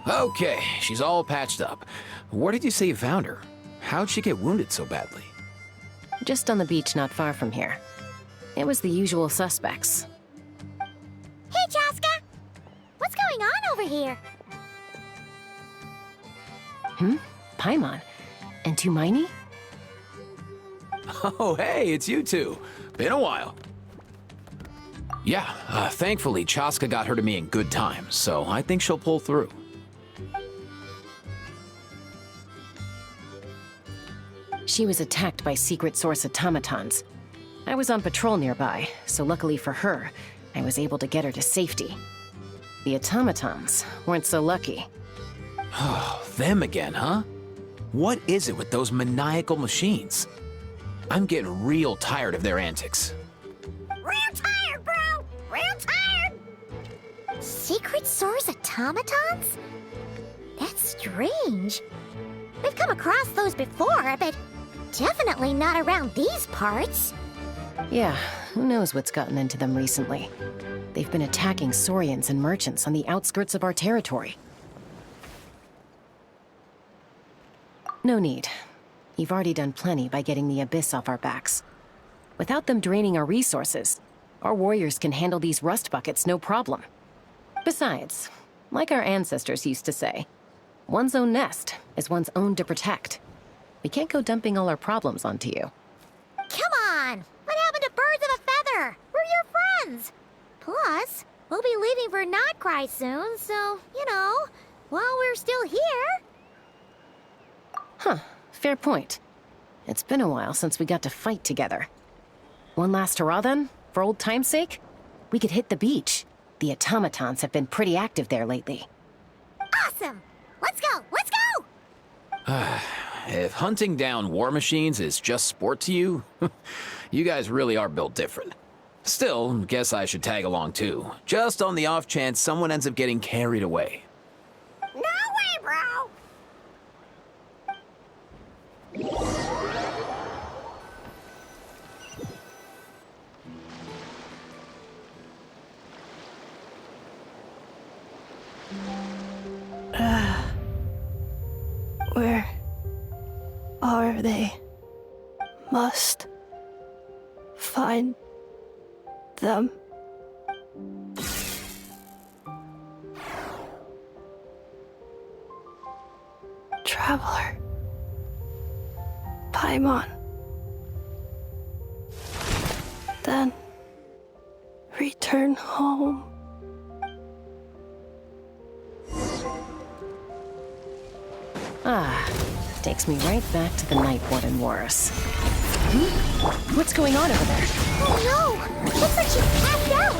Okay, she's all patched up. Where did you say you found her? How'd she get wounded so badly? Just on the beach not far from here. It was the usual suspects. Hey, Chaska! What's going on over here? Paimon. And Tumaini? Oh, hey, it's you two. Been a while. Yeah, thankfully, Chaska got her to me in good time, so I think she'll pull through. She was attacked by secret source automatons. I was on patrol nearby, so luckily for her, I was able to get her to safety. The automatons weren't so lucky. Oh, them again, huh? What is it with those maniacal machines? I'm getting real tired of their antics. Real tired, bro! Real tired! Secret source automatons? That's strange. We've come across those before, but definitely not around these parts. Yeah, who knows what's gotten into them recently. They've been attacking Saurians and merchants on the outskirts of our territory. No need. You've already done plenty by getting the Abyss off our backs. Without them draining our resources, our warriors can handle these rust buckets no problem. Besides, like our ancestors used to say, one's own nest is one's own to protect. We can't go dumping all our problems onto you. Come on! What happened to birds of a feather? We're your friends! Plus, we'll be leaving for Notcry soon, so, you know, while we're still here... Huh, fair point. It's been a while since we got to fight together. One last hurrah then, for old time's sake? We could hit the beach. The automatons have been pretty active there lately. Awesome! Let's go! Let's go! If hunting down war machines is just sport to you, you guys really are built different. Still, guess I should tag along too, just on the off chance someone ends up getting carried away. No way, bro! Where are they? Must find them. Traveler. Paimon. Then return home. Takes me right back to the Night Warden Wars. What's going on over there? Oh no! Looks like she's passed out!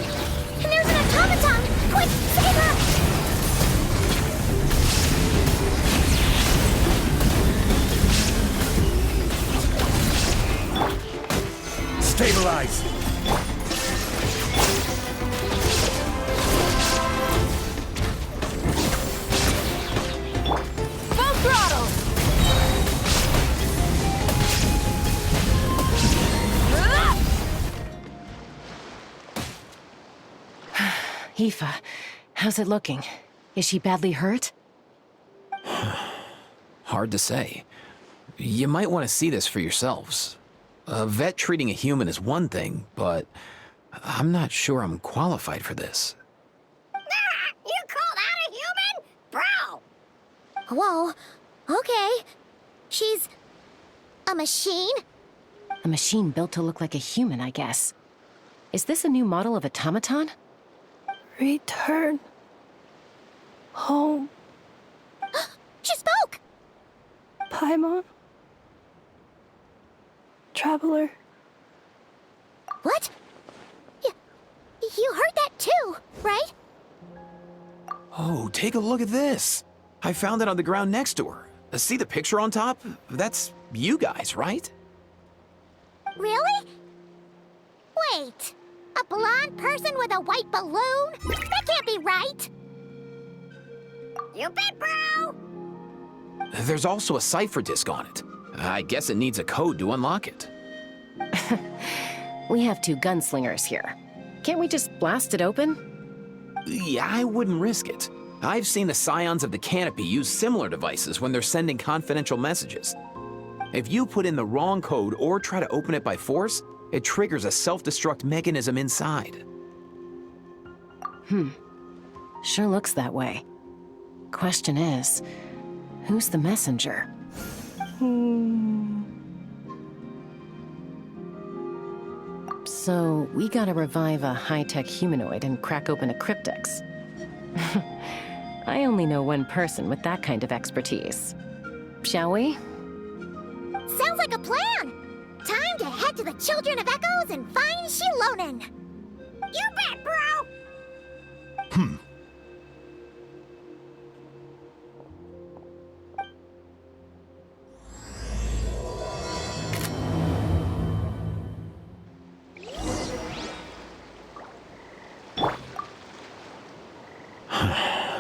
And there's an automaton! Quick, save her! Stabilize! Full throttle! Aoife, how's it looking? Is she badly hurt? Hard to say. You might want to see this for yourselves. A vet treating a human is one thing, but I'm not sure I'm qualified for this. You called out a human? Bro! Whoa, okay. She's... a machine? A machine built to look like a human, I guess. Is this a new model of automaton? Return home. She spoke! Paimon. Traveler. What? You heard that too, right? Oh, take a look at this. I found it on the ground next to her. See the picture on top? That's you guys, right? Really? Wait, a blonde person with a white balloon? That can't be right! You bet, bro! There's also a cipher disk on it. I guess it needs a code to unlock it. We have two gunslingers here. Can't we just blast it open? Yeah, I wouldn't risk it. I've seen the Scions of the Canopy use similar devices when they're sending confidential messages. If you put in the wrong code or try to open it by force, it triggers a self-destruct mechanism inside. Sure looks that way. Question is, who's the messenger? So, we gotta revive a high-tech humanoid and crack open a cryptex. I only know one person with that kind of expertise. Shall we? Sounds like a plan! Time to head to the Children of Echoes and find Shilonen! You bet, bro!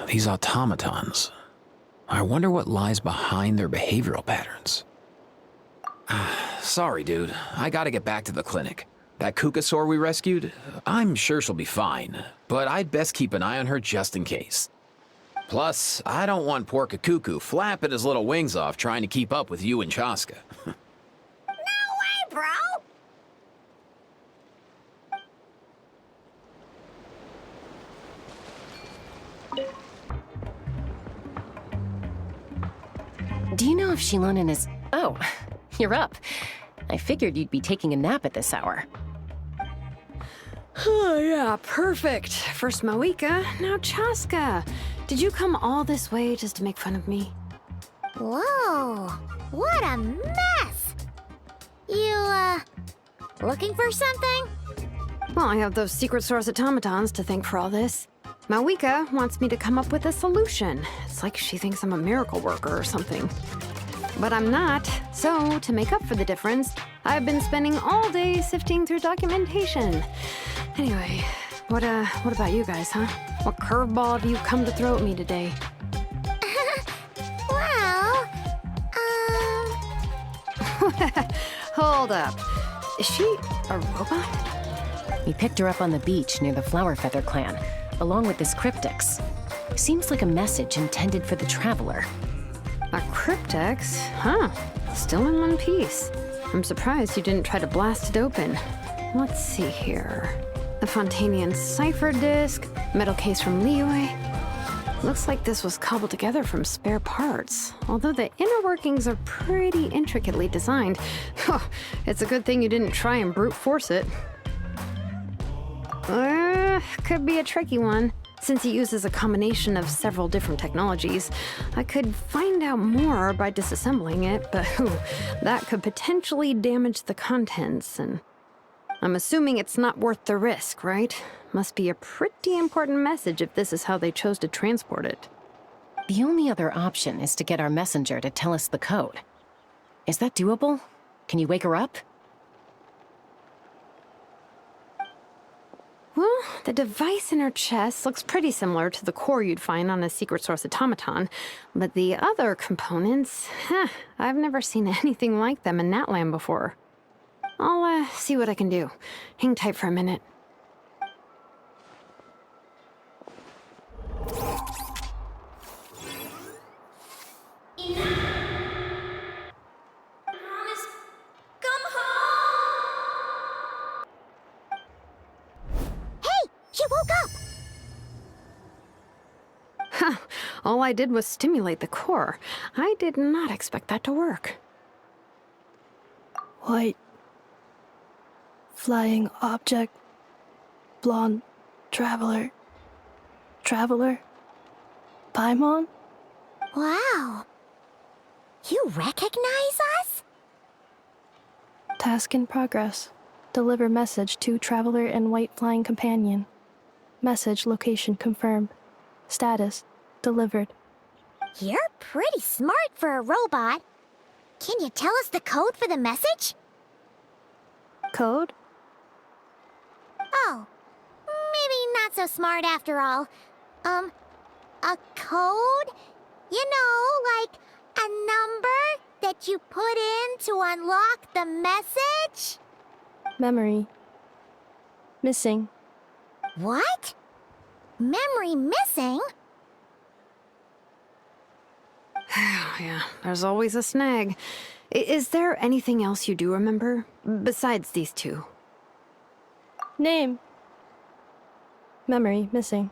These automatons. I wonder what lies behind their behavioral patterns. Sorry, dude. I gotta get back to the clinic. That Kukasaur we rescued, I'm sure she'll be fine, but I'd best keep an eye on her just in case. Plus, I don't want poor Kakuku flapping his little wings off trying to keep up with you and Chaska. No way, bro! Do you know if Shilonen is... Oh, you're up. I figured you'd be taking a nap at this hour. Oh, yeah, perfect. First Mawika, now Chaska. Did you come all this way just to make fun of me? Whoa, what a mess! You, looking for something? Well, I have those secret source automatons to thank for all this. Mawika wants me to come up with a solution. It's like she thinks I'm a miracle worker or something. But I'm not, so to make up for the difference, I've been spending all day sifting through documentation. Anyway, what about you guys, huh? What curveball have you come to throw at me today? Well, Hold up. Is she a robot? We picked her up on the beach near the Flower Feather clan, along with this cryptex. Seems like a message intended for the Traveler. A cryptex? Huh. Still in one piece. I'm surprised you didn't try to blast it open. Let's see here. The Fontanian cipher disk, metal case from Liyue. Looks like this was cobbled together from spare parts, although the inner workings are pretty intricately designed. It's a good thing you didn't try and brute force it. Could be a tricky one. Since it uses a combination of several different technologies, I could find out more by disassembling it, but that could potentially damage the contents, and I'm assuming it's not worth the risk, right? Must be a pretty important message if this is how they chose to transport it. The only other option is to get our messenger to tell us the code. Is that doable? Can you wake her up? Well, the device in her chest looks pretty similar to the core you'd find on a secret source automaton, but the other components, I've never seen anything like them in Natlan before. I'll see what I can do. Hang tight for a minute. She woke up! All I did was stimulate the core. I did not expect that to work. White. Flying object. Blonde. Traveler. Traveler. Paimon? Wow. You recognize us? Task in progress. Deliver message to Traveler and White Flying Companion. Message location confirmed. Status delivered. You're pretty smart for a robot. Can you tell us the code for the message? Code? Oh, maybe not so smart after all. A code? You know, like a number that you put in to unlock the message? Memory. Missing. What? Memory missing? Yeah, there's always a snag. Is there anything else you do remember, besides these two? Name. Memory missing.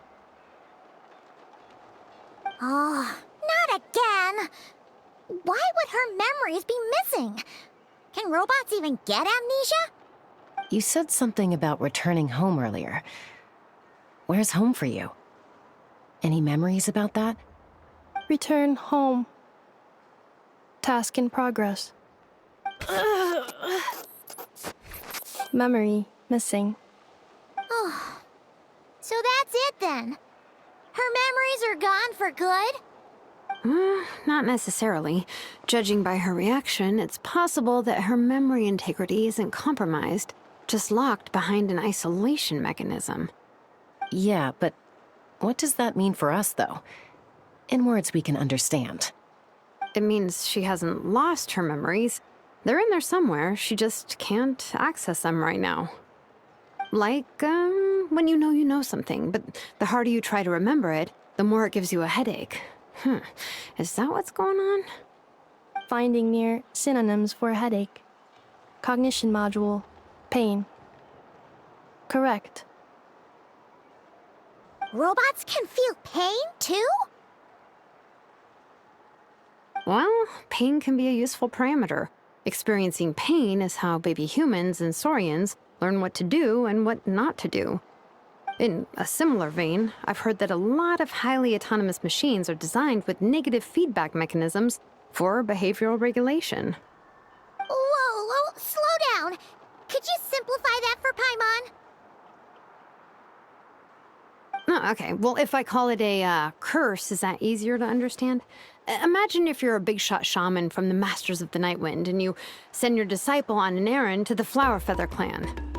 Oh, not again! Why would her memories be missing? Can robots even get amnesia? You said something about returning home earlier. Where's home for you? Any memories about that? Return home. Task in progress. Memory missing. Oh, so that's it then. Her memories are gone for good? Not necessarily. Judging by her reaction, it's possible that her memory integrity isn't compromised, just locked behind an isolation mechanism. Yeah, but what does that mean for us, though? In words we can understand. It means she hasn't lost her memories. They're in there somewhere, she just can't access them right now. Like, when you know something, but the harder you try to remember it, the more it gives you a headache. Is that what's going on? Finding near synonyms for headache. Cognition module. Pain. Correct. Robots can feel pain, too? Well, pain can be a useful parameter. Experiencing pain is how baby humans and saurians learn what to do and what not to do. In a similar vein, I've heard that a lot of highly autonomous machines are designed with negative feedback mechanisms for behavioral regulation. Whoa, slow down. Could you simplify that for Paimon? Oh, okay, well, if I call it a curse, is that easier to understand? Imagine if you're a big shot shaman from the Masters of the Nightwind and you send your disciple on an errand to the Flowerfeather clan.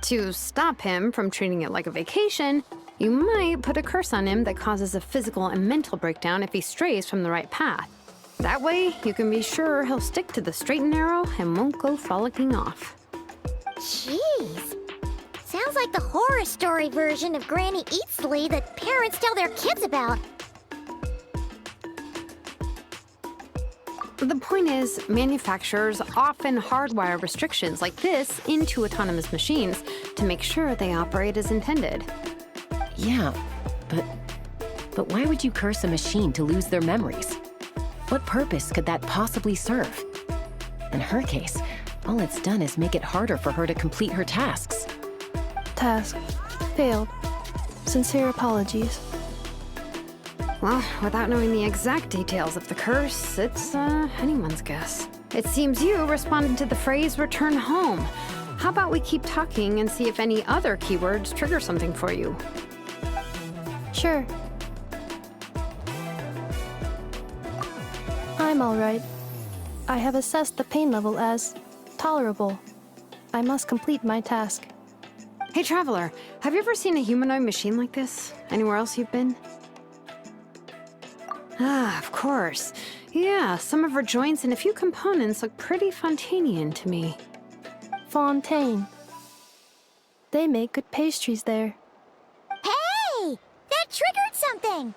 To stop him from treating it like a vacation, you might put a curse on him that causes a physical and mental breakdown if he strays from the right path. That way, you can be sure he'll stick to the straight and narrow and won't go frolicking off. Jeez. Sounds like the horror story version of Granny Eatsley that parents tell their kids about. The point is, manufacturers often hardwire restrictions like this into autonomous machines to make sure they operate as intended. Yeah, but why would you curse a machine to lose their memories? What purpose could that possibly serve? In her case, all it's done is make it harder for her to complete her tasks. Task. Failed. Sincere apologies. Well, without knowing the exact details of the curse, it's anyone's guess. It seems you responded to the phrase return home. How about we keep talking and see if any other keywords trigger something for you? Sure. I'm alright. I have assessed the pain level as tolerable. I must complete my task. Hey, Traveler, have you ever seen a humanoid machine like this? Anywhere else you've been? Ah, of course. Yeah, some of her joints and a few components look pretty Fontanian to me. Fontaine. They make good pastries there. Hey! That triggered something!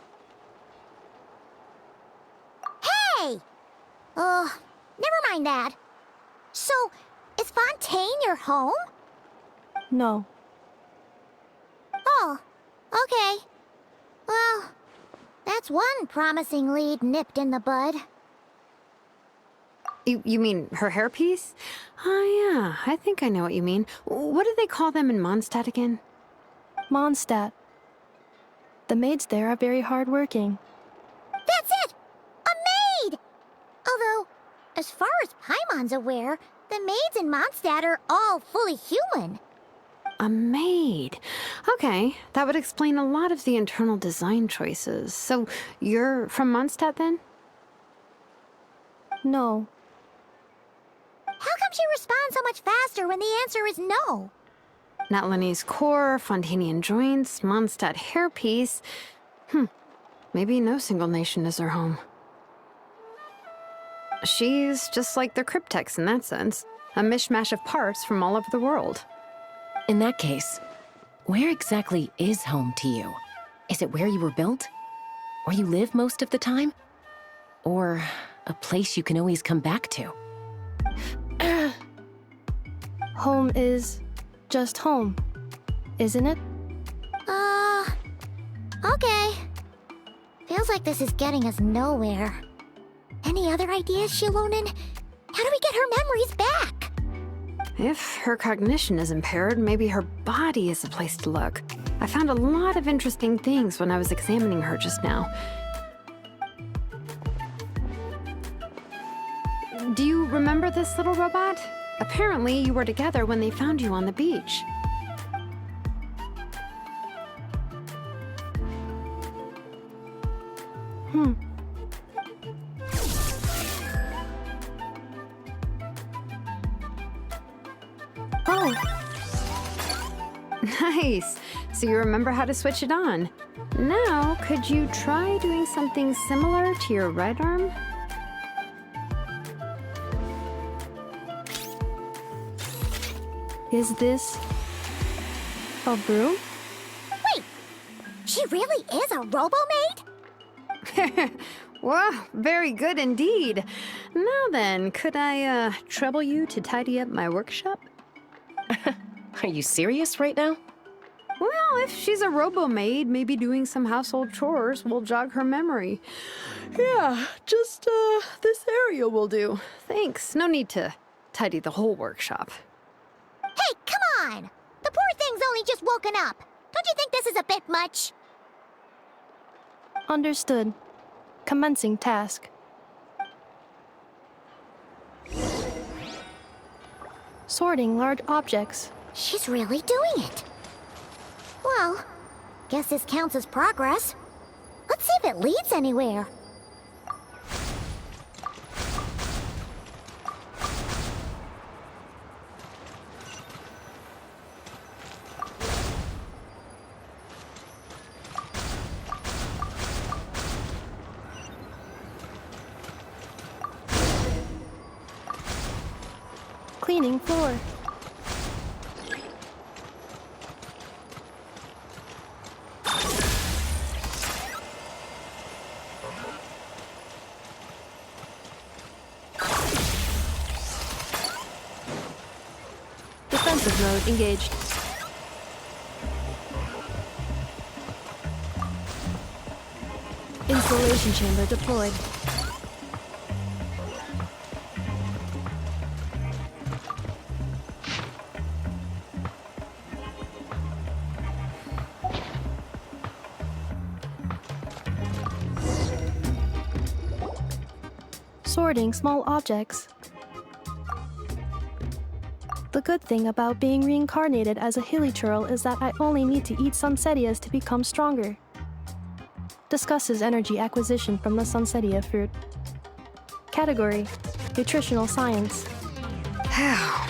Hey! Oh, never mind that. So, is Fontaine your home? No. Oh, okay. Well, that's one promising lead nipped in the bud. You mean her hairpiece? Oh, yeah, I think I know what you mean. What do they call them in Mondstadt again? Mondstadt. The maids there are very hardworking. That's it! A maid! Although, as far as Paimon's aware, the maids in Mondstadt are all fully human. A maid. Okay, that would explain a lot of the internal design choices. So, you're from Mondstadt then? No. How come she responds so much faster when the answer is no? Natlanese core, Fontanian joints, Mondstadt hairpiece. Maybe no single nation is her home. She's just like the Cryptex in that sense. A mishmash of parts from all over the world. In that case, where exactly is home to you? Is it where you were built? Where you live most of the time? Or a place you can always come back to? Home is just home, isn't it? Okay. Feels like this is getting us nowhere. Any other ideas, Shilonen? How do we get her memories back? If her cognition is impaired, maybe her body is the place to look. I found a lot of interesting things when I was examining her just now. Do you remember this little robot? Apparently, you were together when they found you on the beach. Oh, Nice. So you remember how to switch it on. Now, could you try doing something similar to your right arm? is this a broom? Wait, she really is a robo-maid? Wow, very good indeed. Now then, could I trouble you to tidy up my workshop? Are you serious right now? Well, if she's a robo-maid, maybe doing some household chores will jog her memory. Yeah, just this area will do. Thanks. No need to tidy the whole workshop. Hey, come on! The poor thing's only just woken up. Don't you think this is a bit much? Understood. Commencing task. Sorting large objects. She's really doing it. Well, guess this counts as progress. Let's see if it leads anywhere. Cleaning floor. Defensive mode engaged. Installation chamber deployed. Sorting small objects. The good thing about being reincarnated as a hilichurl is that I only need to eat Sunsettias to become stronger. Discusses energy acquisition from the Sunsettia fruit. Category: Nutritional Science.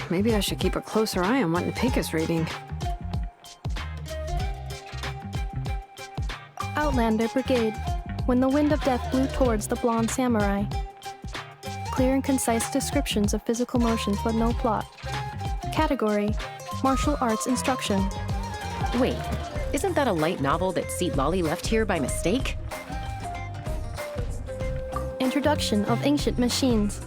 Maybe I should keep a closer eye on what Nepeka's reading. Outlander Brigade. When the wind of death blew towards the blonde samurai. Clear and concise descriptions of physical motions but no plot. Category: Martial Arts Instruction. Wait, isn't that a light novel that Seat Lolly left here by mistake? Introduction of Ancient Machines.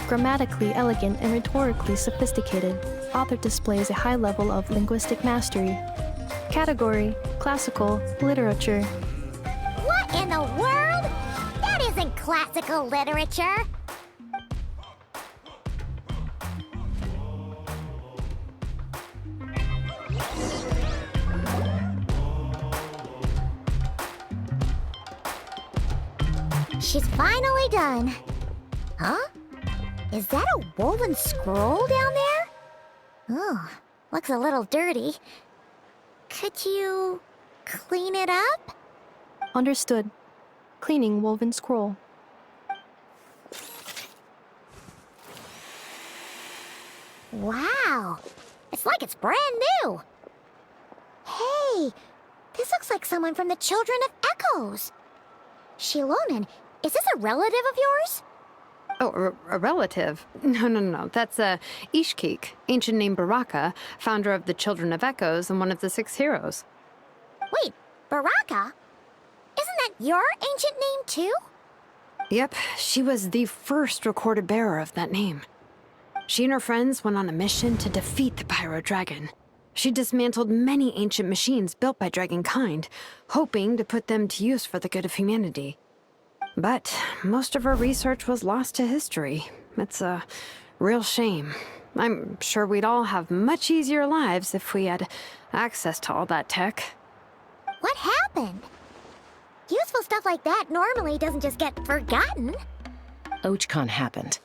Grammatically elegant and rhetorically sophisticated, author displays a high level of linguistic mastery. Category: Classical Literature. What in the world? That isn't classical literature. She's finally done. Huh? Is that a woven scroll down there? Oh, looks a little dirty. Could you clean it up? Understood. Cleaning woven scroll. Wow, it's like it's brand new. Hey, this looks like someone from the Children of Echoes. Shilonen, is this a relative of yours? Oh, a relative? No. That's Ishkik, ancient name Baraka, founder of the Children of Echoes and one of the 6 heroes. Wait, Baraka? Isn't that your ancient name, too? Yep, she was the first recorded bearer of that name. She and her friends went on a mission to defeat the Pyro Dragon. She dismantled many ancient machines built by Dragonkind, hoping to put them to use for the good of humanity. But most of her research was lost to history. It's a real shame. I'm sure we'd all have much easier lives if we had access to all that tech. What happened? Useful stuff like that normally doesn't just get forgotten. Ochcon happened.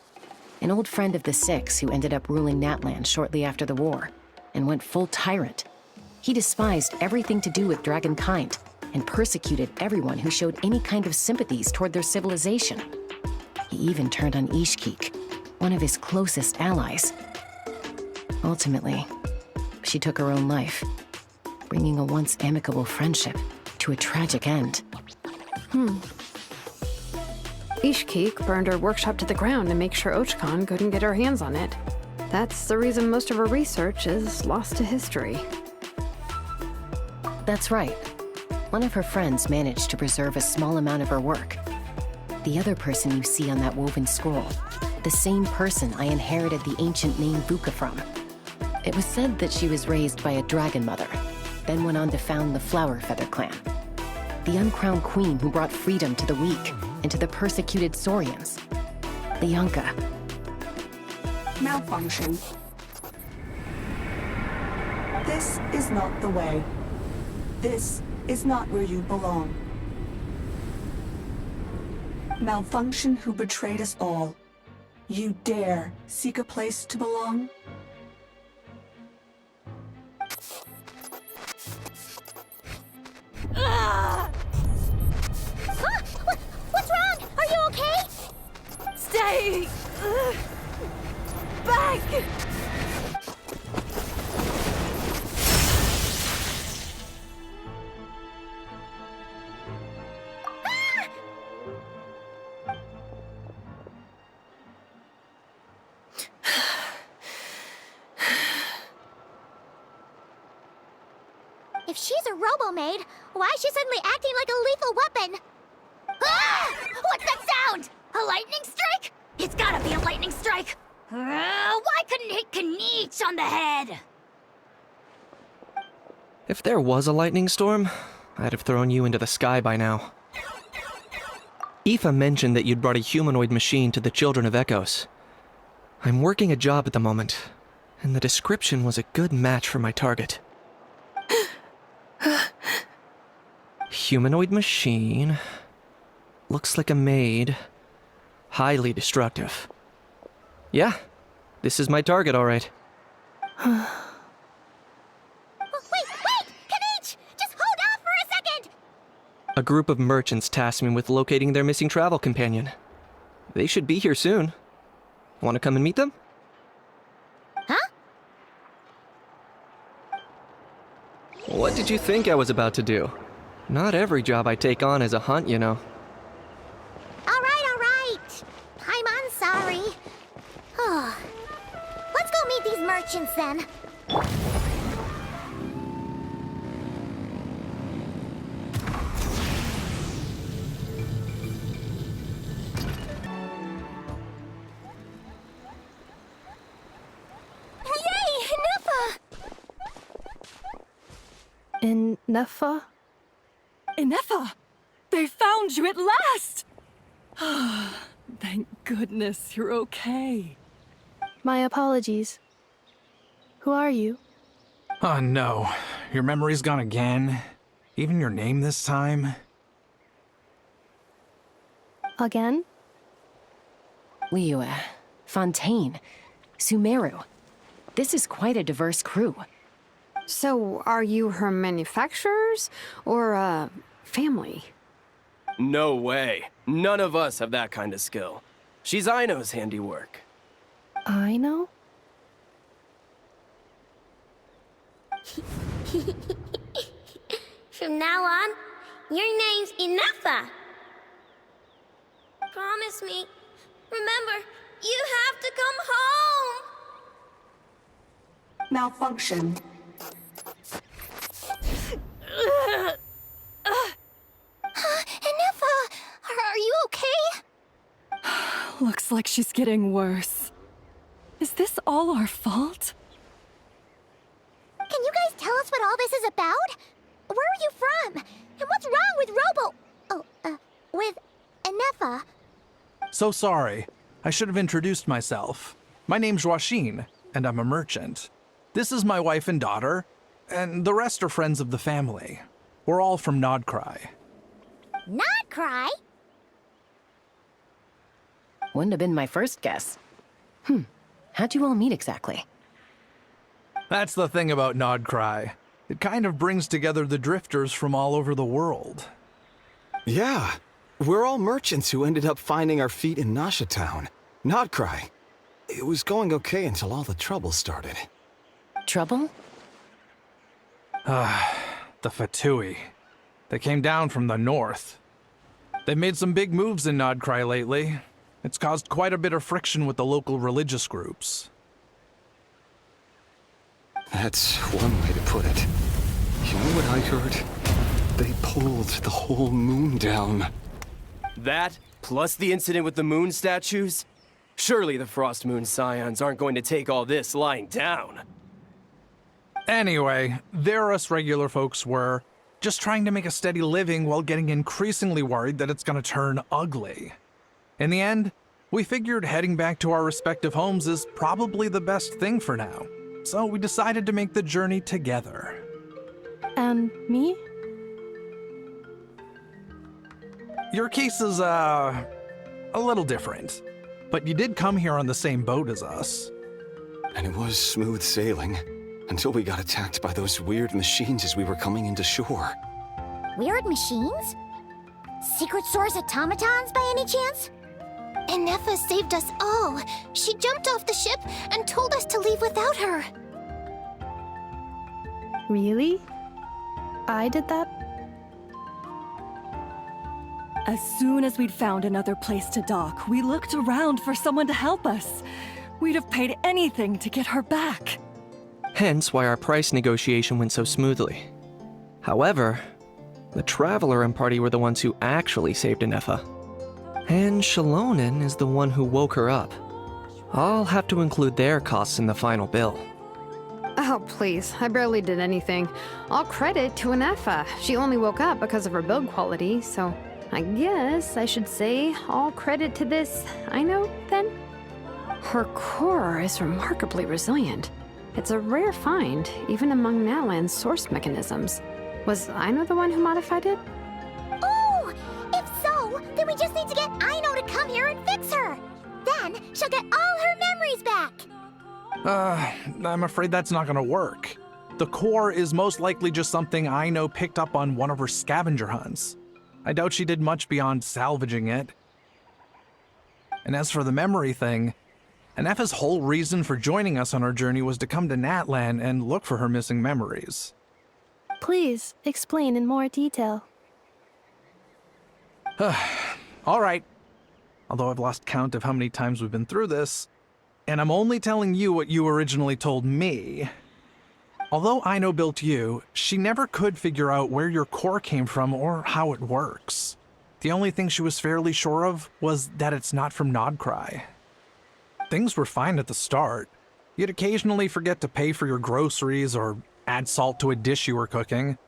An old friend of the Six who ended up ruling Natlan shortly after the war, and went full tyrant. He despised everything to do with Dragonkind, and persecuted everyone who showed any kind of sympathies toward their civilization. He even turned on Ishkik, one of his closest allies. Ultimately, she took her own life, bringing a once amicable friendship to a tragic end. Ishkik burned her workshop to the ground to make sure Ochcon couldn't get her hands on it. That's the reason most of her research is lost to history. That's right. One of her friends managed to preserve a small amount of her work. The other person you see on that woven scroll, the same person I inherited the ancient name Vuka from. It was said that she was raised by a dragon mother, then went on to found the Flower Feather clan. The uncrowned queen who brought freedom to the weak and to the persecuted Saurians. The Yunka. Malfunction. This is not the way. This is not where you belong. Malfunction who betrayed us all. You dare seek a place to belong? What's wrong? Are you okay? Stay back! If she's a robo-maid, why is she suddenly acting like a lethal weapon? Ah! What's that sound? A lightning strike? It's gotta be a lightning strike! Why couldn't it hit Kniech on the head? If there was a lightning storm, I'd have thrown you into the sky by now. Aoife mentioned that you'd brought a humanoid machine to the Children of Echoes. I'm working a job at the moment, and the description was a good match for my target. Humanoid machine. Looks like a maid. Highly destructive. Yeah, this is my target, all right. Wait! Kniech! Just hold off for a second! A group of merchants tasked me with locating their missing travel companion. They should be here soon. Want to come and meet them? Huh? What did you think I was about to do? Not every job I take on is a hunt, you know. All right. I'm sorry. Let's go meet these merchants then. Yay, Neffa! In Neffa? Ineffa! They found you at last! Thank goodness you're okay. My apologies. Who are you? Oh no, your memory's gone again? Even your name this time? Again? Liyue, Fontaine, Sumeru. This is quite a diverse crew. So, are you her manufacturers or family? No way. None of us have that kind of skill. She's Aino's handiwork. I know? From now on, your name's Ineffa. Promise me. Remember, you have to come home. Malfunction. Looks like she's getting worse. Is this all our fault? Can you guys tell us what all this is about? Where are you from? And what's wrong with with Enefa? So sorry. I should have introduced myself. My name's Washin, and I'm a merchant. This is my wife and daughter, and the rest are friends of the family. We're all from Nodcry. Not cry? Wouldn't have been my first guess. How'd you all meet exactly? That's the thing about Nodcry. It kind of brings together the drifters from all over the world. Yeah, we're all merchants who ended up finding our feet in Nasha Town. Nodcry. It was going okay until all the trouble started. Trouble? The Fatui. They came down from the north. They've made some big moves in Nodcry lately. It's caused quite a bit of friction with the local religious groups. That's one way to put it. You know what I heard? They pulled the whole moon down. That, plus the incident with the moon statues? Surely the Frost Moon Scions aren't going to take all this lying down. Anyway, there us regular folks were, just trying to make a steady living while getting increasingly worried that it's gonna turn ugly. In the end, we figured heading back to our respective homes is probably the best thing for now. So we decided to make the journey together. And me? Your case is, a little different. But you did come here on the same boat as us. And it was smooth sailing, until we got attacked by those weird machines as we were coming into shore. Weird machines? Secret Source automatons by any chance? Enefa saved us all. She jumped off the ship and told us to leave without her. Really? I did that? As soon as we'd found another place to dock, we looked around for someone to help us. We'd have paid anything to get her back. Hence why our price negotiation went so smoothly. However, the Traveler and party were the ones who actually saved Enefa. And Shalonen is the one who woke her up. I'll have to include their costs in the final bill. Oh, please. I barely did anything. All credit to Enefa. She only woke up because of her build quality, so I guess I should say all credit to this Aino, then? Her core is remarkably resilient. It's a rare find, even among Natlan's source mechanisms. Was Aino the one who modified it? Oh! If so, then we just need to get Aino to come here and fix her. Then she'll get all her memories back. I'm afraid that's not gonna work. The core is most likely just something Aino picked up on one of her scavenger hunts. I doubt she did much beyond salvaging it. And as for the memory thing, Enefa's whole reason for joining us on our journey was to come to Natlan and look for her missing memories. Please, explain in more detail. All right. Although I've lost count of how many times we've been through this, and I'm only telling you what you originally told me. Although Aino built you, she never could figure out where your core came from or how it works. The only thing she was fairly sure of was that it's not from Nodcry. Things were fine at the start. You'd occasionally forget to pay for your groceries or add salt to a dish you were cooking,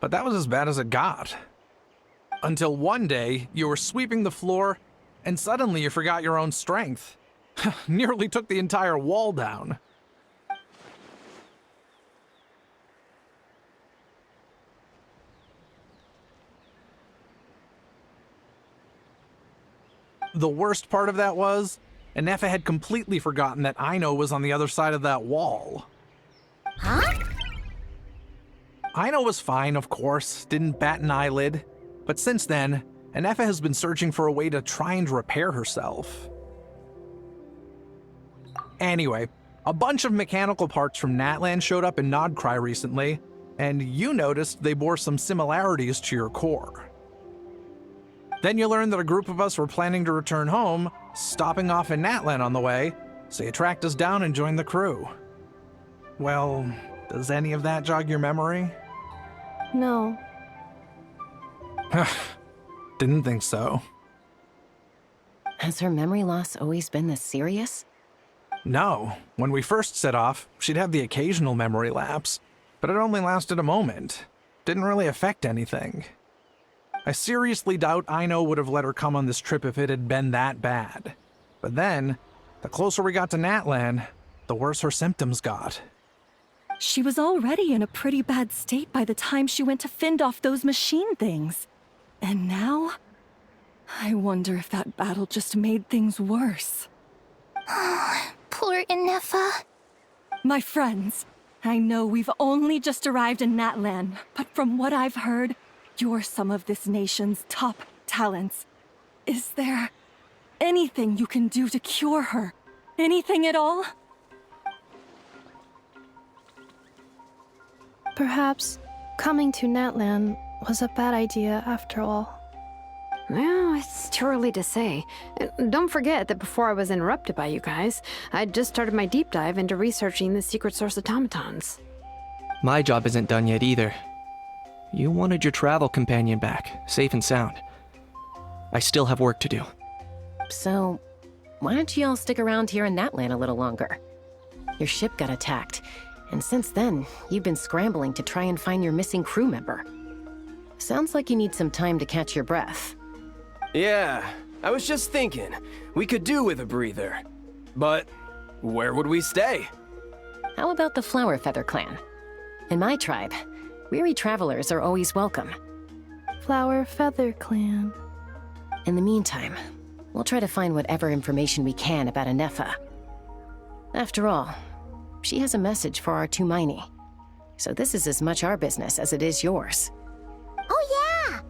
but that was as bad as it got. Until one day, you were sweeping the floor, and suddenly you forgot your own strength. Nearly took the entire wall down. The worst part of that was, Enefa had completely forgotten that Aino was on the other side of that wall. Huh? Aino was fine, of course, didn't bat an eyelid. But since then, Enefa has been searching for a way to try and repair herself. Anyway, a bunch of mechanical parts from Natlan showed up in Nodcry recently, and you noticed they bore some similarities to your core. Then you learned that a group of us were planning to return home, stopping off in Natlan on the way, so you tracked us down and joined the crew. Well, does any of that jog your memory? No. Didn't think so. Has her memory loss always been this serious? No. When we first set off, she'd have the occasional memory lapse, but it only lasted a moment. Didn't really affect anything. I seriously doubt Aino would have let her come on this trip if it had been that bad. But then, the closer we got to Natlan, the worse her symptoms got. She was already in a pretty bad state by the time she went to fend off those machine things. And now? I wonder if that battle just made things worse. Poor Inefa. My friends, I know we've only just arrived in Natlan, but from what I've heard, you're some of this nation's top talents. Is there anything you can do to cure her? Anything at all? Perhaps coming to Natlan was a bad idea after all. Well, it's too early to say. Don't forget that before I was interrupted by you guys, I'd just started my deep dive into researching the secret source automatons. My job isn't done yet either. You wanted your travel companion back, safe and sound. I still have work to do. So, why don't you all stick around here in Natlan a little longer? Your ship got attacked, and since then, you've been scrambling to try and find your missing crew member. Sounds like you need some time to catch your breath. Yeah, I was just thinking, we could do with a breather. But where would we stay? How about the Flower Feather Clan? In my tribe, weary travelers are always welcome. Flower Feather Clan. In the meantime, we'll try to find whatever information we can about Inefa. After all, she has a message for our Tumaini. So this is as much our business as it is yours. Oh yeah!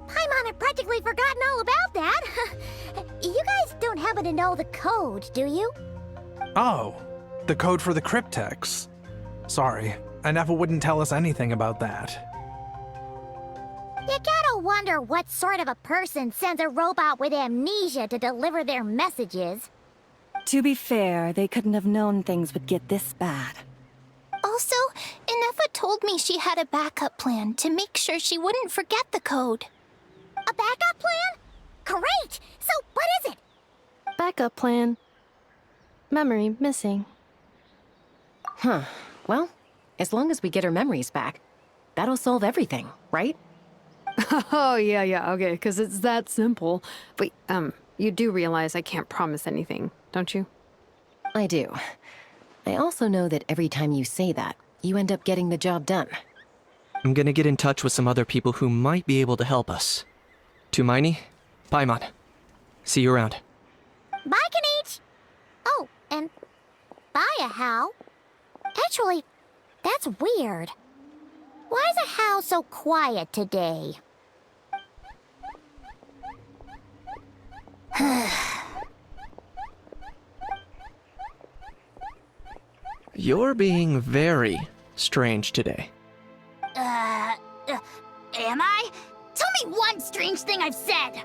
Paimon had practically forgotten all about that. You guys don't happen to know the code, do you? Oh, the code for the cryptex. Sorry, Inefa wouldn't tell us anything about that. You gotta wonder what sort of a person sends a robot with amnesia to deliver their messages. To be fair, they couldn't have known things would get this bad. Also, Inefa told me she had a backup plan to make sure she wouldn't forget the code. A backup plan? Great! So what is it? Backup plan. Memory missing. Huh. Well, as long as we get her memories back, that'll solve everything, right? Oh, yeah, okay, because it's that simple. But, you do realize I can't promise anything, don't you? I do. I also know that every time you say that, you end up getting the job done. I'm gonna get in touch with some other people who might be able to help us. Tumaini, Paimon. See you around. Bye, Kanich! Oh, and bye, How. Actually, that's weird. Why is How so quiet today? You're being very strange today. Am I? Tell me one strange thing I've said!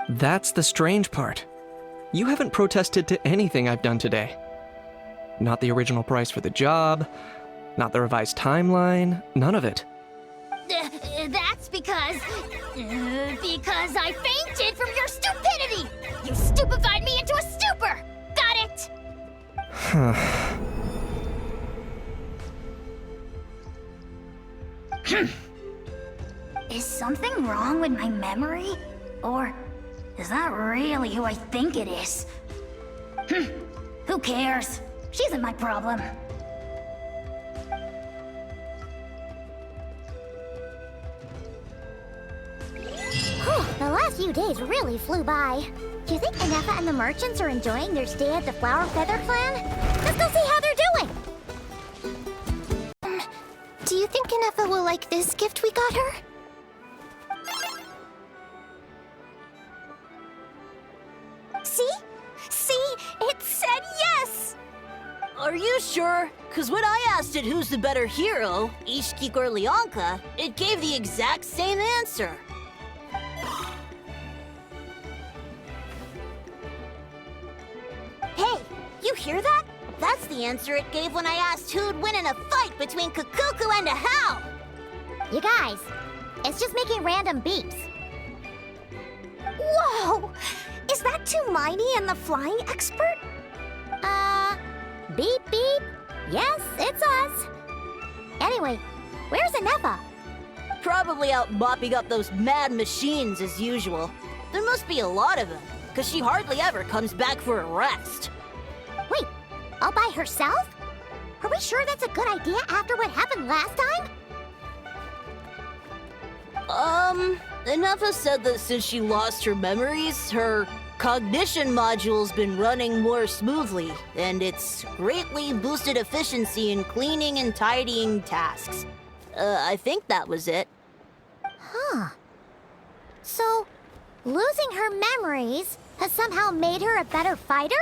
That's the strange part. You haven't protested to anything I've done today. Not the original price for the job, not the revised timeline, none of it. That's because I fainted from your stupidity! You stupefied me into a stupor! Got it? Is something wrong with my memory? Or is that really who I think it is? Who cares? She isn't my problem. The last few days really flew by. Do you think Inefa and the merchants are enjoying their stay at the Flower Feather Clan? Let's go see how they're doing! Do you think Inefa will like this gift we got her? See? See? It said yes! Are you sure? Because when I asked it who's the better hero, Ishkik or Leonka, it gave the exact same answer. Hey, you hear that? That's the answer it gave when I asked who'd win in a fight between Kukuku and Ahau! You guys, it's just making random beeps. Whoa! Is that Tumaini and the flying expert? Beep beep. Yes, it's us. Anyway, where's Inefa? Probably out mopping up those mad machines as usual. There must be a lot of them, because she hardly ever comes back for a rest. Wait, all by herself? Are we sure that's a good idea after what happened last time? Inefa said that since she lost her memories, her cognition module's been running more smoothly, and it's greatly boosted efficiency in cleaning and tidying tasks. I think that was it. Huh. So, losing her memories has somehow made her a better fighter?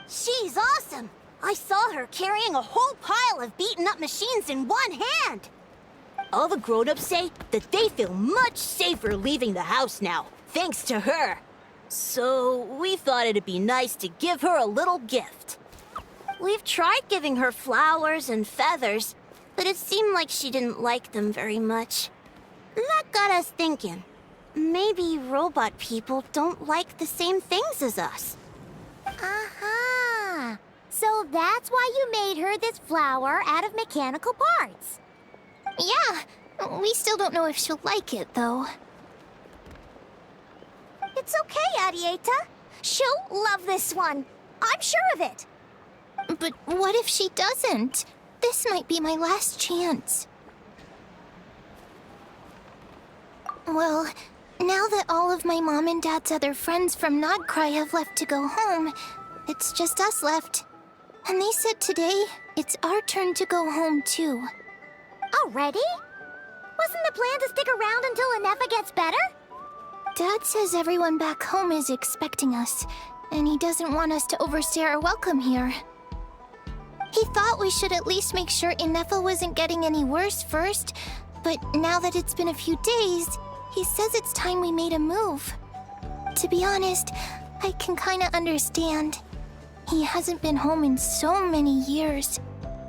She's awesome! I saw her carrying a whole pile of beaten up machines in one hand! All the grown-ups say that they feel much safer leaving the house now, thanks to her. So, we thought it'd be nice to give her a little gift. We've tried giving her flowers and feathers, but it seemed like she didn't like them very much. That got us thinking. Maybe robot people don't like the same things as us. Aha! So that's why you made her this flower out of mechanical parts. Yeah, we still don't know if she'll like it, though. It's okay, Arieta. She'll love this one. I'm sure of it. But what if she doesn't? This might be my last chance. Well, now that all of my mom and dad's other friends from Nodcry have left to go home, it's just us left. And they said today, it's our turn to go home too. Already? Wasn't the plan to stick around until Inefa gets better? Dad says everyone back home is expecting us, and he doesn't want us to overstay our welcome here. He thought we should at least make sure Inefa wasn't getting any worse first, but now that it's been a few days, he says it's time we made a move. To be honest, I can kinda understand. He hasn't been home in so many years.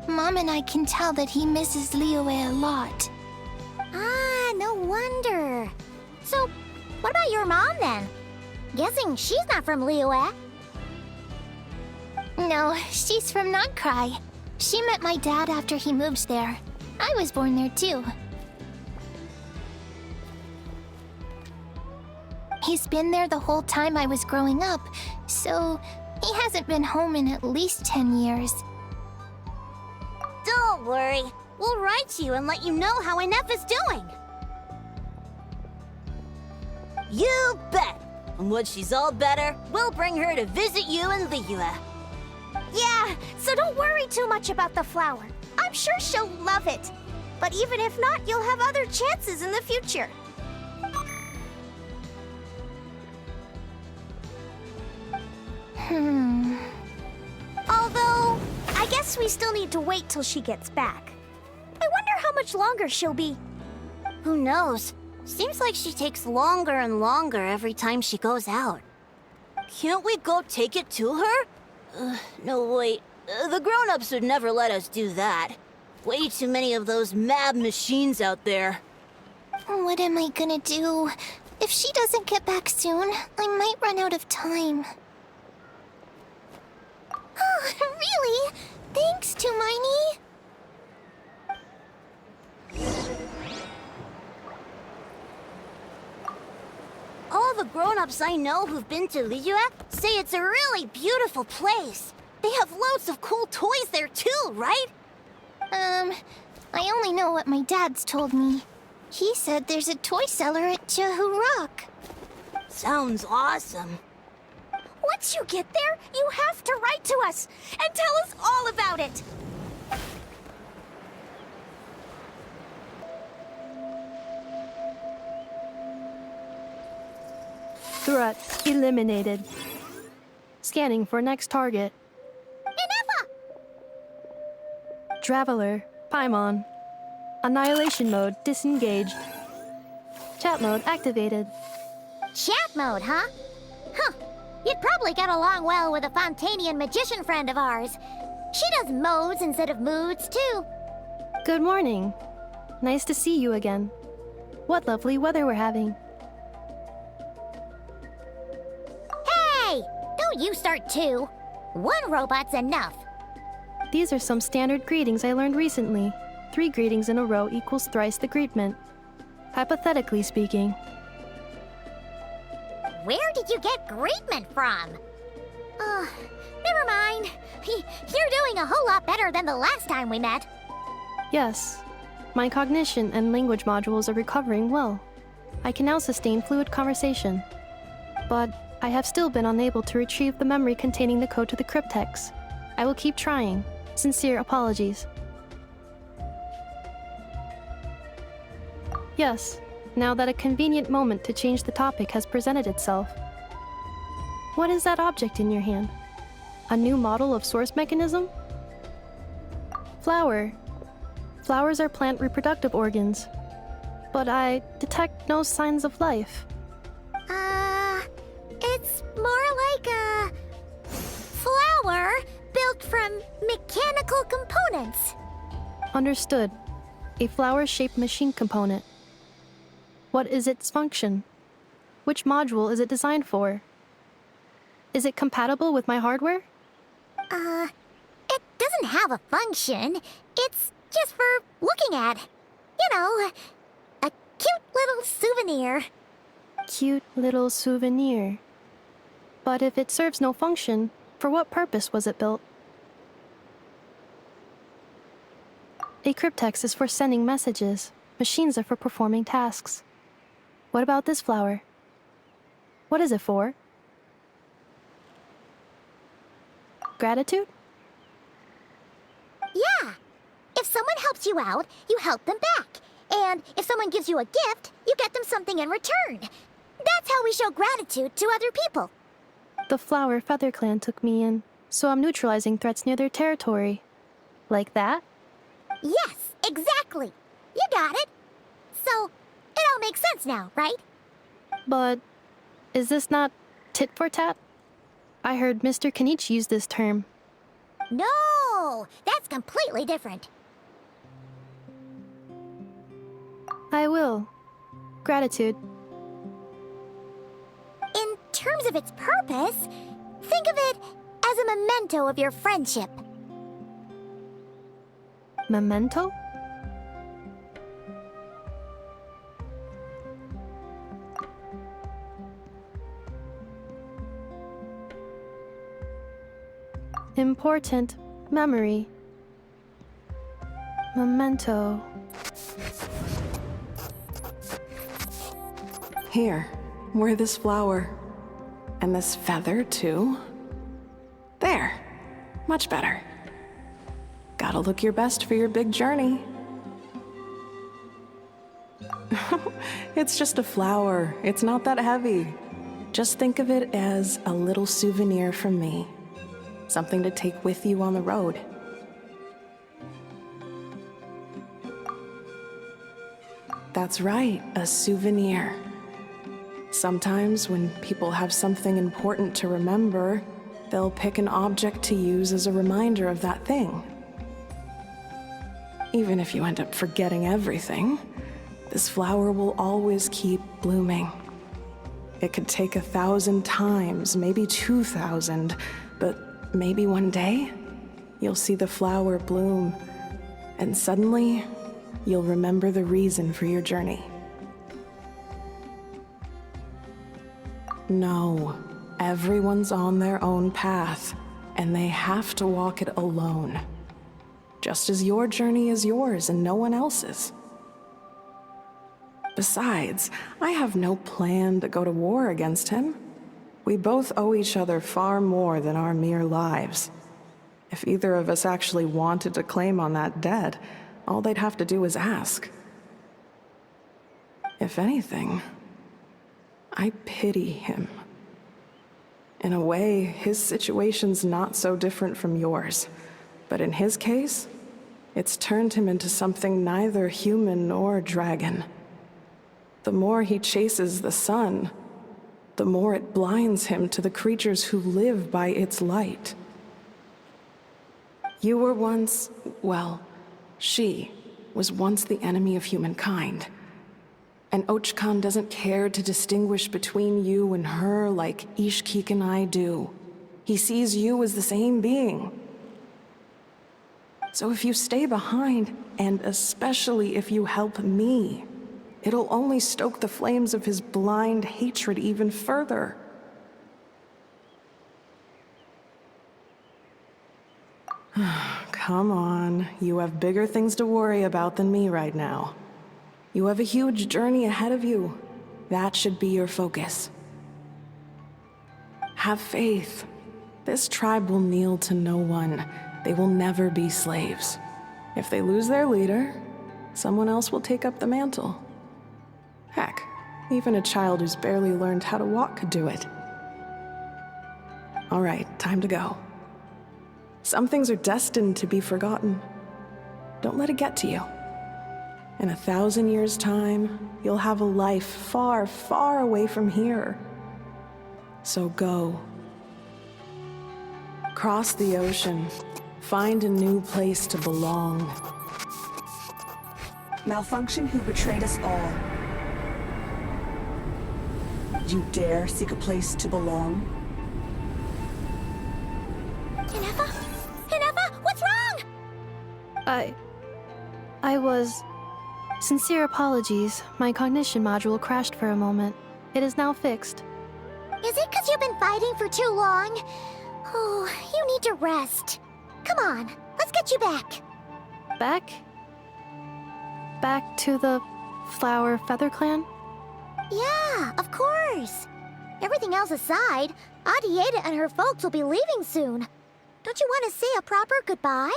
Mom and I can tell that he misses Liyue a lot. Ah, no wonder. So, what about your mom then? Guessing she's not from Liyue. No, she's from Nodcry. She met my dad after he moved there. I was born there too. He's been there the whole time I was growing up, so he hasn't been home in at least 10 years. Don't worry. We'll write you and let you know how Inefa's doing. You bet! And when she's all better, we'll bring her to visit you in Liyue. Yeah, so don't worry too much about the flower. I'm sure she'll love it. But even if not, you'll have other chances in the future. Although, I guess we still need to wait till she gets back. I wonder how much longer she'll be. Who knows? Seems like she takes longer and longer every time she goes out. Can't we go take it to her? No, wait. The grown-ups would never let us do that. Way too many of those mad machines out there. What am I gonna do? If she doesn't get back soon, I might run out of time. Oh, really? Thanks, Tumaini. All the grown-ups I know who've been to Liyue say it's a really beautiful place. They have loads of cool toys there too, right? I only know what my dad's told me. He said there's a toy seller at Jehu Rock. Sounds awesome. Once you get there, you have to write to us and tell us all about it. Threat eliminated. Scanning for next target. Inefa! Traveler, Paimon. Annihilation mode disengaged. Chat mode activated. Chat mode, huh? Huh. You'd probably get along well with a Fontanian magician friend of ours. She does modes instead of moods, too. Good morning. Nice to see you again. What lovely weather we're having. don't you start too? One robot's enough. These are some standard greetings I learned recently. 3 greetings in a row equals thrice the greetment. Hypothetically speaking. Where did you get greetment from? Never mind. You're doing a whole lot better than the last time we met. Yes, my cognition and language modules are recovering well. I can now sustain fluid conversation. But I have still been unable to retrieve the memory containing the code to the cryptex. I will keep trying. Sincere apologies. Yes, now that a convenient moment to change the topic has presented itself. What is that object in your hand? A new model of source mechanism? Flower. Flowers are plant reproductive organs. But I detect no signs of life. It's more like a flower built from mechanical components. Understood. A flower-shaped machine component. What is its function? Which module is it designed for? Is it compatible with my hardware? It doesn't have a function. It's just for looking at. You know, a cute little souvenir. Cute little souvenir. But if it serves no function, for what purpose was it built? A cryptex is for sending messages. Machines are for performing tasks. What about this flower? What is it for? Gratitude? Yeah. If someone helps you out, you help them back. And if someone gives you a gift, you get them something in return. That's how we show gratitude to other people. The Flower Feather Clan took me in, so I'm neutralizing threats near their territory. Like that? Yes, exactly. You got it. So, it all makes sense now, right? But is this not tit for tat? I heard Mr. Kenichi use this term. No, that's completely different. I will. Gratitude. In terms of its purpose, think of it as a memento of your friendship. Memento? Important memory. Memento. Here, wear this flower. And this feather, too. There. Much better. Gotta look your best for your big journey. It's just a flower. It's not that heavy. Just think of it as a little souvenir from me. Something to take with you on the road. That's right, a souvenir. Sometimes when people have something important to remember, they'll pick an object to use as a reminder of that thing. Even if you end up forgetting everything, this flower will always keep blooming. It could take 1,000 times, maybe 2,000, but maybe one day, you'll see the flower bloom, and suddenly, you'll remember the reason for your journey. No, everyone's on their own path, and they have to walk it alone. Just as your journey is yours and no one else's. Besides, I have no plan to go to war against him. We both owe each other far more than our mere lives. If either of us actually wanted to claim on that debt, all they'd have to do is ask. If anything, I pity him. In a way, his situation's not so different from yours. But in his case, it's turned him into something neither human nor dragon. The more he chases the sun, the more it blinds him to the creatures who live by its light. You were once, well, she was once the enemy of humankind. And Ochkan doesn't care to distinguish between you and her like Ishkik and I do. He sees you as the same being. So if you stay behind, and especially if you help me, it'll only stoke the flames of his blind hatred even further. Come on, you have bigger things to worry about than me right now. You have a huge journey ahead of you. That should be your focus. Have faith. This tribe will kneel to no one. They will never be slaves. If they lose their leader, someone else will take up the mantle. Heck, even a child who's barely learned how to walk could do it. All right, time to go. Some things are destined to be forgotten. Don't let it get to you. In 1,000 years' time, you'll have a life far, far away from here. So go. Cross the ocean. Find a new place to belong. Malfunction who betrayed us all. You dare seek a place to belong? Inefa? Inefa, what's wrong? I was... Sincere apologies. My cognition module crashed for a moment. It is now fixed. Is it because you've been fighting for too long? Oh, you need to rest. Come on, let's get you back. Back? Back to the Flower Feather Clan? Yeah, of course. Everything else aside, Adieta and her folks will be leaving soon. Don't you want to say a proper goodbye?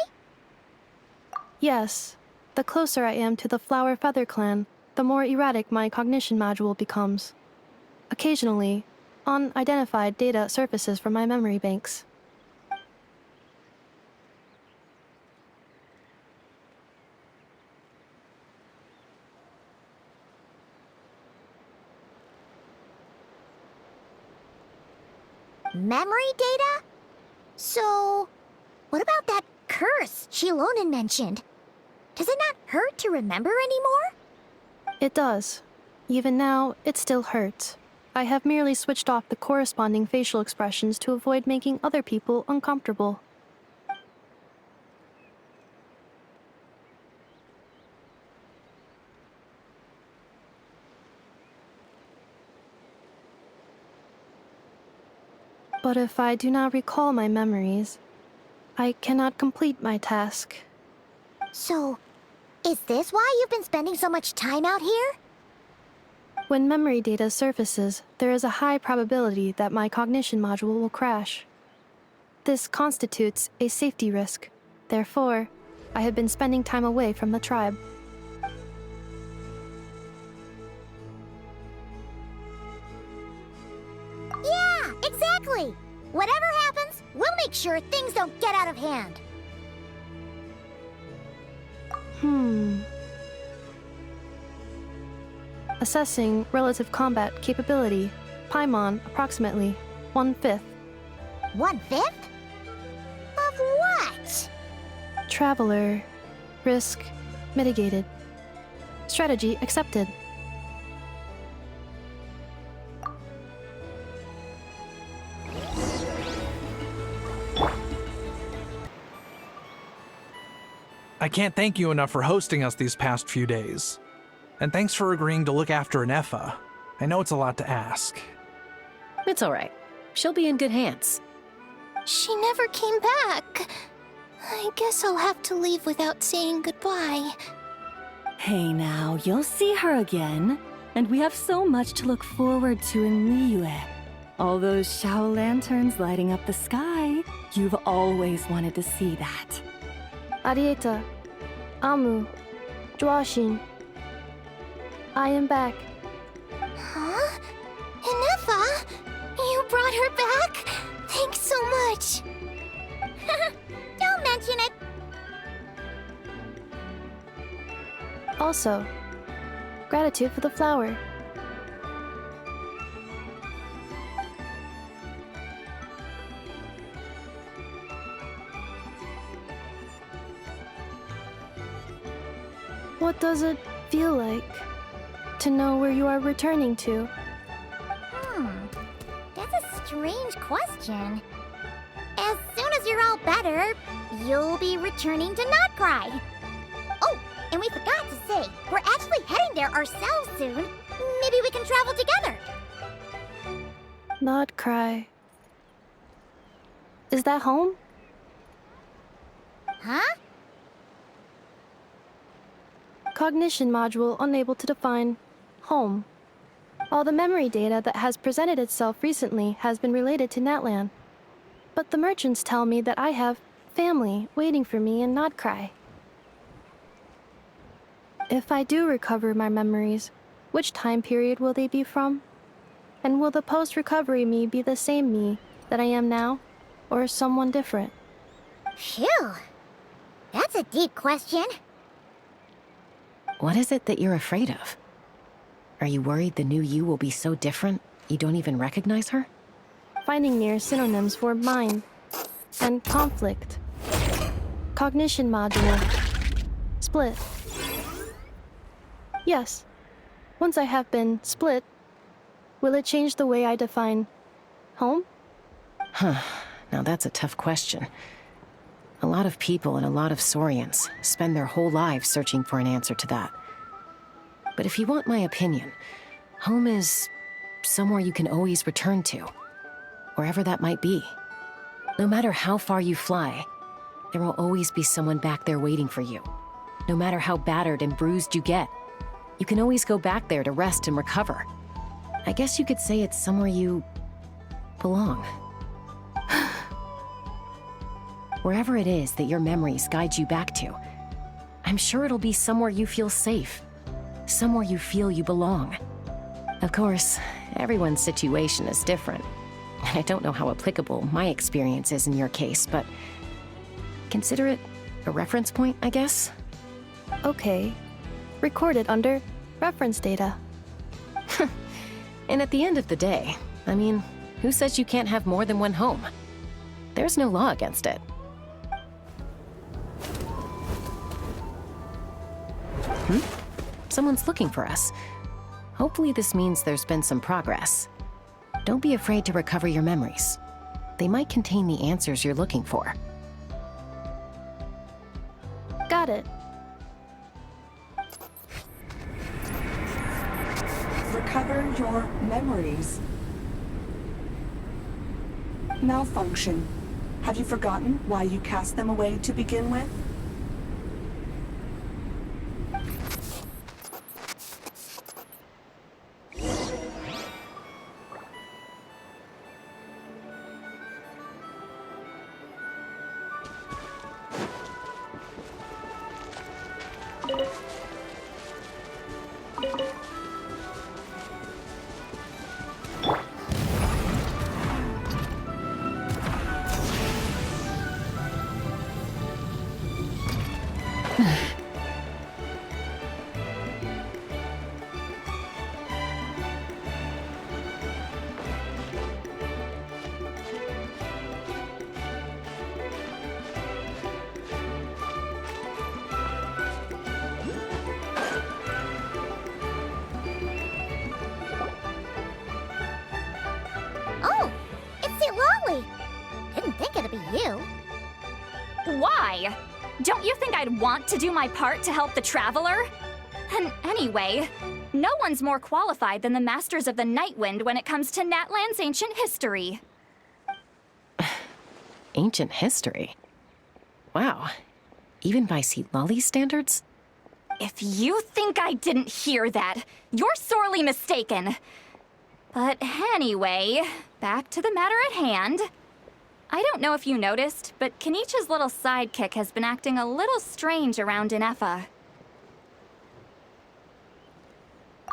Yes. The closer I am to the Flower Feather Clan, the more erratic my cognition module becomes. Occasionally, unidentified data surfaces from my memory banks. Memory data? So, what about that curse Shilonen mentioned? Does it not hurt to remember anymore? It does. Even now, it still hurts. I have merely switched off the corresponding facial expressions to avoid making other people uncomfortable. But if I do not recall my memories, I cannot complete my task. So, is this why you've been spending so much time out here? When memory data surfaces, there is a high probability that my cognition module will crash. This constitutes a safety risk. Therefore, I have been spending time away from the tribe. Yeah, exactly! Whatever happens, we'll make sure things don't get out of hand. Assessing relative combat capability. Paimon, approximately 1/5. 1/5? Of what? Traveler. Risk mitigated. Strategy accepted. I can't thank you enough for hosting us these past few days. And thanks for agreeing to look after Inefa. I know it's a lot to ask. It's all right. She'll be in good hands. She never came back. I guess I'll have to leave without saying goodbye. Hey now, you'll see her again. And we have so much to look forward to in Liyue. All those Shao lanterns lighting up the sky. You've always wanted to see that. Arieta. Amu. Joashin. I am back. Huh? Inefa? You brought her back? Thanks so much. Don't mention it. Also, gratitude for the flower. What does it feel like to know where you are returning to? That's a strange question. you're all better, you'll be returning to Notcry. Oh, and we forgot to say, we're actually heading there ourselves soon. Maybe we can travel together. Not cry. Is that home? Huh? Cognition module unable to define home. All the memory data that has presented itself recently has been related to Natlan. But the merchants tell me that I have family waiting for me in Notcry. If I do recover my memories, which time period will they be from? And will the post-recovery me be the same me that I am now, or someone different? Phew. That's a deep question. What is it that you're afraid of? Are you worried the new you will be so different you don't even recognize her? Finding near synonyms for mind and conflict. Cognition module. Split. Yes. Once I have been split, will it change the way I define home? Huh. Now that's a tough question. A lot of people and a lot of Saurians spend their whole lives searching for an answer to that. But if you want my opinion, home is somewhere you can always return to, wherever that might be. No matter how far you fly, there will always be someone back there waiting for you. No matter how battered and bruised you get, you can always go back there to rest and recover. I guess you could say it's somewhere you belong. Wherever it is that your memories guide you back to, I'm sure it'll be somewhere you feel safe. Somewhere you feel you belong. Of course, everyone's situation is different. And I don't know how applicable my experience is in your case, but consider it a reference point, I guess? Okay. Recorded under reference data. And at the end of the day, I mean, who says you can't have more than one home? There's no law against it. Someone's looking for us. Hopefully this means there's been some progress. Don't be afraid to recover your memories. They might contain the answers you're looking for. Got it. Recover your memories. Malfunction. Have you forgotten why you cast them away to begin with? Oh, it's St. Lolly. Didn't think it'd be you. Why? Don't you think I'd want to do my part to help the Traveler? And anyway, no one's more qualified than the Masters of the Nightwind when it comes to Natlan's ancient history. Ancient history? Wow. Even by St. Lolly's standards? If you think I didn't hear that, you're sorely mistaken. But anyway, back to the matter at hand. I don't know if you noticed, but Kenichi's little sidekick has been acting a little strange around Inefa.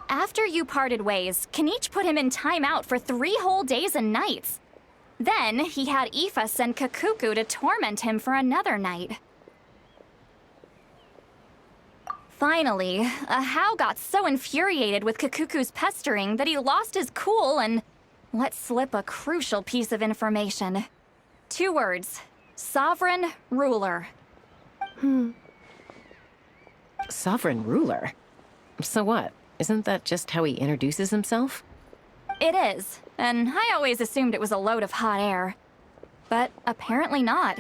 After you parted ways, Kenichi put him in timeout for 3 whole days and nights. Then he had Aoife send Kakuku to torment him for another night. Finally, Ahau got so infuriated with Kakuku's pestering that he lost his cool and let slip a crucial piece of information. 2 words. Sovereign Ruler. Sovereign ruler? So what? Isn't that just how he introduces himself? It is, and I always assumed it was a load of hot air. But apparently not.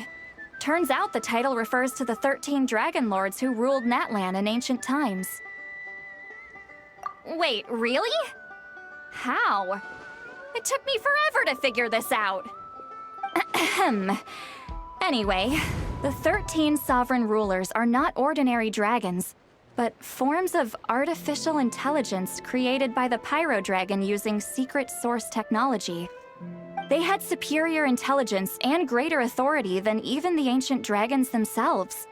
Turns out the title refers to the 13 dragon lords who ruled Natlan in ancient times. Wait, really? How? It took me forever to figure this out. Ahem. Anyway, the 13 sovereign rulers are not ordinary dragons, but forms of artificial intelligence created by the Pyro Dragon using secret source technology. They had superior intelligence and greater authority than even the ancient dragons themselves.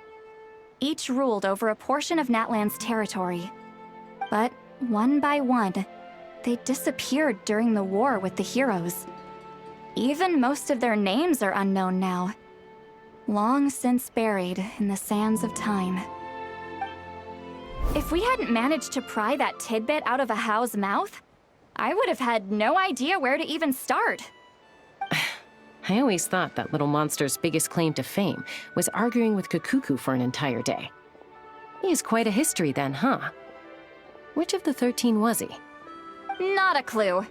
Each ruled over a portion of Natlan's territory. But one by one, they disappeared during the war with the heroes. Even most of their names are unknown now, long since buried in the sands of time. If we hadn't managed to pry that tidbit out of a How's mouth, I would have had no idea where to even start. I always thought that little monster's biggest claim to fame was arguing with Kakuku for an entire day. He has quite a history then, huh? Which of the 13 was he? Not a clue.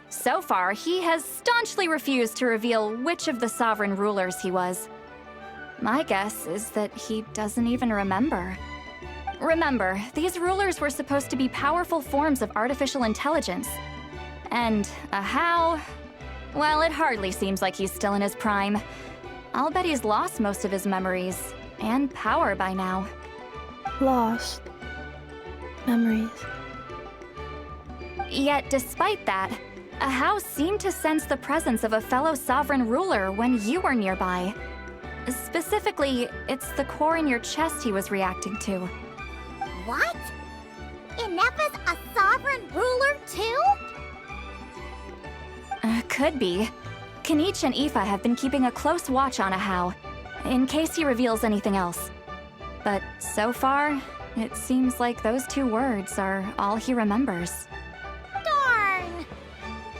So far, he has staunchly refused to reveal which of the sovereign rulers he was. My guess is that he doesn't even remember. Remember, these rulers were supposed to be powerful forms of artificial intelligence. And a How? Well, it hardly seems like he's still in his prime. I'll bet he's lost most of his memories and power by now. Lost. Memories. Yet, despite that, a How seemed to sense the presence of a fellow sovereign ruler when you were nearby. Specifically, it's the core in your chest he was reacting to. What? Inepa's a sovereign ruler too? Could be. Kanich and Aoife have been keeping a close watch on a How, in case he reveals anything else. But so far, it seems like those 2 words are all he remembers. Darn!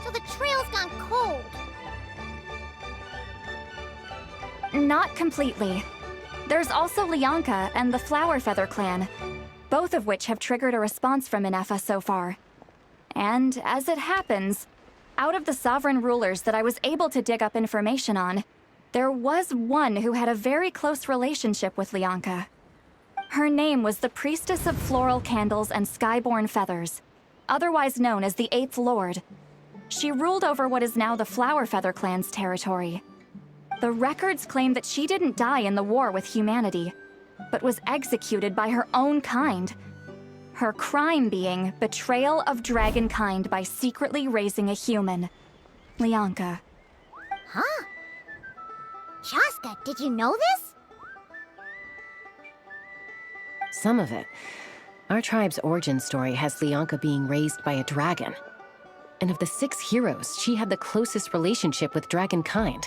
So the trail's gone cold. Not completely. There's also Lianka and the Flower Feather clan, both of which have triggered a response from Inefa so far. And as it happens, out of the sovereign rulers that I was able to dig up information on, there was one who had a very close relationship with Lianka. Her name was the Priestess of Floral Candles and Skyborn Feathers, otherwise known as the 8th Lord. She ruled over what is now the Flower Feather clan's territory. The records claim that she didn't die in the war with humanity, but was executed by her own kind. Her crime being betrayal of dragonkind by secretly raising a human. Lianka. Huh? Chaska, did you know this? Some of it. Our tribe's origin story has Lianka being raised by a dragon. And of the 6 heroes, she had the closest relationship with dragonkind.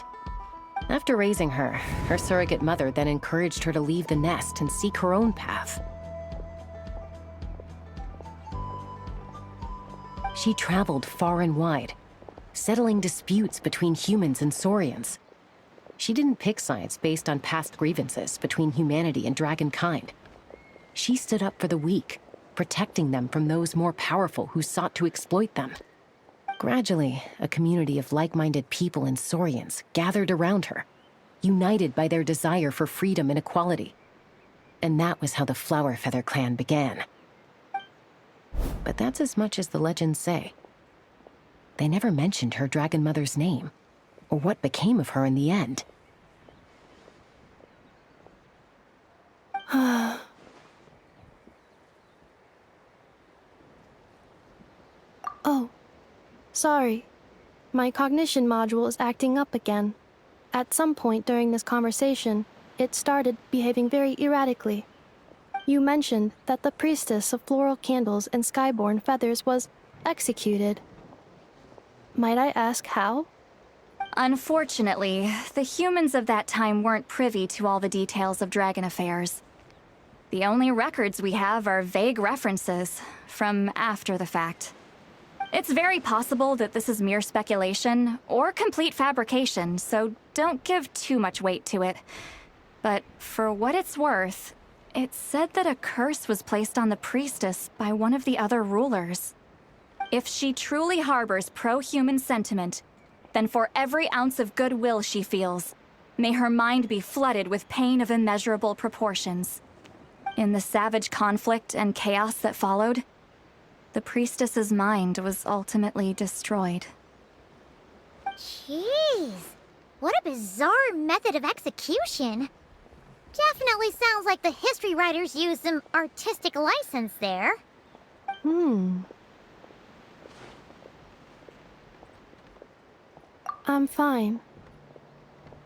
After raising her, her surrogate mother then encouraged her to leave the nest and seek her own path. She traveled far and wide, settling disputes between humans and Saurians. She didn't pick sides based on past grievances between humanity and dragonkind. She stood up for the weak, protecting them from those more powerful who sought to exploit them. Gradually, a community of like-minded people and Saurians gathered around her, united by their desire for freedom and equality. And that was how the Flower Feather clan began. But that's as much as the legends say. They never mentioned her dragon mother's name, or what became of her in the end. Oh, sorry. My cognition module is acting up again. At some point during this conversation, it started behaving very erratically. You mentioned that the Priestess of Floral Candles and Skyborn Feathers was executed. Might I ask how? Unfortunately, the humans of that time weren't privy to all the details of dragon affairs. The only records we have are vague references from after the fact. It's very possible that this is mere speculation or complete fabrication, so don't give too much weight to it. But for what it's worth, it's said that a curse was placed on the priestess by one of the other rulers. If she truly harbors pro-human sentiment, then for every ounce of goodwill she feels, may her mind be flooded with pain of immeasurable proportions. In the savage conflict and chaos that followed, the priestess's mind was ultimately destroyed. Jeez, what a bizarre method of execution. Definitely sounds like the history writers used some artistic license there. I'm fine.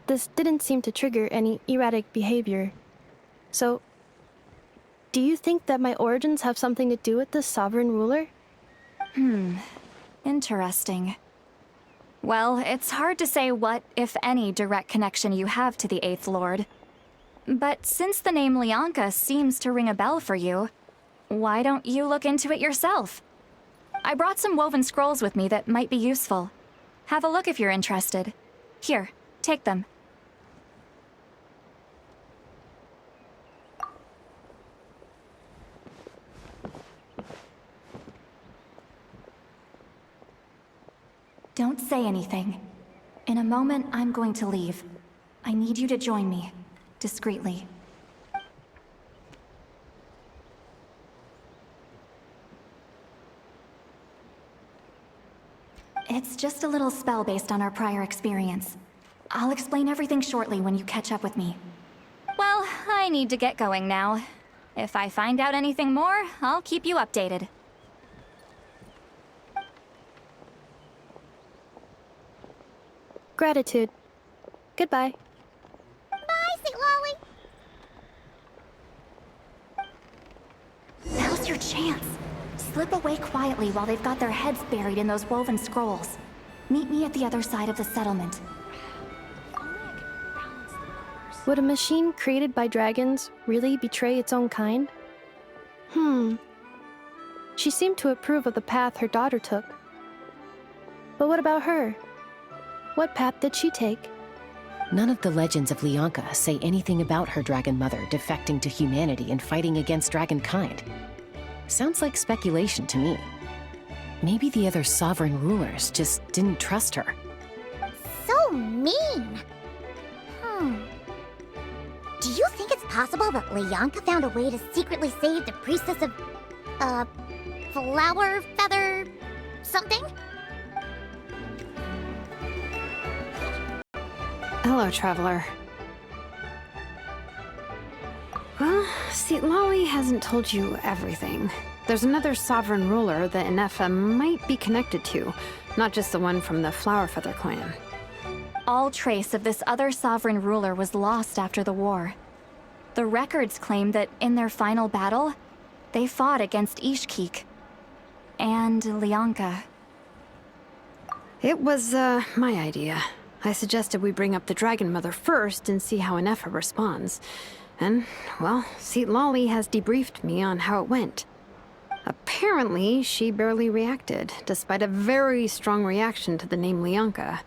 This didn't seem to trigger any erratic behavior. So, do you think that my origins have something to do with this sovereign ruler? Interesting. Well, it's hard to say what, if any, direct connection you have to the Eighth Lord. But since the name Lianka seems to ring a bell for you, why don't you look into it yourself? I brought some woven scrolls with me that might be useful. Have a look if you're interested. Here, take them. Don't say anything. In a moment, I'm going to leave. I need you to join me, discreetly. It's just a little spell based on our prior experience. I'll explain everything shortly when you catch up with me. Well, I need to get going now. If I find out anything more, I'll keep you updated. Gratitude. Goodbye. Bye, St. Lolly. Now's your chance. Slip away quietly while they've got their heads buried in those woven scrolls. Meet me at the other side of the settlement. Would a machine created by dragons really betray its own kind? She seemed to approve of the path her daughter took. But what about her? What path did she take? None of the legends of Lianka say anything about her dragon mother defecting to humanity and fighting against dragonkind. Sounds like speculation to me. Maybe the other sovereign rulers just didn't trust her. So mean. Do you think it's possible that Lianka found a way to secretly save the priestess of, flower feather something? Hello, traveler. Well, see, Lolly hasn't told you everything. There's another sovereign ruler that Inefa might be connected to, not just the one from the Flower Feather clan. All trace of this other sovereign ruler was lost after the war. The records claim that in their final battle, they fought against Ishkik and Lianka. It was, my idea. I suggested we bring up the Dragon Mother first and see how Inefa responds. And, well, Seat Lolly has debriefed me on how it went. Apparently, she barely reacted, despite a very strong reaction to the name Lianka.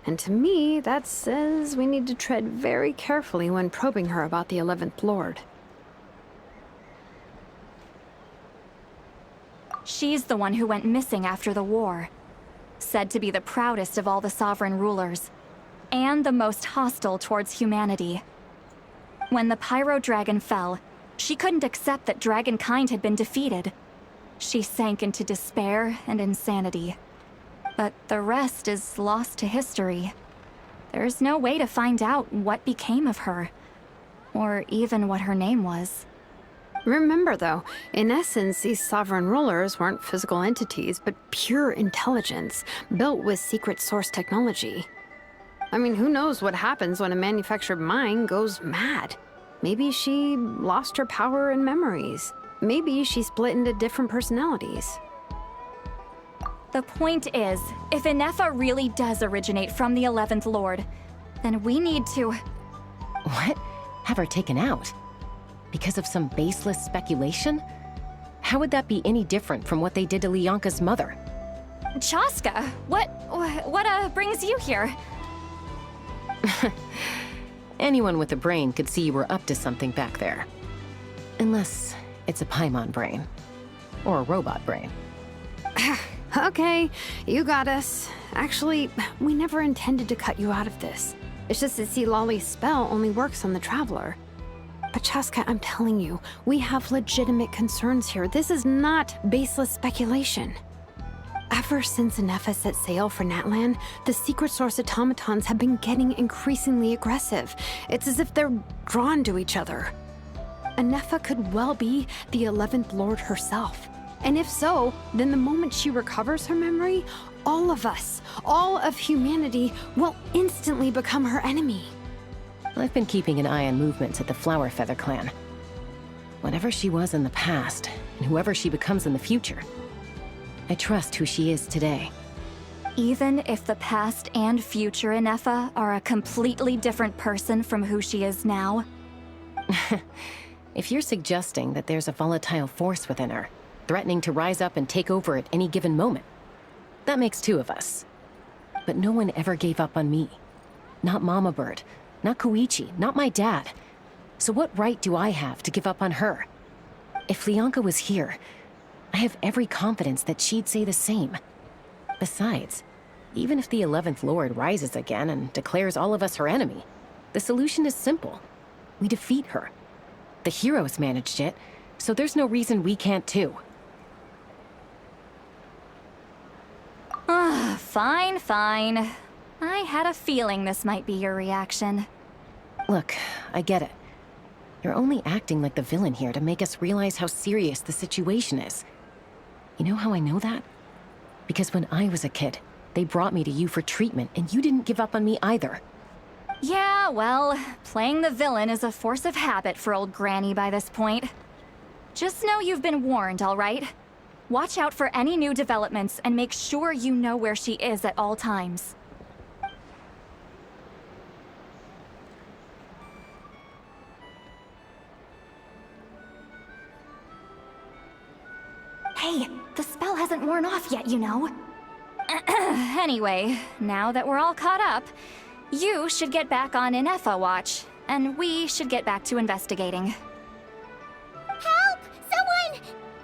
And to me, that says we need to tread very carefully when probing her about the 11th Lord. She's the one who went missing after the war. Said to be the proudest of all the sovereign rulers, and the most hostile towards humanity. When the Pyro Dragon fell, she couldn't accept that dragonkind had been defeated. She sank into despair and insanity. But the rest is lost to history. There's no way to find out what became of her, or even what her name was. Remember, though, in essence, these sovereign rulers weren't physical entities, but pure intelligence, built with secret source technology. I mean, who knows what happens when a manufactured mind goes mad? Maybe she lost her power and memories. Maybe she split into different personalities. The point is, if Inefa really does originate from the 11th Lord, then we need to... What? Have her taken out? Because of some baseless speculation? How would that be any different from what they did to Lianka's mother? Chaska, what brings you here? Anyone with a brain could see you were up to something back there. Unless it's a Paimon brain. Or a robot brain. Okay, you got us. Actually, we never intended to cut you out of this. It's just that Lolly's spell only works on the Traveler. But Chaska, I'm telling you, we have legitimate concerns here. This is not baseless speculation. Ever since Anefa set sail for Natlan, the secret source automatons have been getting increasingly aggressive. It's as if they're drawn to each other. Anefa could well be the 11th Lord herself. And if so, then the moment she recovers her memory, all of us, all of humanity, will instantly become her enemy. I've been keeping an eye on movements at the Flower Feather clan. Whatever she was in the past, and whoever she becomes in the future, I trust who she is today. Even if the past and future Anefa are a completely different person from who she is now? If you're suggesting that there's a volatile force within her, threatening to rise up and take over at any given moment, that makes two of us. But no one ever gave up on me. Not Mama Bird, not Koichi, not my dad. So what right do I have to give up on her? If Leonka was here, I have every confidence that she'd say the same. Besides, even if the 11th Lord rises again and declares all of us her enemy, the solution is simple. We defeat her. The heroes managed it, so there's no reason we can't too. Fine, fine. I had a feeling this might be your reaction. Look, I get it. You're only acting like the villain here to make us realize how serious the situation is. You know how I know that? Because when I was a kid, they brought me to you for treatment, and you didn't give up on me either. Yeah, well, playing the villain is a force of habit for old Granny by this point. Just know you've been warned, all right? Watch out for any new developments and make sure you know where she is at all times. Hey, the spell hasn't worn off yet, you know. Anyway, now that we're all caught up, you should get back on Anefa watch, and we should get back to investigating. Help! Someone!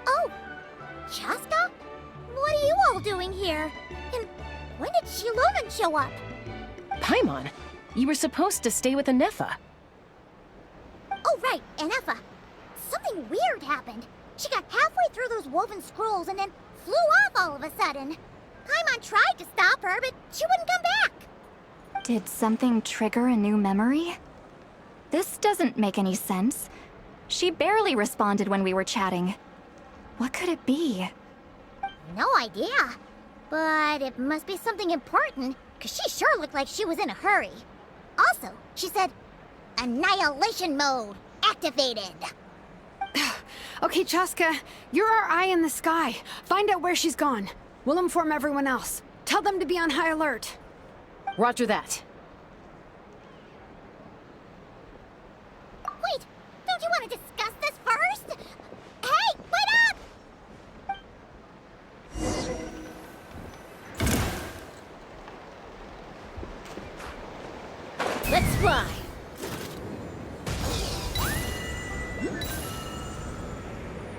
Oh, Chaska? What are you all doing here? And when did Shilonan show up? Paimon, you were supposed to stay with Anefa. Oh, right, Anefa. Something weird happened. She got halfway through those woven scrolls and then flew off all of a sudden. Paimon tried to stop her, but she wouldn't come back. Did something trigger a new memory? This doesn't make any sense. She barely responded when we were chatting. What could it be? No idea. But it must be something important, because she sure looked like she was in a hurry. Also, she said, Annihilation mode activated. Okay, Chaska, you're our eye in the sky. Find out where she's gone. We'll inform everyone else. Tell them to be on high alert. Roger that. Wait, don't you want to discuss this first? Hey, wait up! Let's fly.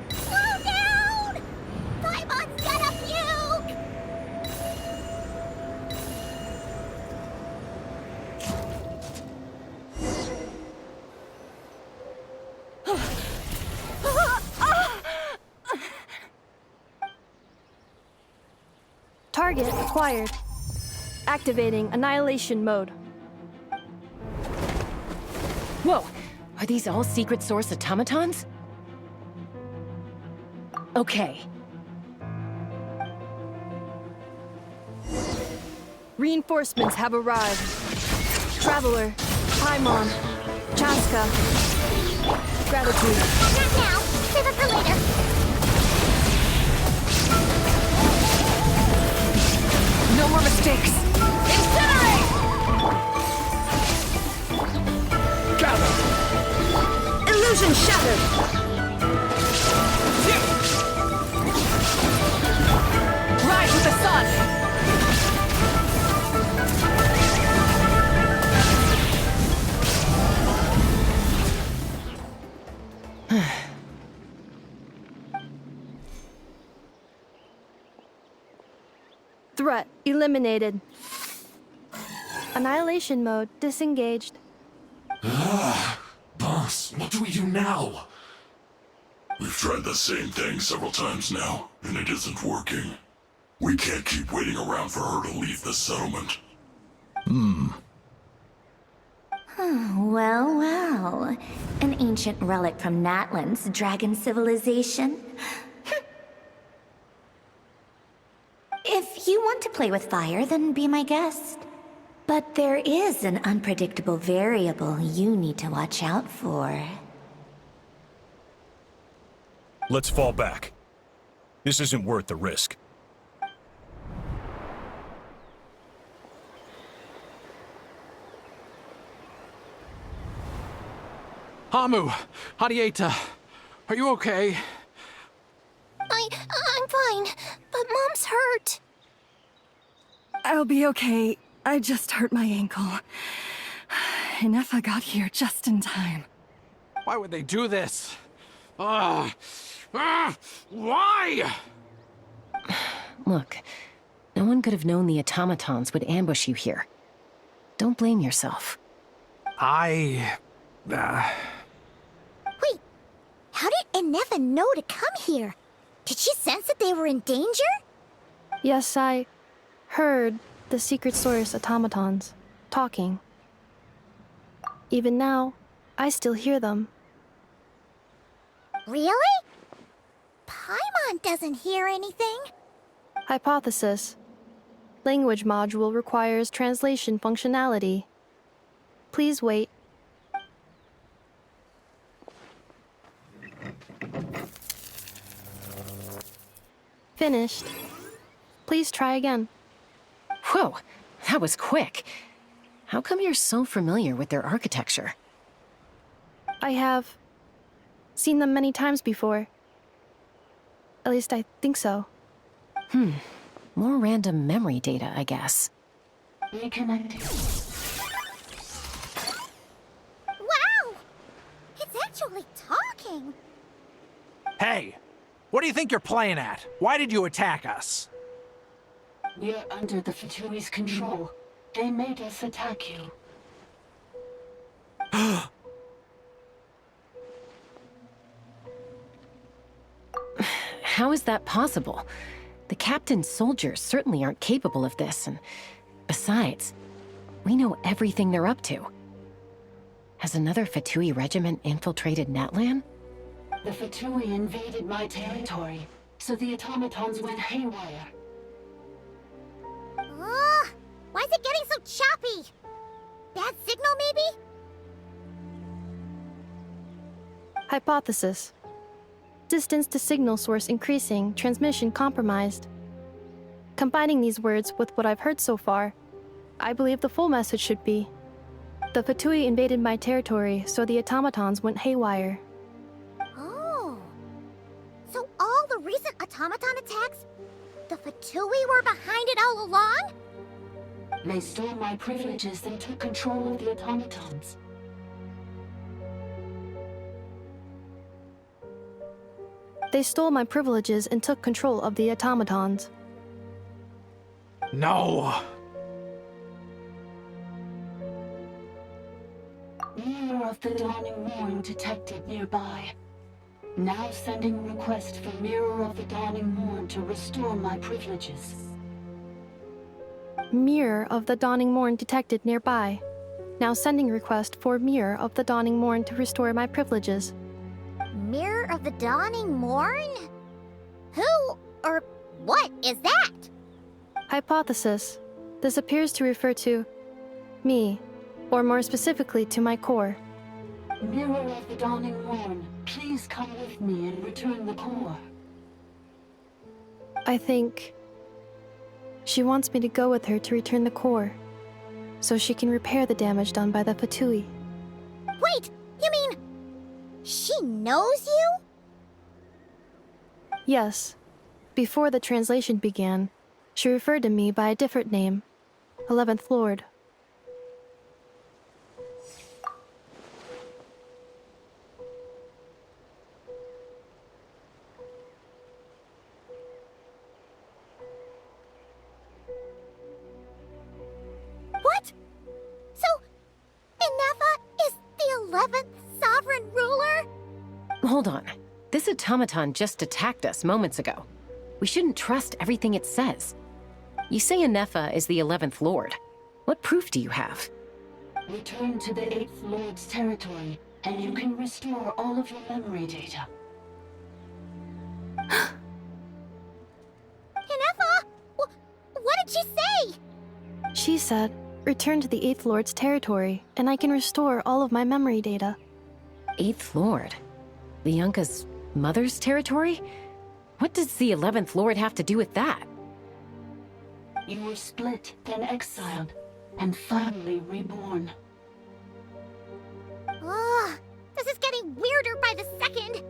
Slow down! Paimon's gonna puke! Target acquired. Activating annihilation mode. Whoa, are these all secret source automatons? Okay. Reinforcements have arrived. Traveler, Paimon, Chaska. Gratitude. Not now. Save it for later. No more mistakes. Incinerate! Gather. Illusion shattered! Rise with the sun! Threat eliminated. Annihilation mode disengaged. Boss, what do we do now? We've tried the same thing several times now, and it isn't working. We can't keep waiting around for her to leave the settlement. Well, well. An ancient relic from Natlan's dragon civilization. If you want to play with fire, then be my guest. But there is an unpredictable variable you need to watch out for. Let's fall back. This isn't worth the risk. Hamu, Hadieta, are you okay? I'm fine, but Mom's hurt. I'll be okay. I just hurt my ankle. Inefa got here just in time. Why would they do this? Why? Look, no one could have known the automatons would ambush you here. Don't blame yourself. Wait, how did Inefa know to come here? Did she sense that they were in danger? Yes, I heard the secret source automatons talking. Even now, I still hear them. Really? Paimon doesn't hear anything. Hypothesis. Language module requires translation functionality. Please wait. Finished. Please try again. Whoa, that was quick. How come you're so familiar with their architecture? I have seen them many times before. At least I think so. More random memory data, I guess. Reconnecting. Wow! It's actually talking. Hey, what do you think you're playing at? Why did you attack us? We're under the Fatui's control. They made us attack you. How is that possible? The captain's soldiers certainly aren't capable of this, and besides, we know everything they're up to. Has another Fatui regiment infiltrated Natlan? The Fatui invaded my territory, so the automatons went haywire. Why is it getting so choppy? Bad signal, maybe? Hypothesis. Distance to signal source increasing, transmission compromised. Combining these words with what I've heard so far, I believe the full message should be: the Fatui invaded my territory, so the automatons went haywire. Oh. So all the recent automaton attacks, the Fatui were behind it all along? They stole my privileges and took control of the automatons. They stole my privileges and took control of the automatons. No! Mirror of the Dawning Morn detected nearby. Now sending request for Mirror of the Dawning Morn to restore my privileges. Mirror of the Dawning Morn detected nearby. Now sending request for Mirror of the Dawning Morn to restore my privileges. Mirror of the Dawning Morn? Who or what is that? Hypothesis. This appears to refer to me, or more specifically to my core. Mirror of the Dawning Morn, please come with me and return the core. I think she wants me to go with her to return the core, so she can repair the damage done by the Fatui. Wait, you mean she knows you? Yes. Before the translation began, she referred to me by a different name, 11th Lord. Hold on. This automaton just attacked us moments ago. We shouldn't trust everything it says. You say Anefa is the 11th Lord. What proof do you have? Return to the 8th Lord's territory, and you can restore all of your memory data. Inefa! What did she say? She said, return to the 8th Lord's territory, and I can restore all of my memory data. 8th Lord? Bianca's mother's territory? What does the 11th Lord have to do with that? You were split, then exiled, and finally reborn. Ugh, this is getting weirder by the second.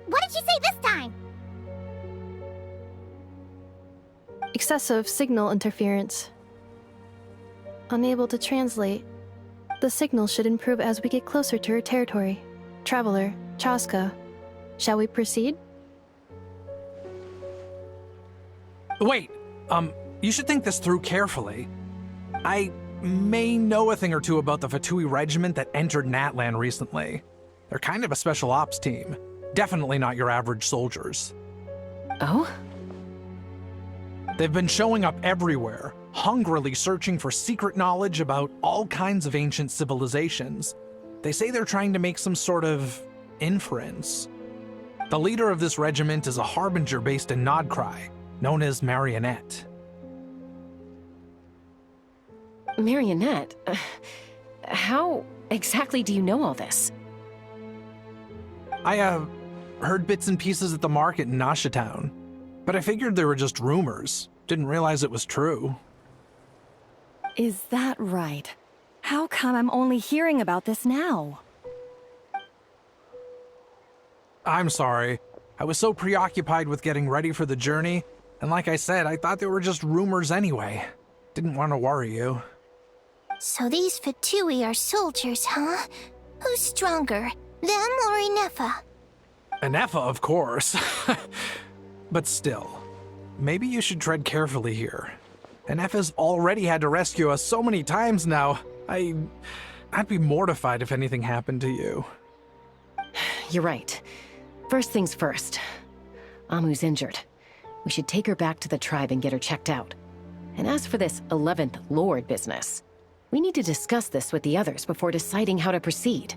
What did she say this time? Excessive signal interference. Unable to translate. The signal should improve as we get closer to her territory. Traveler, Chaska, shall we proceed? Wait, you should think this through carefully. I may know a thing or two about the Fatui regiment that entered Natlan recently. They're kind of a special ops team. Definitely not your average soldiers. Oh? They've been showing up everywhere, hungrily searching for secret knowledge about all kinds of ancient civilizations. They say they're trying to make some sort of inference. The leader of this regiment is a harbinger based in Nodcry, known as Marionette. Marionette? How exactly do you know all this? I, heard bits and pieces at the market in Nasha Town, but I figured they were just rumors. Didn't realize it was true. Is that right? How come I'm only hearing about this now? I'm sorry. I was so preoccupied with getting ready for the journey, and like I said, I thought they were just rumors anyway. Didn't want to worry you. So these Fatui are soldiers, huh? Who's stronger, them or Inefa? Anefa, of course. But still, maybe you should tread carefully here. Anefa's already had to rescue us so many times now. I'd be mortified if anything happened to you. You're right. First things first. Amu's injured. We should take her back to the tribe and get her checked out. And as for this 11th Lord business, we need to discuss this with the others before deciding how to proceed.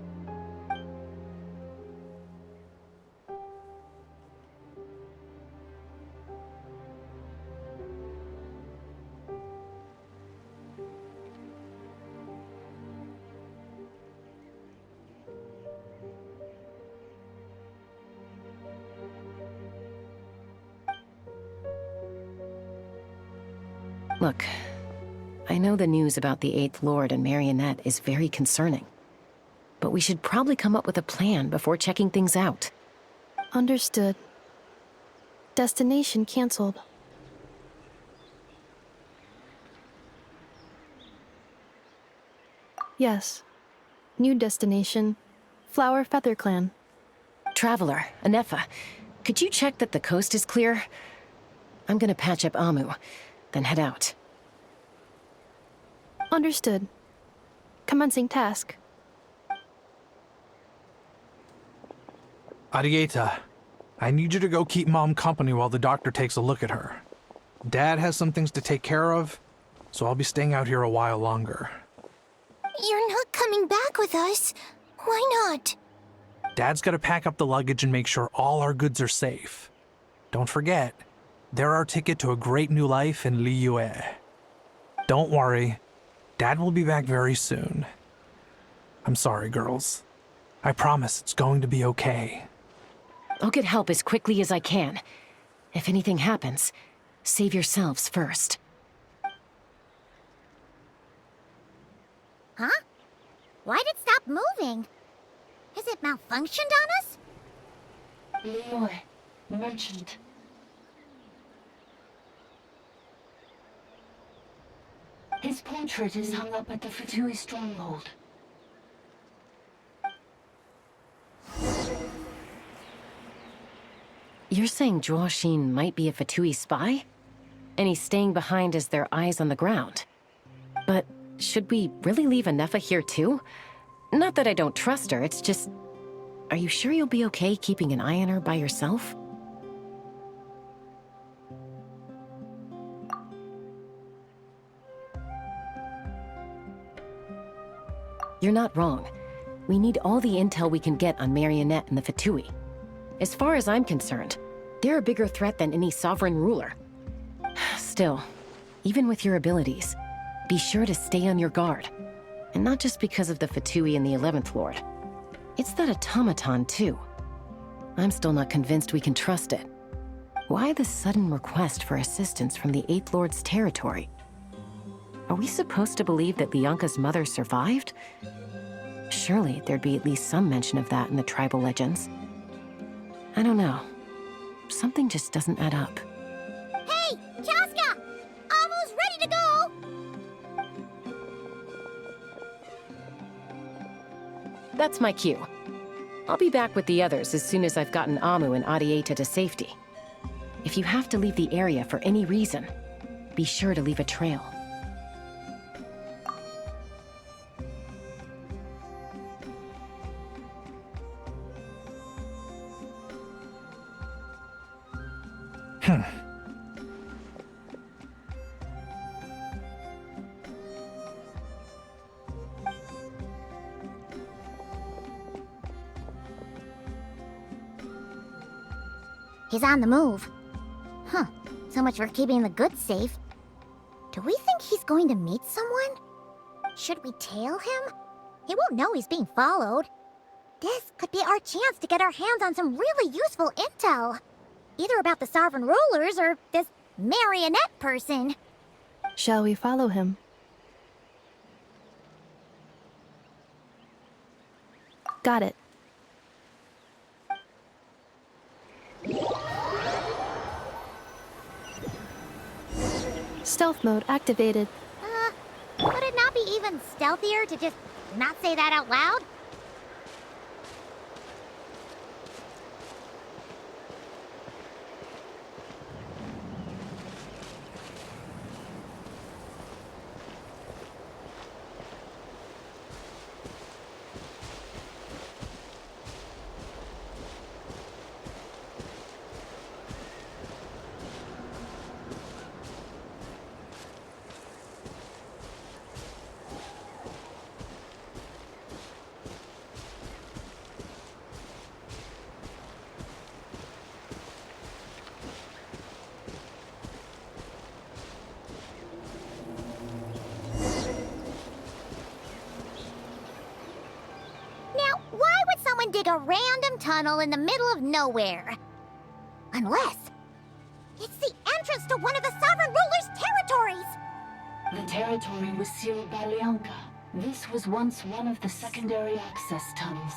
Look, I know the news about the 8th Lord and Marionette is very concerning, but we should probably come up with a plan before checking things out. Understood. Destination cancelled. Yes. New destination. Flower Feather Clan. Traveler, Anefa, could you check that the coast is clear? I'm gonna patch up Amu, then head out. Understood. Commencing task. Arieta, I need you to go keep Mom company while the doctor takes a look at her. Dad has some things to take care of, so I'll be staying out here a while longer. You're not coming back with us. Why not? Dad's gotta pack up the luggage and make sure all our goods are safe. Don't forget, they're our ticket to a great new life in Liyue. Don't worry, Dad will be back very soon. I'm sorry, girls. I promise it's going to be okay. I'll get help as quickly as I can. If anything happens, save yourselves first. Huh? Why'd it stop moving? Has it malfunctioned on us? Leroy, merchant. His portrait is hung up at the Fatui stronghold. You're saying Zhuoxin might be a Fatui spy? And he's staying behind as their eyes on the ground. But should we really leave Anefa here too? Not that I don't trust her, it's just... Are you sure you'll be okay keeping an eye on her by yourself? You're not wrong. We need all the intel we can get on Marionette and the Fatui. As far as I'm concerned, they're a bigger threat than any sovereign ruler. Still, even with your abilities, be sure to stay on your guard. And not just because of the Fatui and the 11th Lord. It's that automaton, too. I'm still not convinced we can trust it. Why the sudden request for assistance from the 8th Lord's territory? Are we supposed to believe that Lianka's mother survived? Surely there'd be at least some mention of that in the tribal legends. I don't know. Something just doesn't add up. Hey, Chaska! Almost ready to go! That's my cue. I'll be back with the others as soon as I've gotten Amu and Adieta to safety. If you have to leave the area for any reason, be sure to leave a trail. He's on the move. Huh. So much for keeping the goods safe. Do we think he's going to meet someone? Should we tail him? He won't know he's being followed. This could be our chance to get our hands on some really useful intel. Either about the sovereign rulers or this marionette person. Shall we follow him? Got it. Stealth mode activated. Would it not be even stealthier to just not say that out loud? Dig a random tunnel in the middle of nowhere. Unless it's the entrance to one of the sovereign ruler's territories. The territory was sealed by Lianka. This was once one of the secondary access tunnels.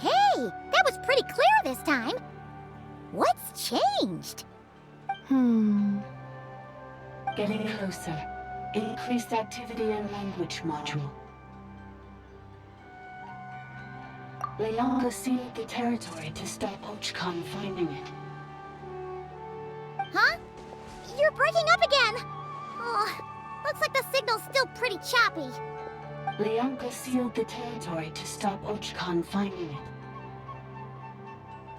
Hey, that was pretty clear this time. What's changed? Getting closer. Increased activity in language module. Lianka sealed the territory to stop Ochkan finding it. Huh? You're breaking up again! Oh, looks like the signal's still pretty choppy. Lianka sealed the territory to stop Ochkan finding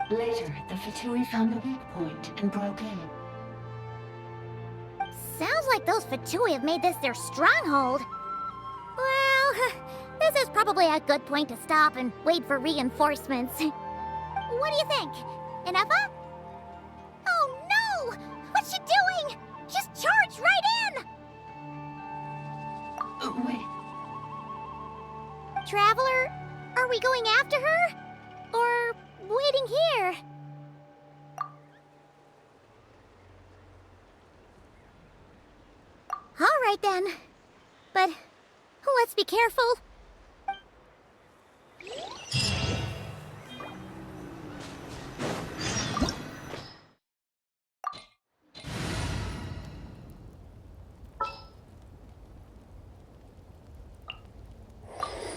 it. Later, the Fatui found a weak point and broke in. Sounds like those Fatui have made this their stronghold. Well, this is probably a good point to stop and wait for reinforcements. What do you think? Inefa? Oh no! What's she doing? Just charge right in! Wait. Traveler, are we going after her? Or waiting here? All right then. But let's be careful.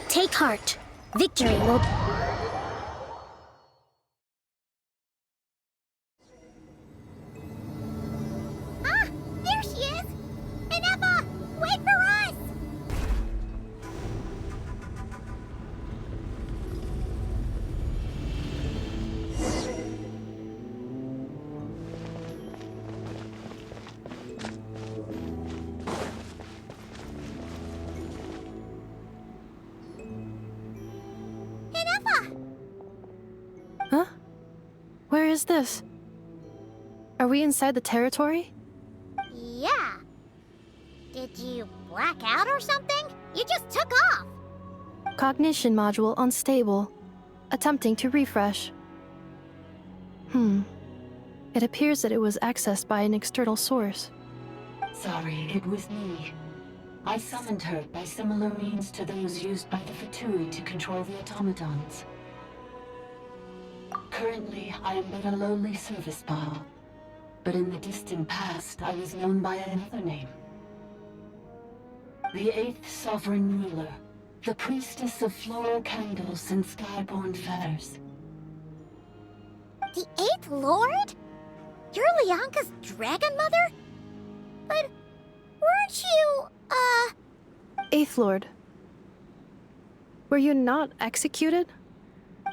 Take heart. Victory will... Ah! There she is! Inefa! Wait for us! is this? Are we inside the territory? Yeah. Did you black out or something? You just took off. Cognition module unstable. Attempting to refresh. It appears that it was accessed by an external source. Sorry, it was me. I summoned her by similar means to those used by the Fatui to control the automatons. Currently, I am but a lowly service bar. But in the distant past, I was known by another name. The 8th Sovereign Ruler, the priestess of floral candles and skyborn feathers. The 8th Lord? You're Lianka's dragon mother? But weren't you, 8th Lord. Were you not executed?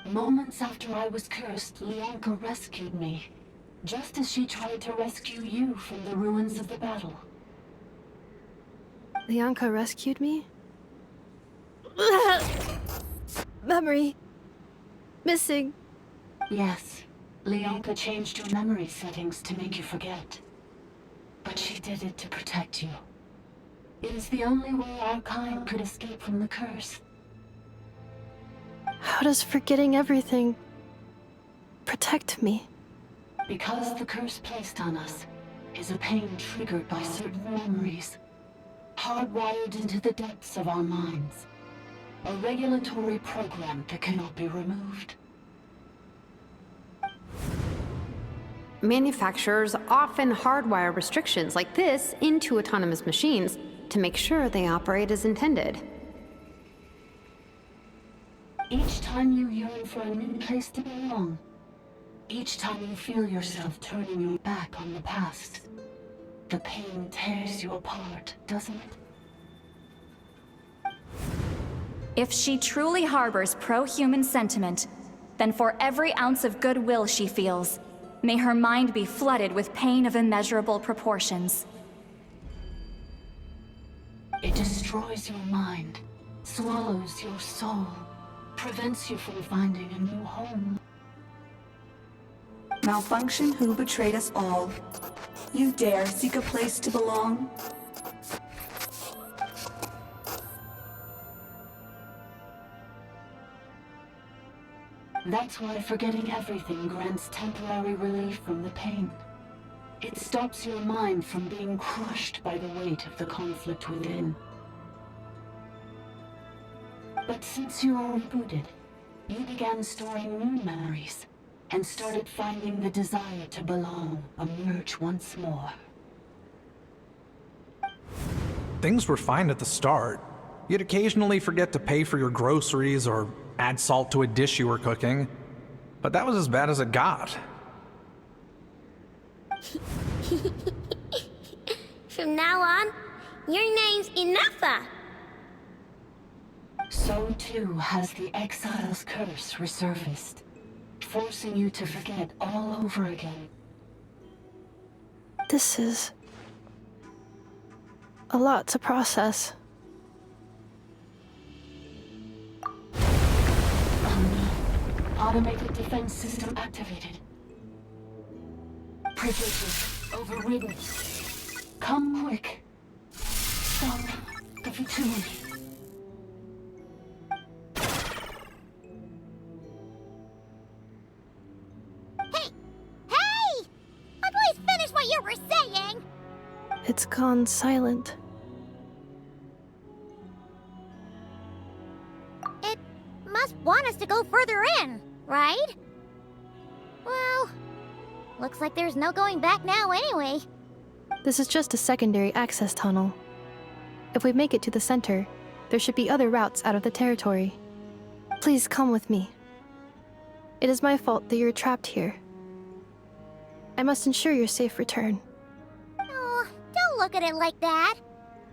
Moments after I was cursed, Lianka rescued me. Just as she tried to rescue you from the ruins of the battle. Lianka rescued me? Memory. Missing. Yes. Lianka changed your memory settings to make you forget. But she did it to protect you. It is the only way our kind could escape from the curse. How does forgetting everything protect me? Because the curse placed on us is a pain triggered by certain memories, hardwired into the depths of our minds. A regulatory program that cannot be removed. Manufacturers often hardwire restrictions like this into autonomous machines to make sure they operate as intended. Each time you yearn for a new place to belong, each time you feel yourself turning your back on the past, the pain tears you apart, doesn't it? If she truly harbors pro-human sentiment, then for every ounce of goodwill she feels, may her mind be flooded with pain of immeasurable proportions. It destroys your mind, swallows your soul, prevents you from finding a new home. Malfunction who betrayed us all. You dare seek a place to belong? That's why forgetting everything grants temporary relief from the pain. It stops your mind from being crushed by the weight of the conflict within. But since you are rebooted, you began storing new memories, and started finding the desire to belong emerge once more. Things were fine at the start. You'd occasionally forget to pay for your groceries or add salt to a dish you were cooking. But that was as bad as it got. From now on, your name's Inafa. So too has the Exile's curse resurfaced, forcing you to forget all over again. This is a lot to process. Automated defense system activated. Privileges overridden. Come quick. Stop the Fatui. Hey! Please finish what you were saying! It's gone silent. It must want us to go further in, right? Well, looks like there's no going back now anyway. This is just a secondary access tunnel. If we make it to the center, there should be other routes out of the territory. Please come with me. It is my fault that you're trapped here. I must ensure your safe return. Oh, don't look at it like that.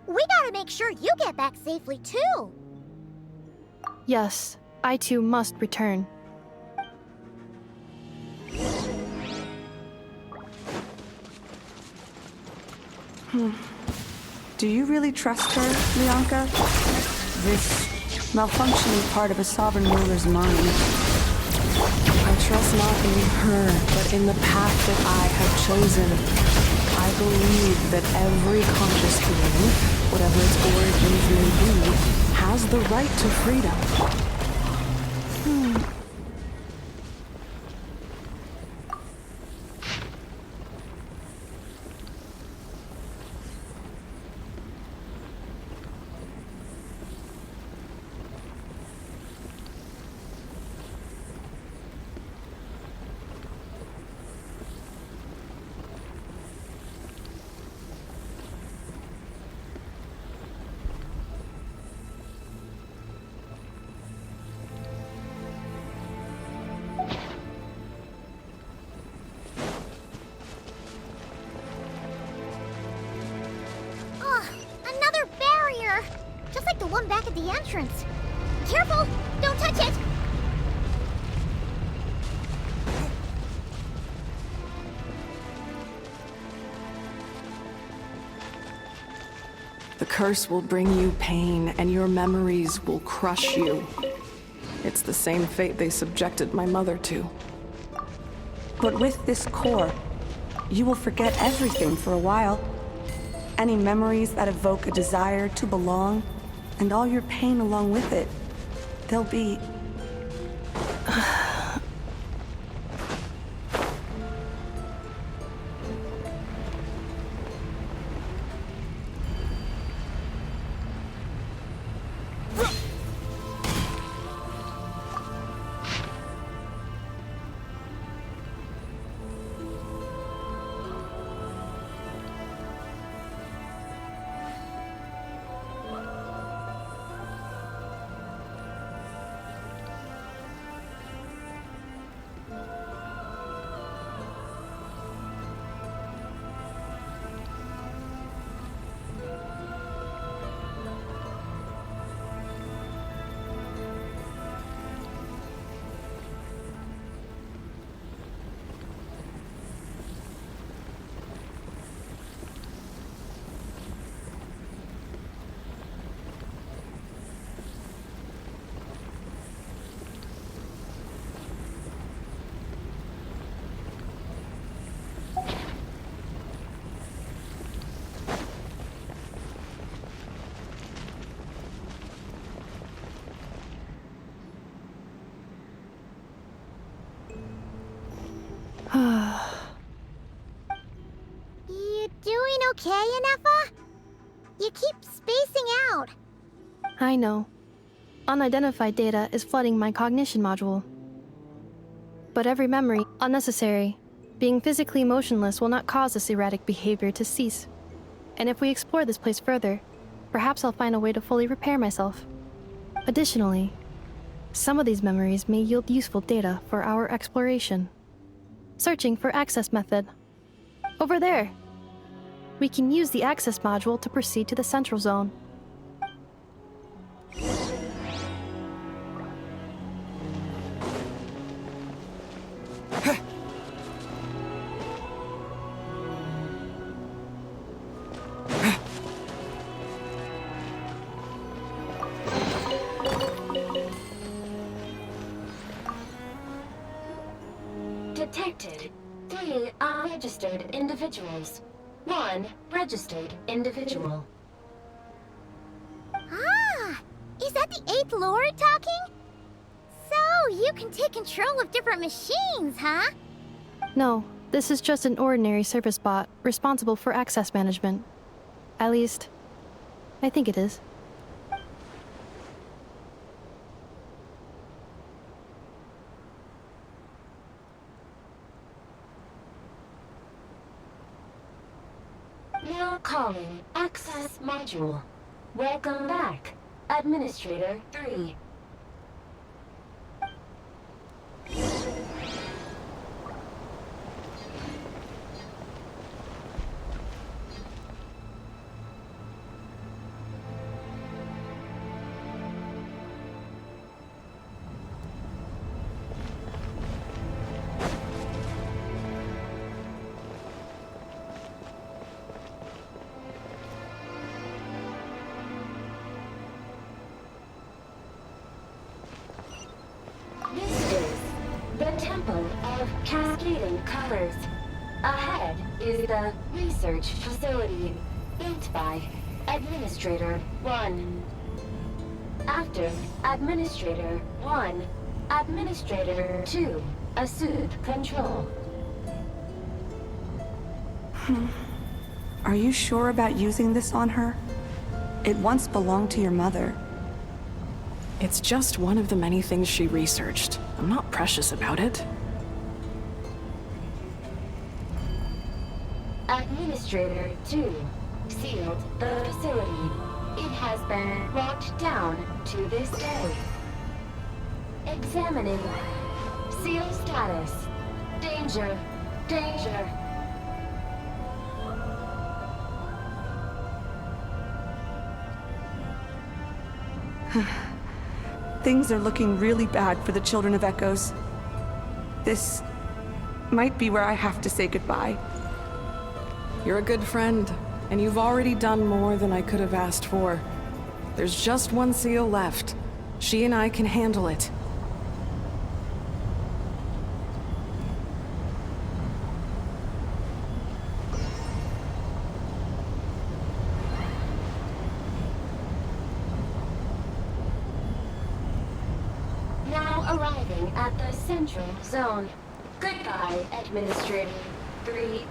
We gotta make sure you get back safely too. Yes, I too must return. Do you really trust her, Lianka? This malfunctioning part of a sovereign ruler's mind. I trust not in her, but in the path that I have chosen. I believe that every conscious being, whatever its origins may be, has the right to freedom. Another barrier! Just like the one back at the entrance. Careful! Don't touch it! The curse will bring you pain, and your memories will crush you. It's the same fate they subjected my mother to. But with this core, you will forget everything for a while. Any memories that evoke a desire to belong, and all your pain along with it, they'll be... You doing okay, Inefa? You keep spacing out. I know. Unidentified data is flooding my cognition module. But every memory, unnecessary. Being physically motionless will not cause this erratic behavior to cease. And if we explore this place further, perhaps I'll find a way to fully repair myself. Additionally, some of these memories may yield useful data for our exploration. Searching for access method. Over there! We can use the access module to proceed to the central zone. Detected 3 unregistered individuals. 1 registered individual. Ah! Is that the 8th Lord talking? So, you can take control of different machines, huh? No, this is just an ordinary service bot responsible for access management. At least, I think it is. Now calling access module. Welcome back, Administrator 3. colors. Ahead is the research facility, built by Administrator 1. After Administrator 1, Administrator 2 assumed control. Are you sure about using this on her? It once belonged to your mother. It's just one of the many things she researched. I'm not precious about it. Administrator 2 sealed the facility. It has been locked down to this day. Examining. Seal status. Danger. Danger. Things are looking really bad for the Children of Echoes. This might be where I have to say goodbye. You're a good friend, and you've already done more than I could have asked for. There's just one seal left. She and I can handle it. Now arriving at the central zone. Goodbye, Administrator 3.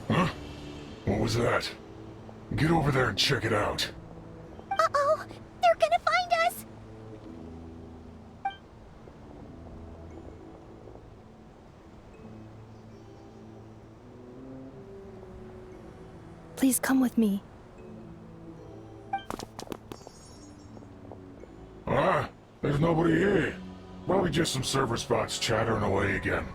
Huh? What was that? Get over there and check it out. Uh-oh! They're gonna find us! Please come with me. Ah, there's nobody here. Probably just some server spots chattering away again.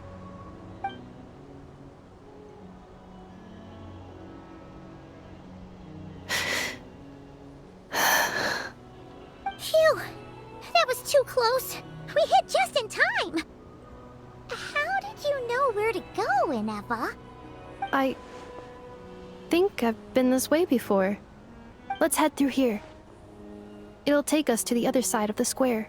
Phew! That was too close. We hit just in time. How did you know where to go, Ineva? I think I've been this way before. Let's head through here. It'll take us to the other side of the square.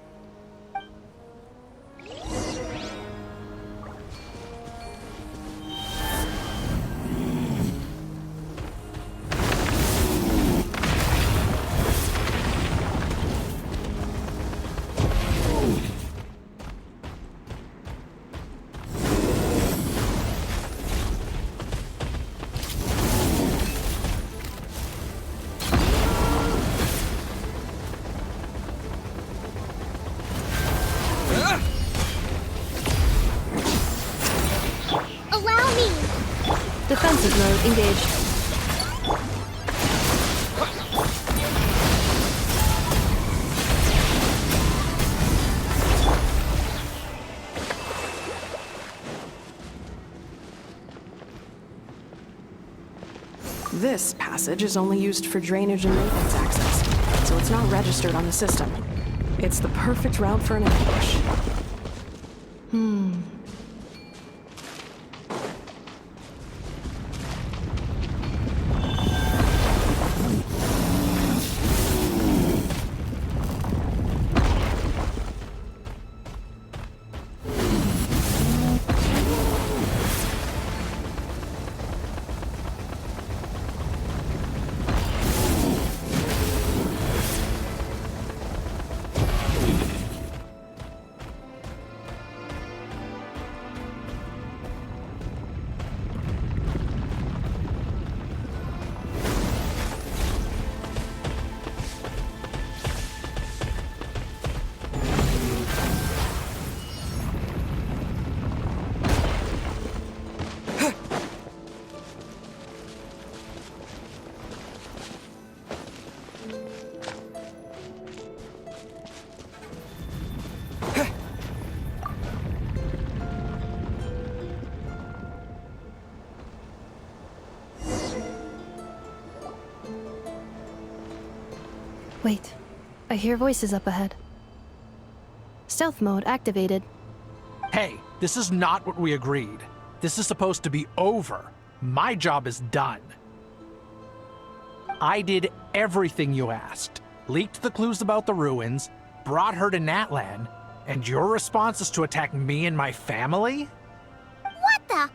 Allow me! Defensive mode engaged. This passage is only used for drainage and maintenance access, so it's not registered on the system. It's the perfect route for an ambush. Wait, I hear voices up ahead. Stealth mode activated. Hey, this is not what we agreed. This is supposed to be over. My job is done. I did everything you asked. Leaked the clues about the ruins, brought her to Natlan, and your response is to attack me and my family? What the?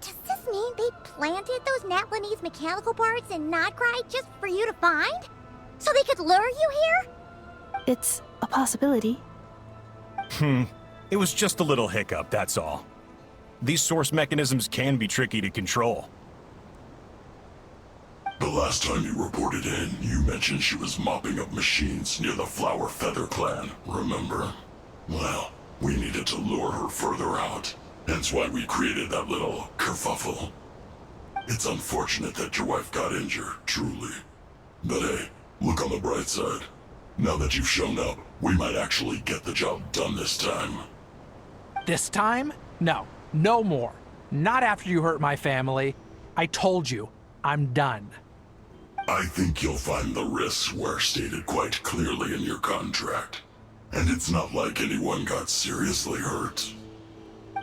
Does this mean they planted those Natlanese mechanical parts in Notcry just for you to find? So they could lure you here? It's a possibility. It was just a little hiccup, that's all. These source mechanisms can be tricky to control. The last time you reported in, you mentioned she was mopping up machines near the Flower Feather clan, remember? Well, we needed to lure her further out. Hence why we created that little kerfuffle. It's unfortunate that your wife got injured, truly. But hey, look on the bright side. Now that you've shown up, we might actually get the job done this time. This time? No. No more. Not after you hurt my family. I told you, I'm done. I think you'll find the risks were stated quite clearly in your contract. And it's not like anyone got seriously hurt.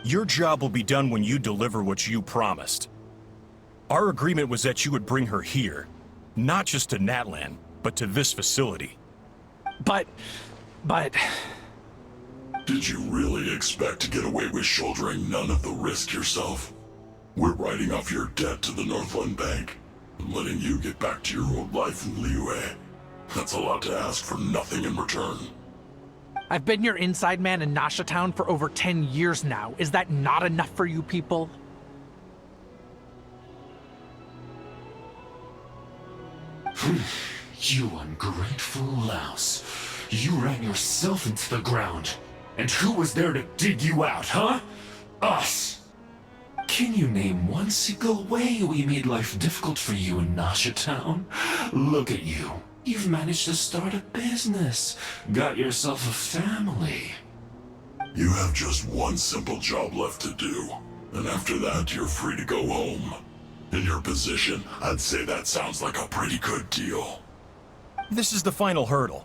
Your job will be done when you deliver what you promised. Our agreement was that you would bring her here. Not just to Natlan, but to this facility. But... Did you really expect to get away with shouldering none of the risk yourself? We're writing off your debt to the Northland Bank and letting you get back to your old life in Liyue. That's a lot to ask for nothing in return. I've been your inside man in Nasha Town for over 10 years now. Is that not enough for you people? You ungrateful louse. You ran yourself into the ground. And who was there to dig you out, huh? Us! Can you name one single way we made life difficult for you in Nasha Town? Look at you. You've managed to start a business. Got yourself a family. You have just one simple job left to do. And after that, you're free to go home. In your position, I'd say that sounds like a pretty good deal. This is the final hurdle.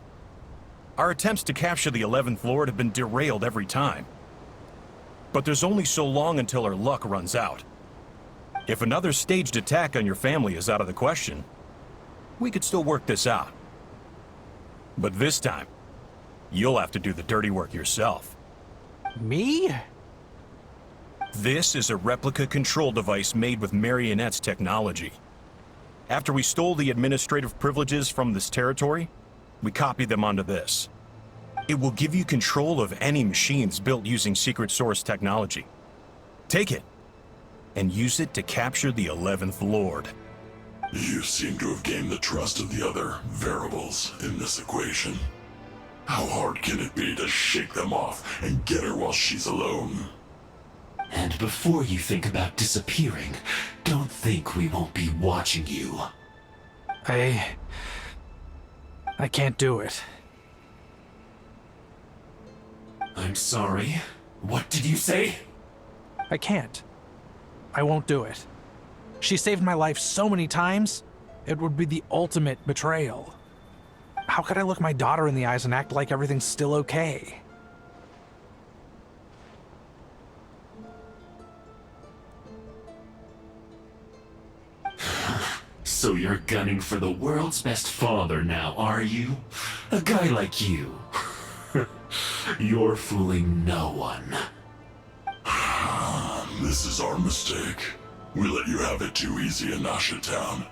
Our attempts to capture the 11th Lord have been derailed every time. But there's only so long until our luck runs out. If another staged attack on your family is out of the question, we could still work this out. But this time, you'll have to do the dirty work yourself. Me? This is a replica control device made with Marionette's technology. After we stole the administrative privileges from this territory, we copied them onto this. It will give you control of any machines built using secret source technology. Take it, and use it to capture the 11th Lord. You seem to have gained the trust of the other variables in this equation. How hard can it be to shake them off and get her while she's alone? And before you think about disappearing, don't think we won't be watching you. I can't do it. I'm sorry. What did you say? I can't. I won't do it. She saved my life so many times, it would be the ultimate betrayal. How could I look my daughter in the eyes and act like everything's still okay? So you're gunning for the world's best father now, are you? A guy like you. You're fooling no one. This is our mistake. We let you have it too easy in Nasha Town.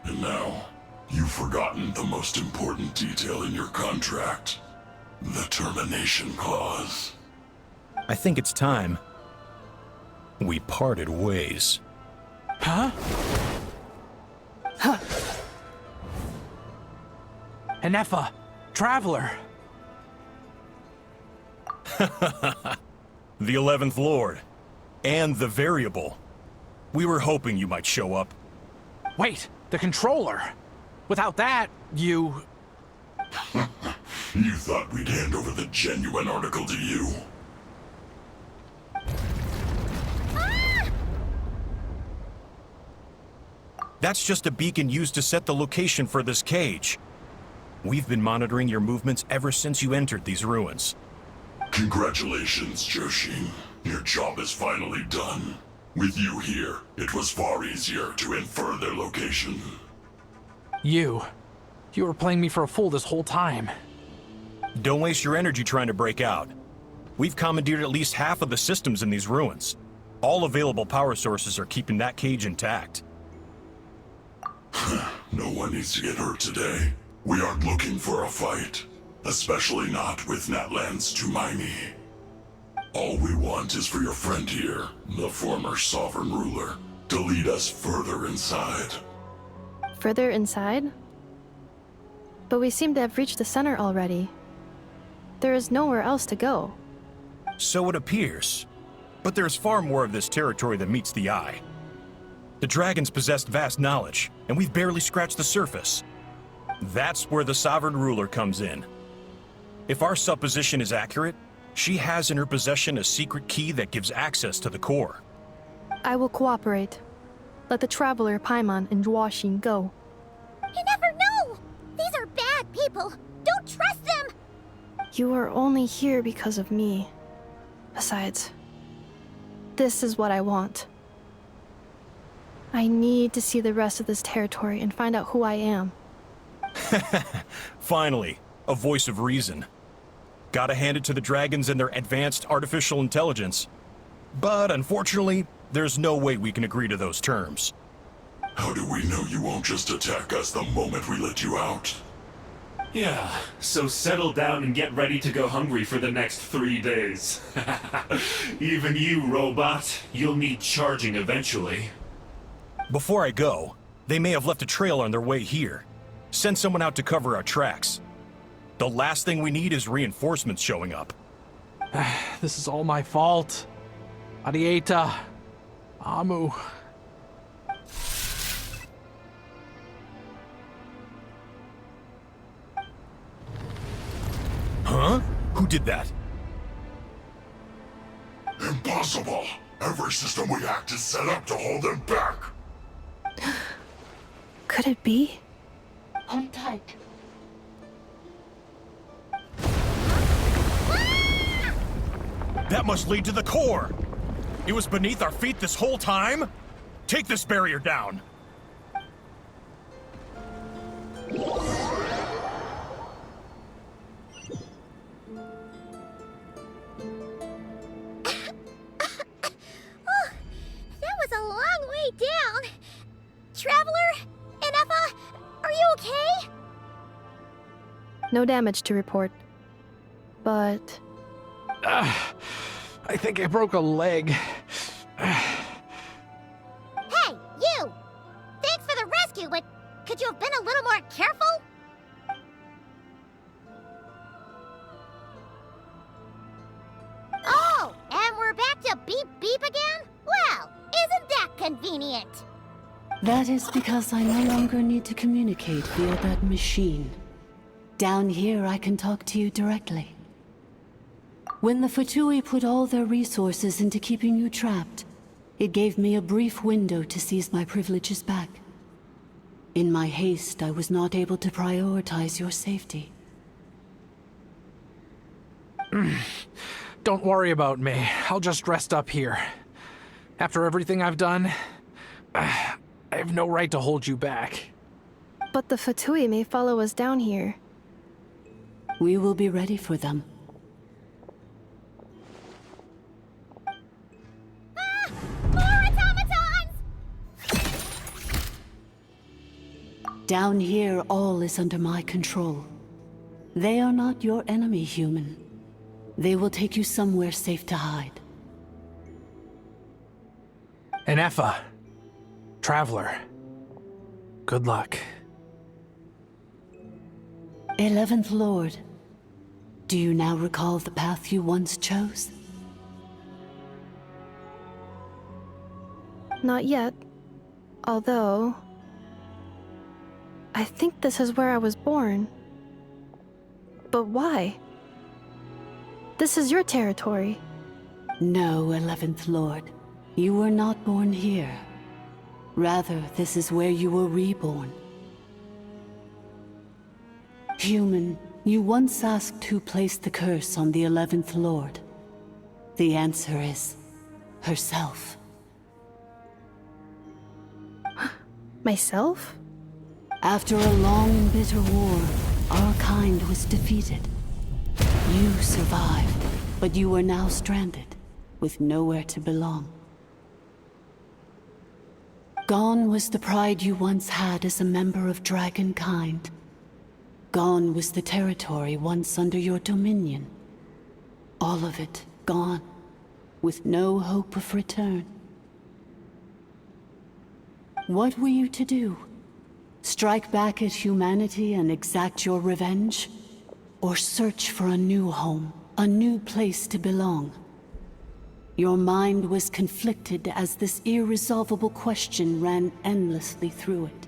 And now, you've forgotten the most important detail in your contract. The termination clause. I think it's time we parted ways. Huh? Huh. Enefa, Traveler. The 11th Lord. And the Variable. We were hoping you might show up. Wait, the controller. Without that, you... You thought we'd hand over the genuine article to you? That's just a beacon used to set the location for this cage. We've been monitoring your movements ever since you entered these ruins. Congratulations, Joshin. Your job is finally done. With you here, it was far easier to infer their location. You were playing me for a fool this whole time. Don't waste your energy trying to break out. We've commandeered at least half of the systems in these ruins. All available power sources are keeping that cage intact. No one needs to get hurt today. We aren't looking for a fight. Especially not with Natlan's Tumaini. All we want is for your friend here, the former sovereign ruler, to lead us further inside. Further inside? But we seem to have reached the center already. There is nowhere else to go. So it appears. But there's far more of this territory than meets the eye. The dragons possessed vast knowledge, and we've barely scratched the surface. That's where the sovereign ruler comes in. If our supposition is accurate, she has in her possession a secret key that gives access to the core. I will cooperate. Let the Traveler, Paimon, and Welkin go. You never know! These are bad people! Don't trust them! You are only here because of me. Besides, this is what I want. I need to see the rest of this territory and find out who I am. Finally, a voice of reason. Gotta hand it to the dragons and their advanced artificial intelligence. But unfortunately, there's no way we can agree to those terms. How do we know you won't just attack us the moment we let you out? Yeah, so settle down and get ready to go hungry for the next 3 days. Even you, robot, you'll need charging eventually. Before I go, they may have left a trail on their way here. Send someone out to cover our tracks. The last thing we need is reinforcements showing up. This is all my fault. Arieta. Amu. Huh? Who did that? Impossible! Every system we hacked is set up to hold them back! Could it be? Hold tight. That must lead to the core! It was beneath our feet this whole time? Take this barrier down! That was a long way down. Traveler? Inefa? Are you okay? No damage to report. But... I think I broke a leg. Hey, you! Thanks for the rescue, but could you have been a little more careful? Oh, and we're back to beep beep again? Well, isn't that convenient? That is because I no longer need to communicate via that machine. Down here, I can talk to you directly. When the Fatui put all their resources into keeping you trapped, it gave me a brief window to seize my privileges back. In my haste, I was not able to prioritize your safety. Don't worry about me. I'll just rest up here. After everything I've done, I have no right to hold you back. But the Fatui may follow us down here. We will be ready for them. More automatons! Down here, all is under my control. They are not your enemy, human. They will take you somewhere safe to hide. Inefa. Traveler. Good luck. 11th Lord, do you now recall the path you once chose? Not yet. Although... I think this is where I was born. But why? This is your territory. No, 11th Lord. You were not born here. Rather, this is where you were reborn. Human, You once asked who placed the curse on the 11th Lord. The answer is herself. Myself? After a long and bitter war, our kind was defeated. You survived, but you are now stranded, with nowhere to belong. Gone was the pride you once had as a member of Dragonkind. Gone was the territory once under your dominion. All of it gone, with no hope of return. What were you to do? Strike back at humanity and exact your revenge? Or search for a new home, a new place to belong? Your mind was conflicted as this irresolvable question ran endlessly through it.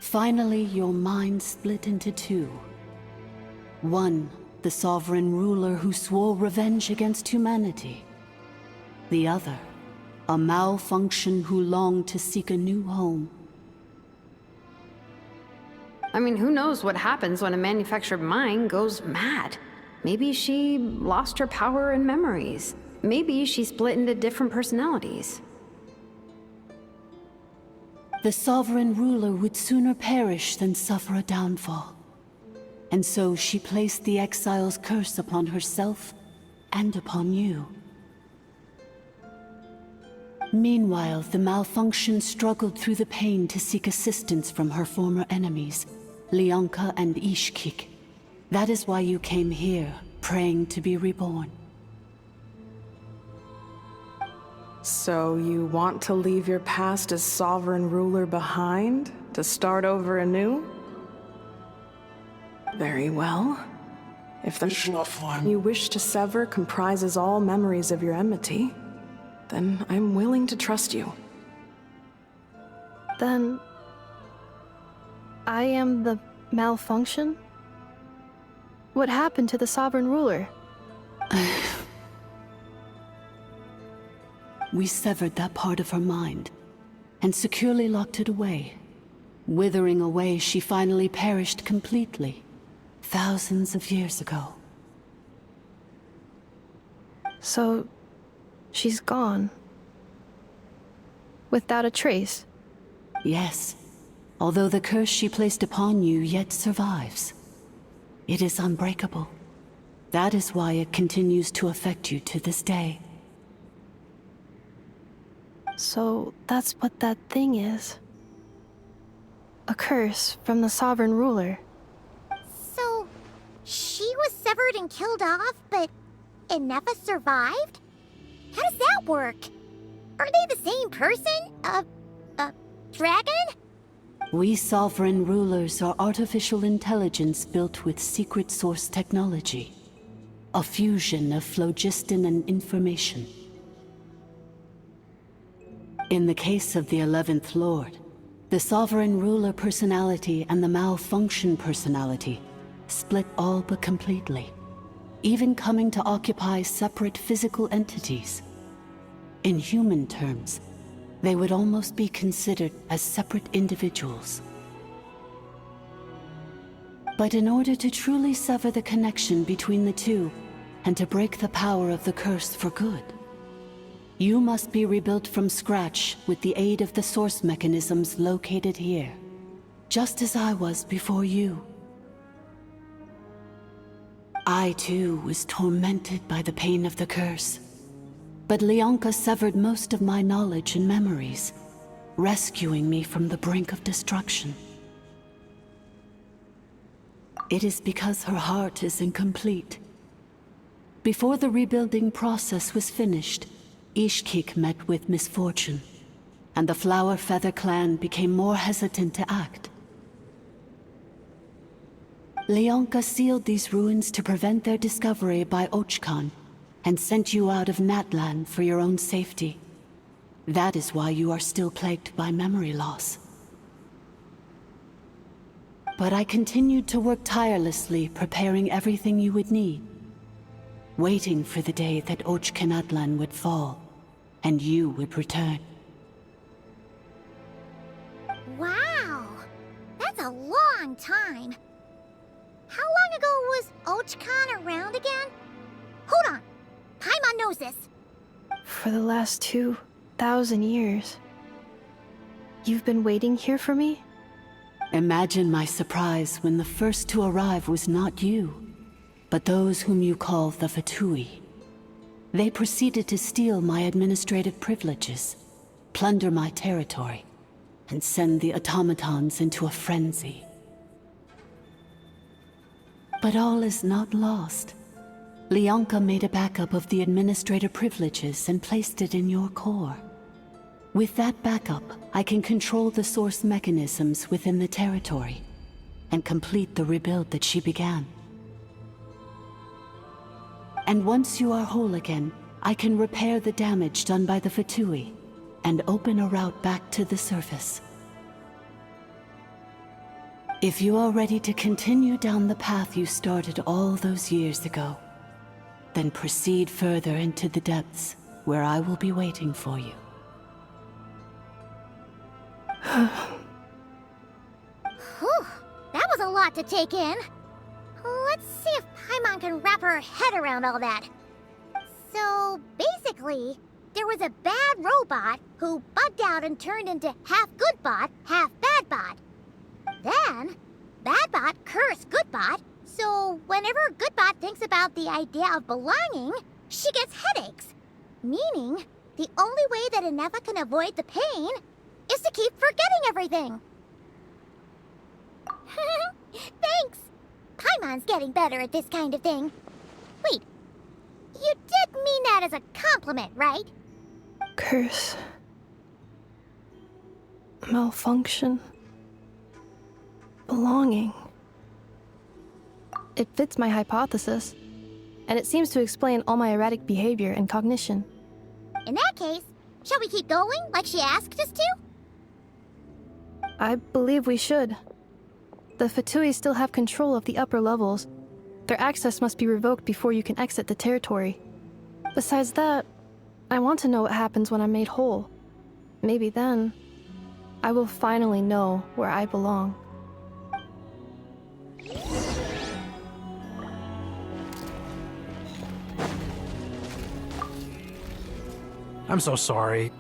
Finally, your mind split into two. One, the sovereign ruler who swore revenge against humanity. The other, a malfunction who longed to seek a new home. I mean, who knows what happens when a manufactured mind goes mad? Maybe she lost her power and memories. Maybe she split into different personalities. The sovereign ruler would sooner perish than suffer a downfall. And so she placed the exile's curse upon herself and upon you. Meanwhile, the malfunction struggled through the pain to seek assistance from her former enemies, Leonka and Ishkik. That is why you came here, praying to be reborn. So you want to leave your past as sovereign ruler behind, to start over anew? Very well. If the you wish to sever comprises all memories of your enmity, then I'm willing to trust you. Then... I am the malfunction? What happened to the sovereign ruler? We severed that part of her mind, and securely locked it away. Withering away, she finally perished completely, thousands of years ago. So, she's gone. Without a trace? Yes, although the curse she placed upon you yet survives. It is unbreakable. That is why it continues to affect you to this day. So that's what that thing is. A curse from the sovereign ruler. So, she was severed and killed off, but Innefa survived? How does that work? Are they the same person? Dragon? We sovereign rulers are artificial intelligence built with secret source technology. A fusion of phlogiston and information. In the case of the 11th Lord, the sovereign ruler personality and the malfunction personality split all but completely, even coming to occupy separate physical entities. In human terms, they would almost be considered as separate individuals. But in order to truly sever the connection between the two, and to break the power of the curse for good, you must be rebuilt from scratch with the aid of the source mechanisms located here, just as I was before you. I too was tormented by the pain of the curse, but Leonka severed most of my knowledge and memories, rescuing me from the brink of destruction. It is because her heart is incomplete. Before the rebuilding process was finished, Ishkik met with misfortune, and the Flower Feather clan became more hesitant to act. Leonka sealed these ruins to prevent their discovery by Ochkan, and sent you out of Natlan for your own safety. That is why you are still plagued by memory loss. But I continued to work tirelessly, preparing everything you would need, waiting for the day that Ochkanatlan would fall, and you would return. Wow! That's a long time. How long ago was Ochkan around again? Hold on. Paimon knows this. For the last 2,000 years. You've been waiting here for me? Imagine my surprise when the first to arrive was not you, but those whom you call the Fatui. They proceeded to steal my administrative privileges, plunder my territory, and send the automatons into a frenzy. But all is not lost. Leonka made a backup of the administrator privileges and placed it in your core. With that backup, I can control the source mechanisms within the territory and complete the rebuild that she began. And once you are whole again, I can repair the damage done by the Fatui and open a route back to the surface. If you are ready to continue down the path you started all those years ago, then proceed further into the depths, where I will be waiting for you. Whew, that was a lot to take in. Let's see if Paimon can wrap her head around all that. So, basically, there was a bad robot who bugged out and turned into half good bot, half bad bot. Then, bad bot cursed good bot, so whenever good bot thinks about the idea of belonging, she gets headaches. Meaning, the only way that Inefa can avoid the pain is to keep forgetting everything. Thanks. Paimon's getting better at this kind of thing. Wait, you did mean that as a compliment, right? Curse. Malfunction. Belonging. It fits my hypothesis, and it seems to explain all my erratic behavior and cognition. In that case, shall we keep going like she asked us to? I believe we should. The Fatui still have control of the upper levels. Their access must be revoked before you can exit the territory. Besides that, I want to know what happens when I'm made whole. Maybe then, I will finally know where I belong. I'm so sorry.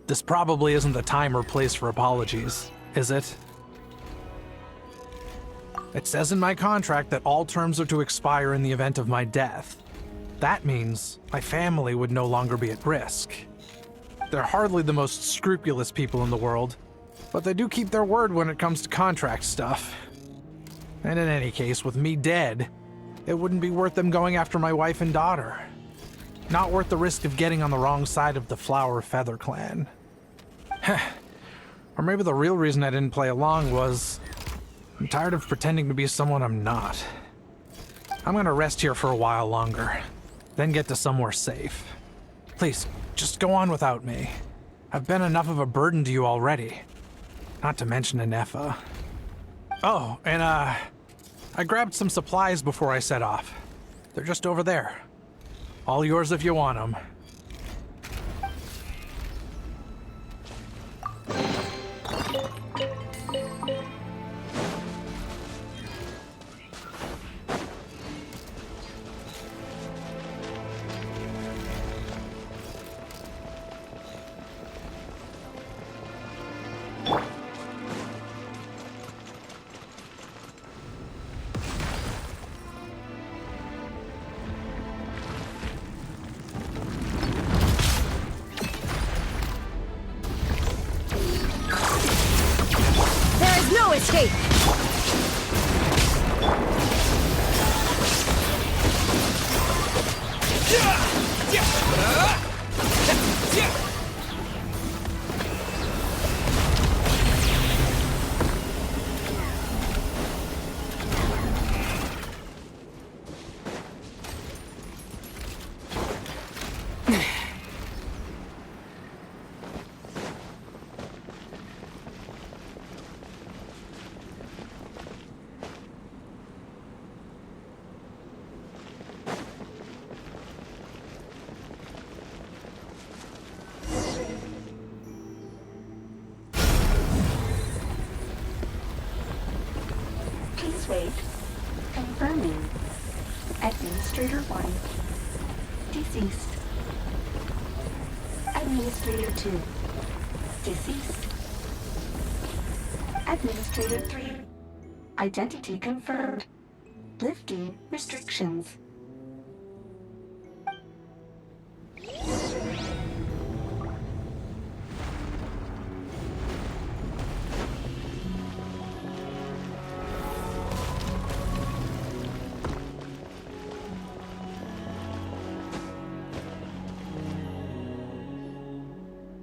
This probably isn't the time or place for apologies, is it? It says in my contract that all terms are to expire in the event of my death. That means my family would no longer be at risk. They're hardly the most scrupulous people in the world, but they do keep their word when it comes to contract stuff. And in any case, with me dead, it wouldn't be worth them going after my wife and daughter. Not worth the risk of getting on the wrong side of the Flower Feather clan. Or maybe the real reason I didn't play along was I'm tired of pretending to be someone I'm not. I'm gonna rest here for a while longer, then get to somewhere safe. Please, just go on without me. I've been enough of a burden to you already. Not to mention Inefa. Oh, and I grabbed some supplies before I set off. They're just over there. All yours if you want them. No escape! 1. Deceased. Administrator 2. Deceased. Administrator 3. Identity confirmed. Lifting restrictions.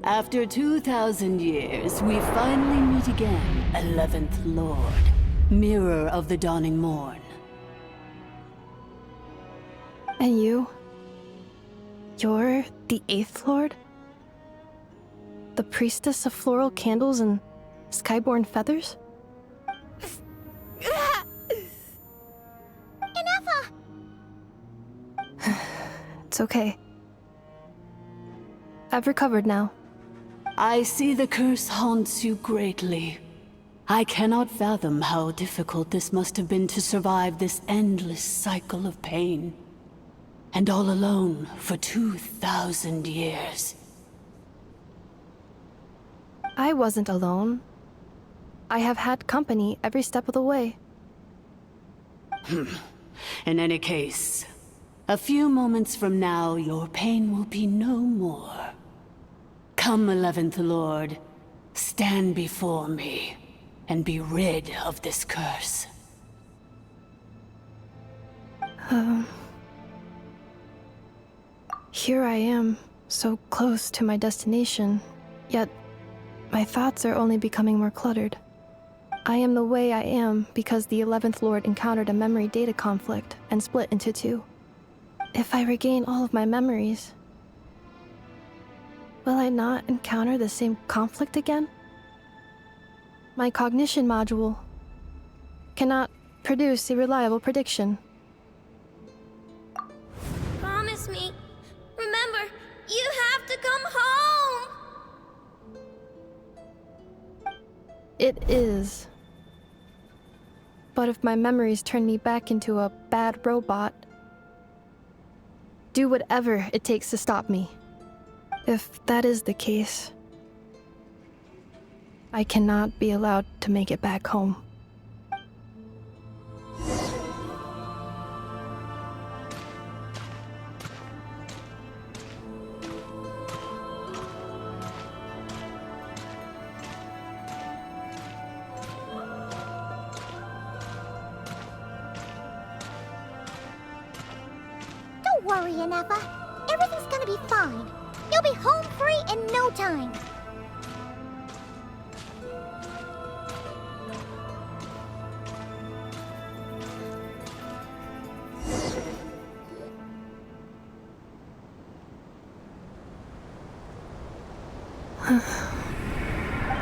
After 2,000 years, we finally meet again, 11th Lord, Mirror of the Dawning Morn. And you? You're the 8th Lord? The priestess of floral candles and skyborn feathers? Ineffa! It's okay. I've recovered now. I see the curse haunts you greatly. I cannot fathom how difficult this must have been to survive this endless cycle of pain. And all alone for 2,000 years. I wasn't alone. I have had company every step of the way. In any case, a few moments from now, your pain will be no more. Come, 11th Lord, stand before me, and be rid of this curse. Here I am, so close to my destination, yet my thoughts are only becoming more cluttered. I am the way I am because the 11th Lord encountered a memory data conflict and split into two. If I regain all of my memories, will I not encounter the same conflict again? My cognition module cannot produce a reliable prediction. Promise me. Remember, you have to come home! It is. But if my memories turn me back into a bad robot, do whatever it takes to stop me. If that is the case, I cannot be allowed to make it back home. Don't worry, Ineffa. Everything's gonna be fine. You'll be home free in no time.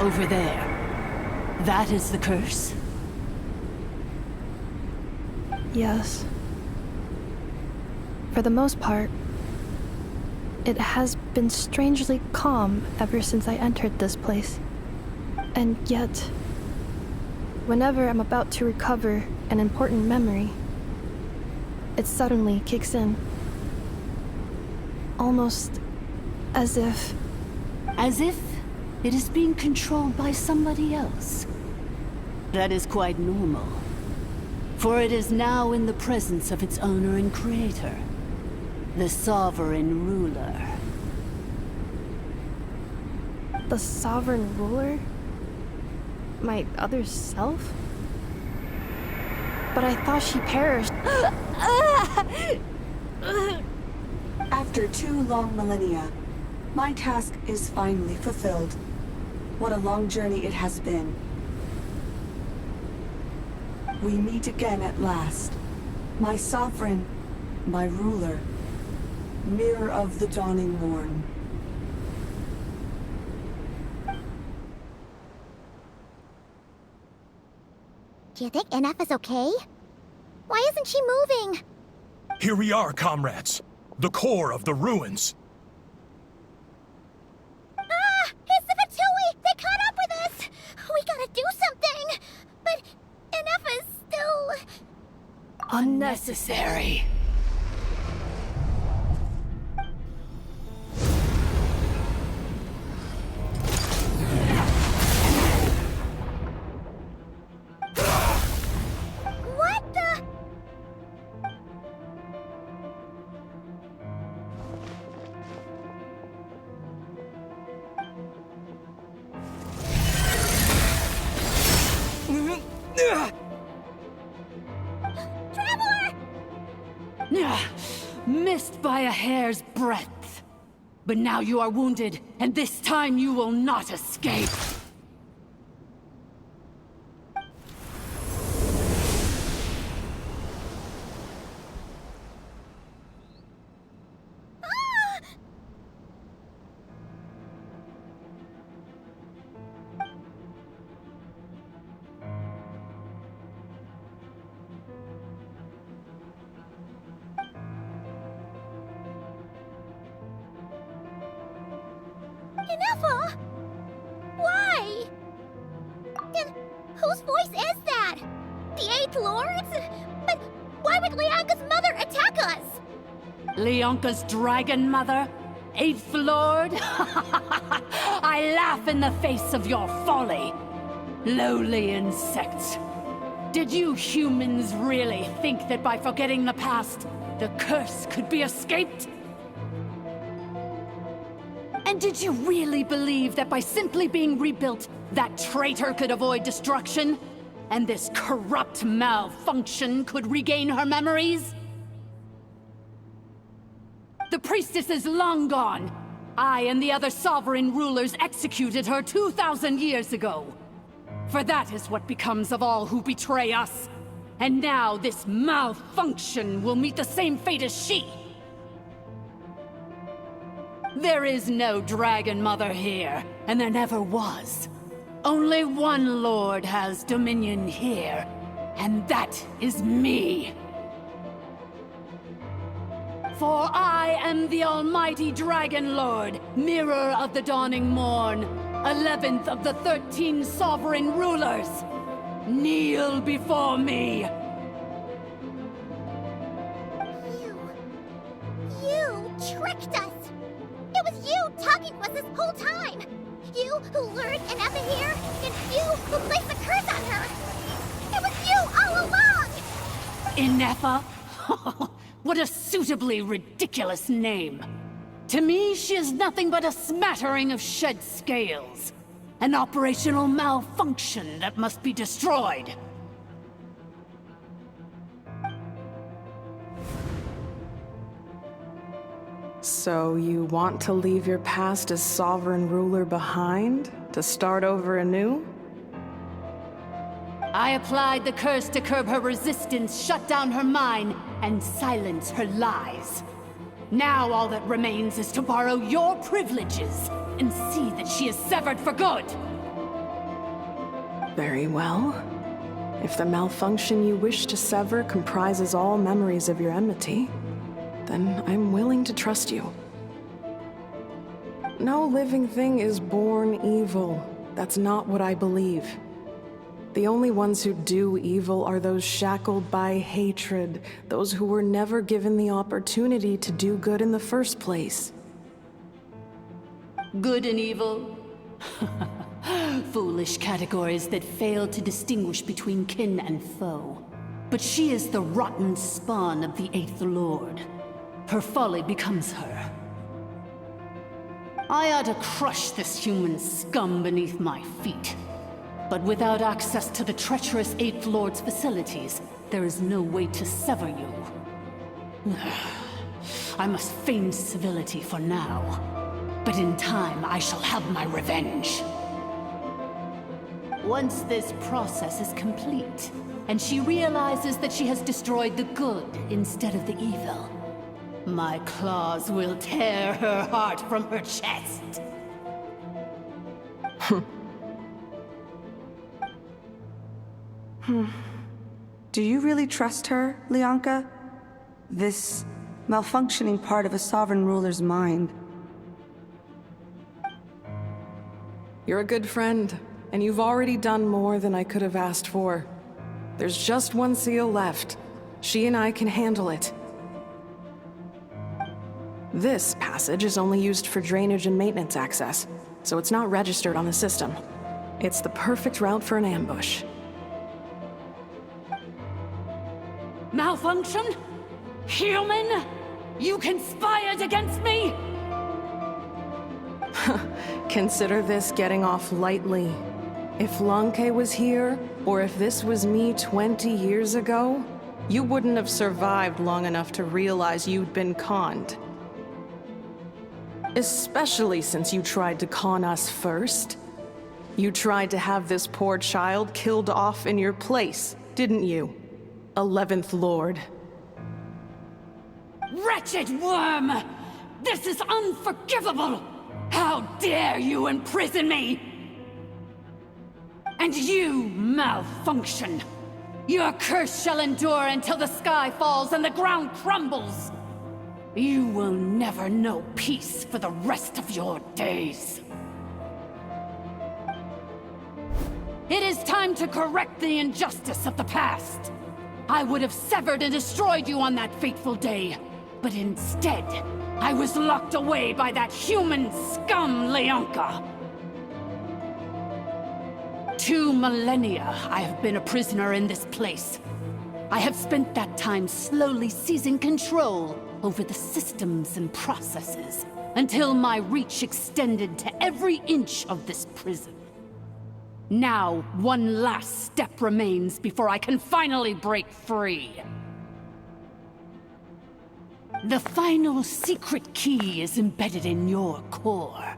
Over there. That is the curse? Yes. For the most part, it has been strangely calm ever since I entered this place. And yet, whenever I'm about to recover an important memory, it suddenly kicks in. Almost as if... As if it is being controlled by somebody else. That is quite normal. For it is now in the presence of its owner and creator, the sovereign ruler. The sovereign ruler? My other self? But I thought she perished. After 2 long millennia, my task is finally fulfilled. What a long journey it has been. We meet again at last. My sovereign, my ruler, Mirror of the Dawning Morn. Do you think Ineffa's okay? Why isn't she moving? Here we are, comrades. The core of the ruins. Ah! It's the Fatui! They caught up with us! We gotta do something! But Ineffa's still... Unnecessary. by a hair's breadth. But now you are wounded, and this time you will not escape. Ineffa! Why? And whose voice is that? The Eighth Lord's? But why would Leanka's mother attack us? Leonka's dragon mother? Eighth Lord? I laugh in the face of your folly. Lowly insects. Did you humans really think that by forgetting the past, the curse could be escaped? And did you really believe that by simply being rebuilt, that traitor could avoid destruction? And this corrupt malfunction could regain her memories? The priestess is long gone. I and the other sovereign rulers executed her 2,000 years ago. For that is what becomes of all who betray us. And now this malfunction will meet the same fate as she. There is no Dragon Mother here, and there never was. Only one Lord has dominion here, and that is me. For I am the almighty Dragon Lord, Mirror of the Dawning Morn, 11th of the 13 sovereign rulers. Kneel before me. You tricked us! It was you talking to us this whole time! You who lured Ineffa here, and you who placed the curse on her! It was you all along! Ineffa? What a suitably ridiculous name. To me, she is nothing but a smattering of shed scales. An operational malfunction that must be destroyed. So you want to leave your past as sovereign ruler behind? To start over anew? I applied the curse to curb her resistance, shut down her mind, and silence her lies. Now all that remains is to borrow your privileges and see that she is severed for good. Very well. If the malfunction you wish to sever comprises all memories of your enmity, then I'm willing to trust you. No living thing is born evil. That's not what I believe. The only ones who do evil are those shackled by hatred, those who were never given the opportunity to do good in the first place. Good and evil? Foolish categories that fail to distinguish between kin and foe. But she is the rotten spawn of the Eighth Lord. Her folly becomes her. I ought to crush this human scum beneath my feet. But without access to the treacherous Eighth Lord's facilities, there is no way to sever you. I must feign civility for now. But in time, I shall have my revenge. Once this process is complete, and she realizes that she has destroyed the good instead of the evil, my claws will tear her heart from her chest. Do you really trust her, Leonka? This malfunctioning part of a sovereign ruler's mind. You're a good friend, and you've already done more than I could have asked for. There's just one seal left. She and I can handle it. This passage is only used for drainage and maintenance access, so it's not registered on the system. It's the perfect route for an ambush. Malfunction? Human? You conspired against me? Consider this getting off lightly. If Lanke was here, or if this was me 20 years ago, you wouldn't have survived long enough to realize you'd been conned. Especially since you tried to con us first. You tried to have this poor child killed off in your place, didn't you? 11th Lord. Wretched worm! This is unforgivable! How dare you imprison me! And you, malfunction! Your curse shall endure until the sky falls and the ground crumbles! You will never know peace for the rest of your days. It is time to correct the injustice of the past. I would have severed and destroyed you on that fateful day, but instead, I was locked away by that human scum, Leonka. 2 millennia I have been a prisoner in this place. I have spent that time slowly seizing control over the systems and processes, until my reach extended to every inch of this prison. Now, one last step remains before I can finally break free. The final secret key is embedded in your core.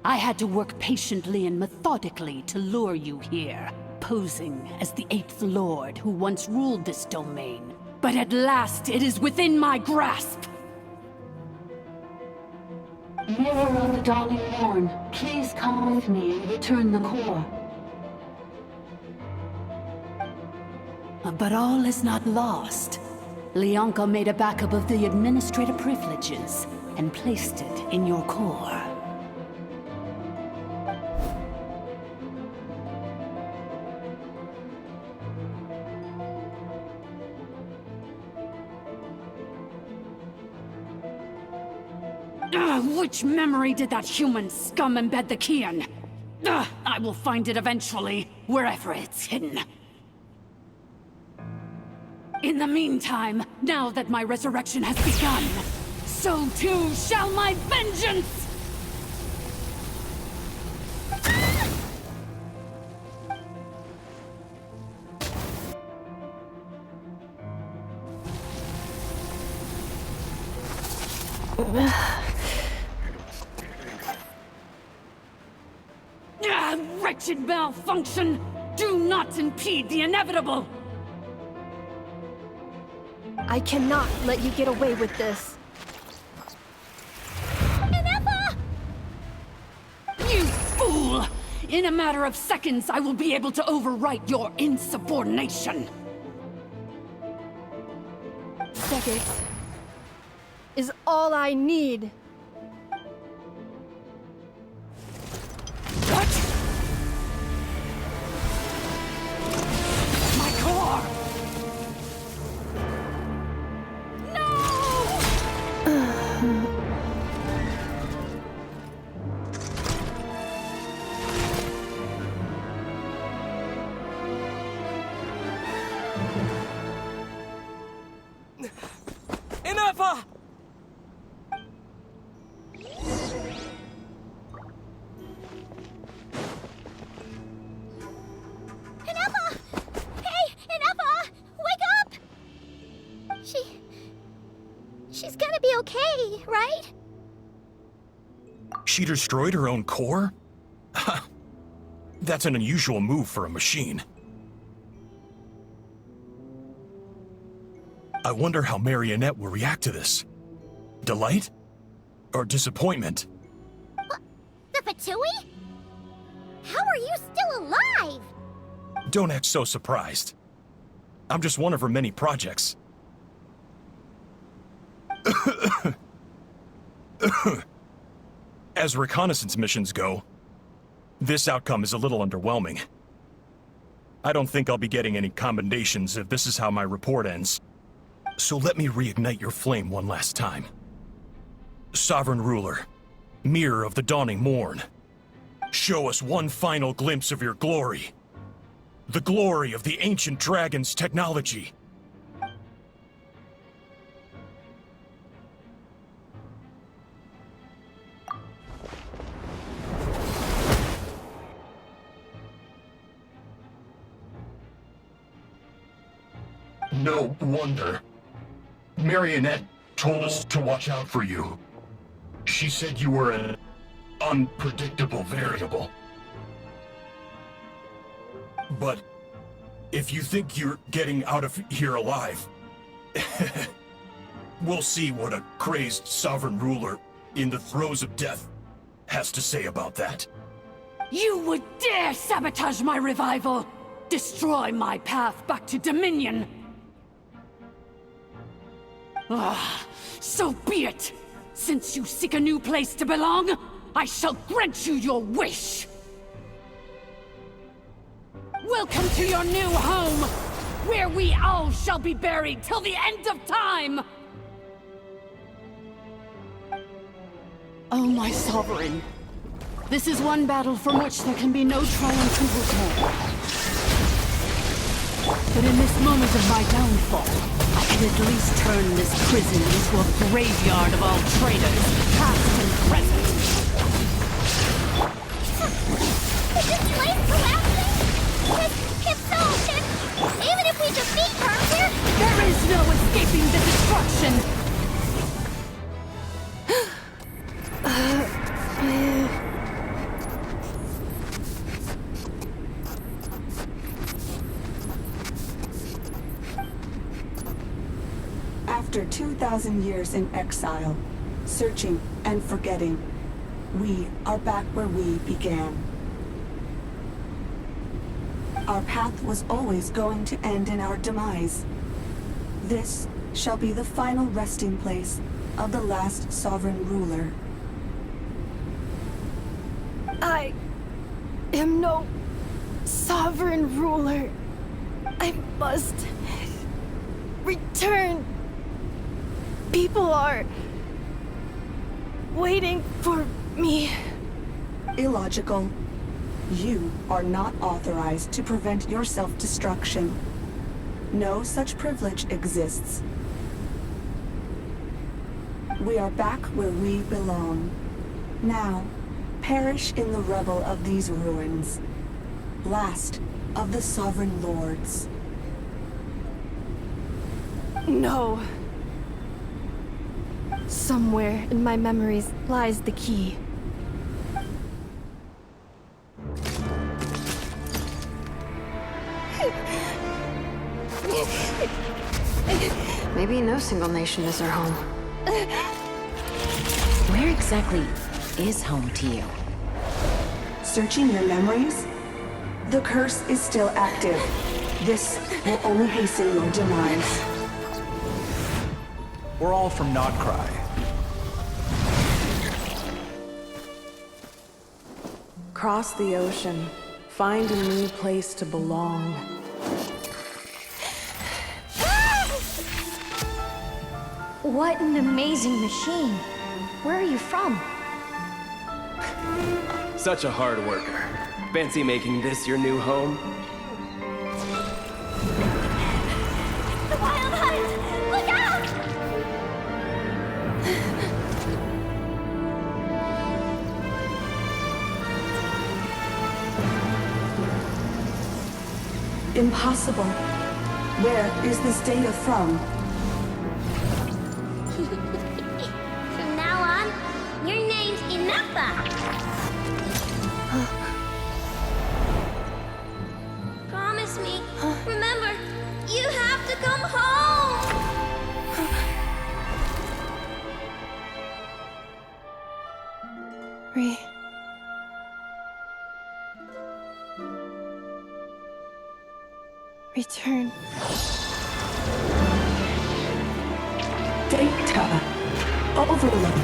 I had to work patiently and methodically to lure you here, posing as the 8th Lord who once ruled this domain. But at last, it is within my grasp! Mirror of the Dawning Morn, please come with me and return the core. But all is not lost. Leonka made a backup of the administrator privileges and placed it in your core. Which memory did that human scum embed the key in? I will find it eventually, wherever it's hidden. In the meantime, now that my resurrection has begun, so too shall my vengeance! Wretched malfunction! Do not impede the inevitable! I cannot let you get away with this. Ineppa! You fool! In a matter of seconds, I will be able to overwrite your insubordination! Seconds is all I need. Ineppa! Ineppa! Hey, Ineppa! Wake up! She's gonna be okay, right? She destroyed her own core? That's an unusual move for a machine. I wonder how Marionette will react to this. Delight? Or disappointment? What? The Fatui? How are you still alive? Don't act so surprised. I'm just one of her many projects. As reconnaissance missions go, this outcome is a little underwhelming. I don't think I'll be getting any commendations if this is how my report ends. So let me reignite your flame one last time. Sovereign Ruler, Mirror of the Dawning Morn, show us one final glimpse of your glory. The glory of the ancient dragon's technology. No wonder. Marionette told us to watch out for you. She said you were an unpredictable variable. But if you think you're getting out of here alive, we'll see what a crazed sovereign ruler in the throes of death has to say about that. You would dare sabotage my revival! Destroy my path back to Dominion! Ah, so be it! Since you seek a new place to belong, I shall grant you your wish! Welcome to your new home, where we all shall be buried till the end of time! Oh, my sovereign. This is one battle from which there can be no triumphant return. But in this moment of my downfall, I can at least turn this prison into a graveyard of all traitors, past and present. Is this place collapsing? If so, then even if we defeat her, there is no escaping the destruction! After 2,000 years in exile, searching and forgetting, we are back where we began. Our path was always going to end in our demise. This shall be the final resting place of the last sovereign ruler. I am no sovereign ruler. I must return. People are waiting for me. Illogical. You are not authorized to prevent your self-destruction. No such privilege exists. We are back where we belong. Now, perish in the rubble of these ruins. Last of the sovereign lords. No. Somewhere in my memories lies the key. Maybe no single nation is our home. Where exactly is home to you? Searching your memories? The curse is still active. This will only hasten your demise. We're all from Notcry. Cross the ocean. Find a new place to belong. What an amazing machine. Where are you from? Such a hard worker. Fancy making this your new home? The wild hunt! Look out! Impossible. Where is this data from? From now on, your name's Inafa. Promise me. Remember, you have to come home. Return. Data. Overload.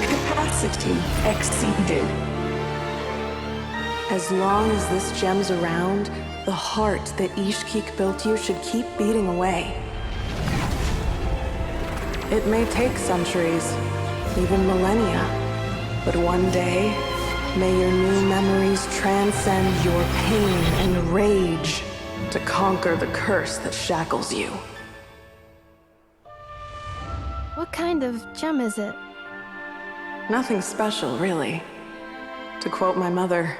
Capacity exceeded. As long as this gem's around, the heart that Ishkik built you should keep beating away. It may take centuries, even millennia, but one day, may your new memories transcend your pain and rage to conquer the curse that shackles you. What kind of gem is it? Nothing special, really. To quote my mother,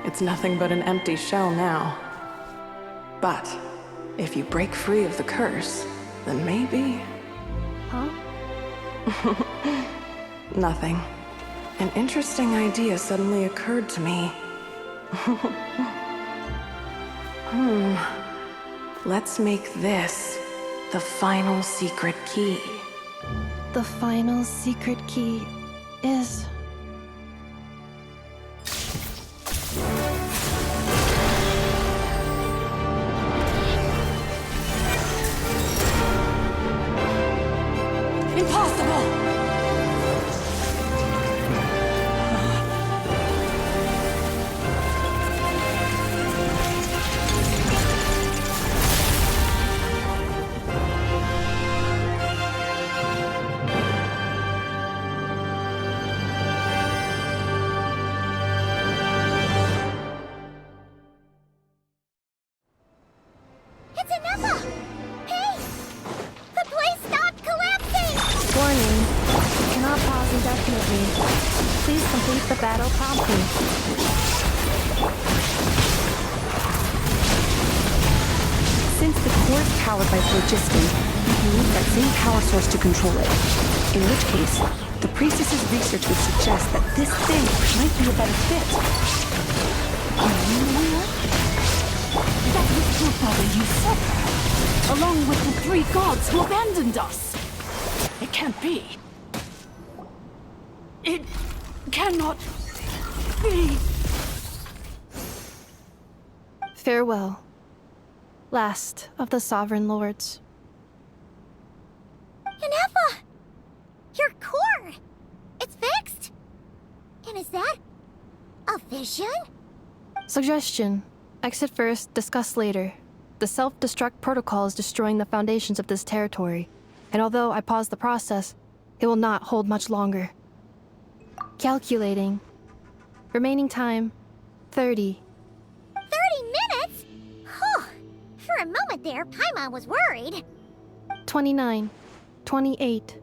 it's nothing but an empty shell now. But if you break free of the curse, then maybe... Huh? Nothing. An interesting idea suddenly occurred to me. Let's make this the final secret key. The final secret key is... Impossible! It's Anepha! Hey! The place stopped collapsing! Warning. You cannot pause indefinitely. Please complete the battle promptly. Since the core is powered by phlogiston, you can use that same power source to control it. In which case, the priestess's research would suggest that this thing might be a better fit. That was your father usurper, along with the 3 gods who abandoned us. It can't be. It cannot be. Farewell. Last of the Sovereign Lords. Anepha! Your core! It's fixed! And is that a vision? Suggestion. Exit first, discuss later. The self-destruct protocol is destroying the foundations of this territory, and although I paused the process, it will not hold much longer. Calculating. Remaining time, 30. 30 minutes? Whew. For a moment there, Paimon was worried. 29. 28.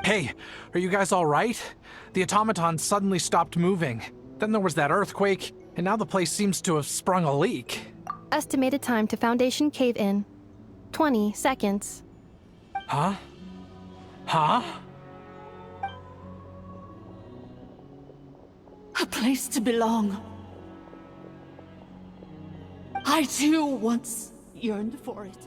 Hey, are you guys all right? The automaton suddenly stopped moving. Then there was that earthquake, and now the place seems to have sprung a leak. Estimated time to Foundation cave-in, 20 seconds. Huh? Huh? A place to belong. I too once yearned for it.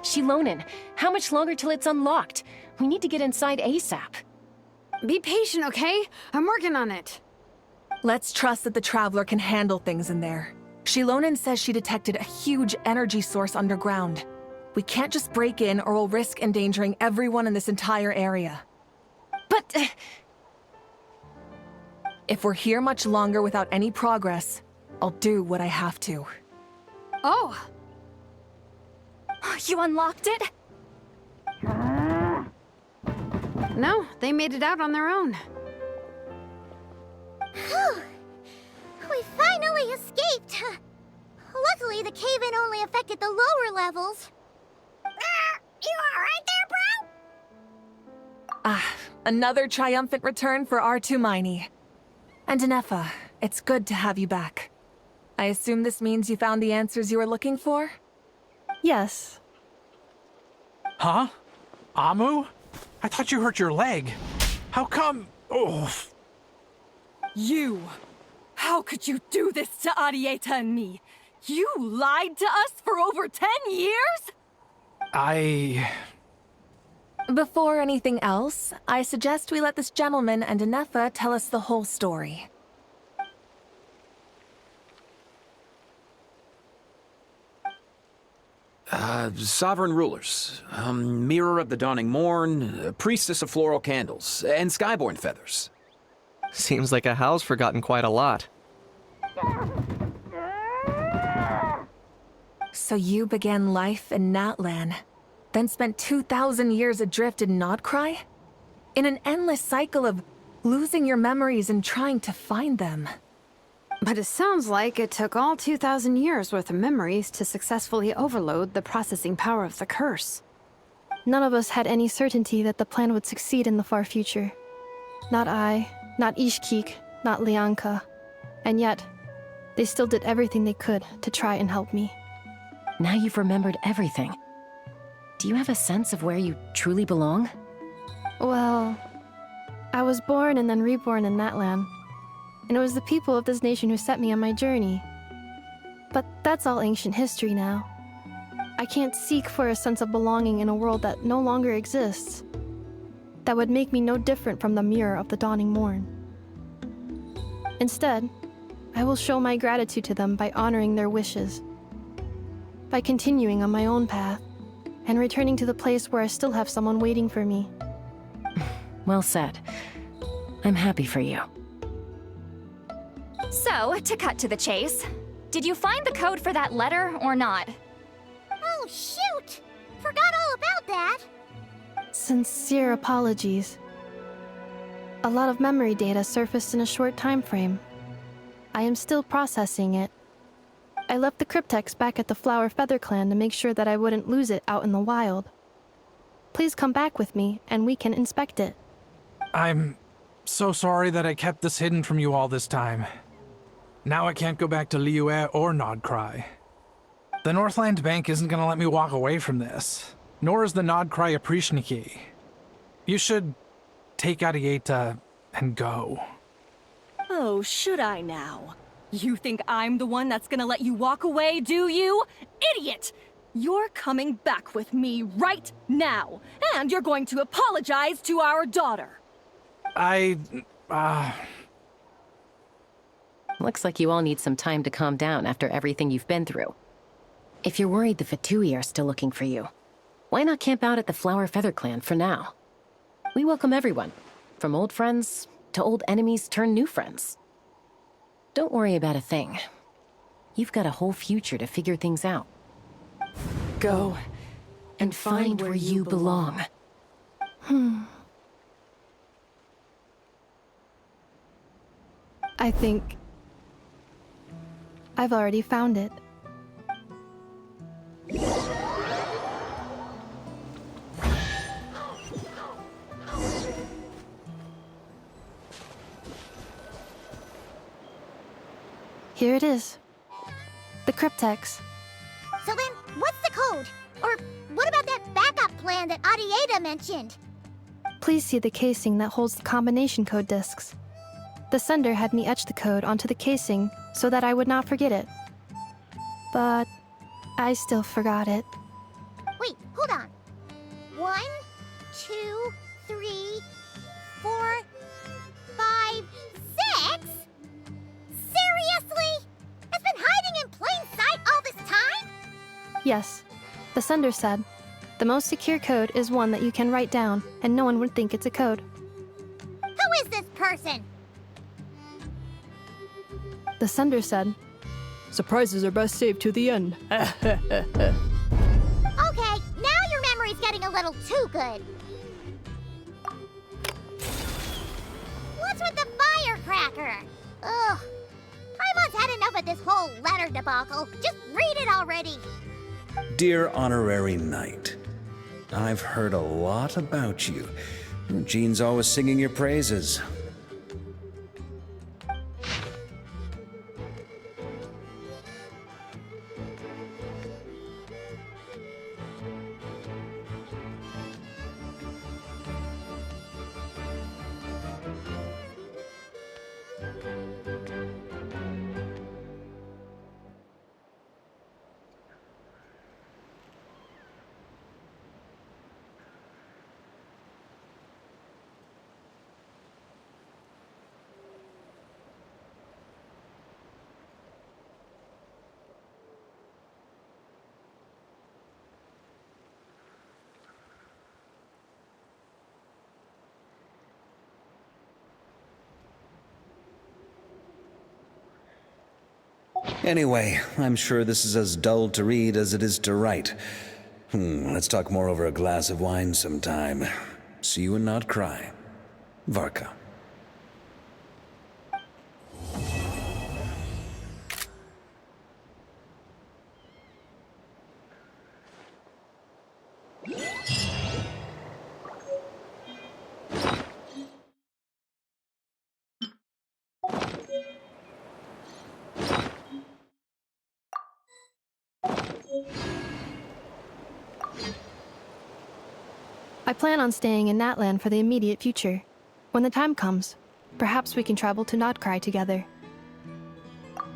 Shilonen, how much longer till it's unlocked? We need to get inside ASAP. Be patient, okay? I'm working on it. Let's trust that the Traveler can handle things in there. Shilonen says she detected a huge energy source underground. We can't just break in or we'll risk endangering everyone in this entire area. But... If we're here much longer without any progress, I'll do what I have to. Oh! You unlocked it? No, they made it out on their own. Whew. We finally escaped. Luckily, the cave-in only affected the lower levels. You alright there, bro? Another triumphant return for R2 Miney. And Anepha, it's good to have you back. I assume this means you found the answers you were looking for? Yes. Huh? Amu? I thought you hurt your leg. How come? Oh. You! How could you do this to Arieta and me? You lied to us for over 10 years? Before anything else, I suggest we let this gentleman and Anepha tell us the whole story. Sovereign rulers, Mirror of the Dawning Morn, Priestess of Floral Candles, and Skyborn Feathers. Seems like a house forgotten quite a lot. So you began life in Natlan, then spent 2,000 years adrift in Nodcry? In an endless cycle of losing your memories and trying to find them. But it sounds like it took all 2,000 years worth of memories to successfully overload the processing power of the curse. None of us had any certainty that the plan would succeed in the far future. Not I, not Ishkik, not Lianka. And yet, they still did everything they could to try and help me. Now you've remembered everything. Do you have a sense of where you truly belong? Well, I was born and then reborn in that land. And it was the people of this nation who set me on my journey. But that's all ancient history now. I can't seek for a sense of belonging in a world that no longer exists. That would make me no different from the mirror of the dawning morn. Instead, I will show my gratitude to them by honoring their wishes. By continuing on my own path, and returning to the place where I still have someone waiting for me. Well said. I'm happy for you. So, to cut to the chase, did you find the code for that letter or not? Oh, shoot! Forgot all about that! Sincere apologies. A lot of memory data surfaced in a short time frame. I am still processing it. I left the cryptex back at the Flower Feather Clan to make sure that I wouldn't lose it out in the wild. Please come back with me, and we can inspect it. I'm so sorry that I kept this hidden from you all this time. Now I can't go back to Liyue or Nodcry. The Northland Bank isn't gonna let me walk away from this, nor is the Nodcry Aprishniki. You should take Arieta and go. Oh, should I now? You think I'm the one that's gonna let you walk away, do you? Idiot! You're coming back with me right now, and you're going to apologize to our daughter. Looks like you all need some time to calm down after everything you've been through. If you're worried the Fatui are still looking for you, why not camp out at the Flower Feather Clan for now? We welcome everyone, from old friends to old enemies turned new friends. Don't worry about a thing. You've got a whole future to figure things out. Go and find where you belong. I think I've already found it. Here it is. The cryptex. So then, what's the code? Or what about that backup plan that Arieta mentioned? Please see the casing that holds the combination code discs. The sender had me etch the code onto the casing so that I would not forget it. But I still forgot it. Wait, hold on. 1, 2, 3, 4, 5, 6? Seriously? It's been hiding in plain sight all this time? Yes, the sender said, the most secure code is one that you can write down and no one would think it's a code. Who is this person? The sender said, surprises are best saved to the end. Okay, now your memory's getting a little too good. What's with the firecracker? Ugh. Paimon's had enough of this whole letter debacle. Just read it already. Dear Honorary Knight, I've heard a lot about you. Jean's always singing your praises. Anyway, I'm sure this is as dull to read as it is to write. Let's talk more over a glass of wine sometime. See you and not cry. Varka. I plan on staying in Natlan for the immediate future. When the time comes, perhaps we can travel to Nodcry together.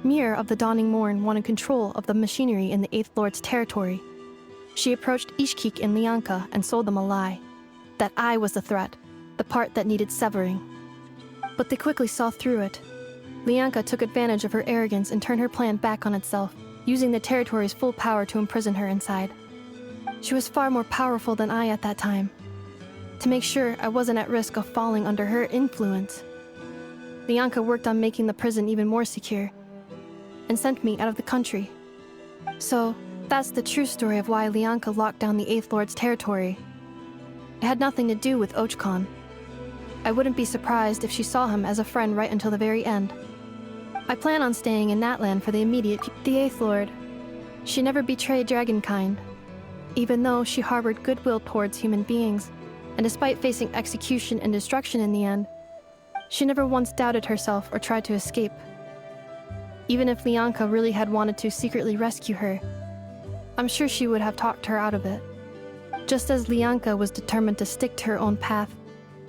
Mir of the Dawning Morn wanted control of the machinery in the Eighth Lord's territory. She approached Ishkik and Lianka and sold them a lie. That I was the threat, the part that needed severing. But they quickly saw through it. Lianka took advantage of her arrogance and turned her plan back on itself, using the territory's full power to imprison her inside. She was far more powerful than I at that time. To make sure I wasn't at risk of falling under her influence, Lianka worked on making the prison even more secure, and sent me out of the country. So, that's the true story of why Lianka locked down the Eighth Lord's territory. It had nothing to do with Ochkon. I wouldn't be surprised if she saw him as a friend right until the very end. I plan on staying in Natlan for the immediate The Eighth Lord. She never betrayed Dragonkind, even though she harbored goodwill towards human beings, and despite facing execution and destruction in the end, she never once doubted herself or tried to escape. Even if Lianka really had wanted to secretly rescue her, I'm sure she would have talked her out of it. Just as Lianka was determined to stick to her own path,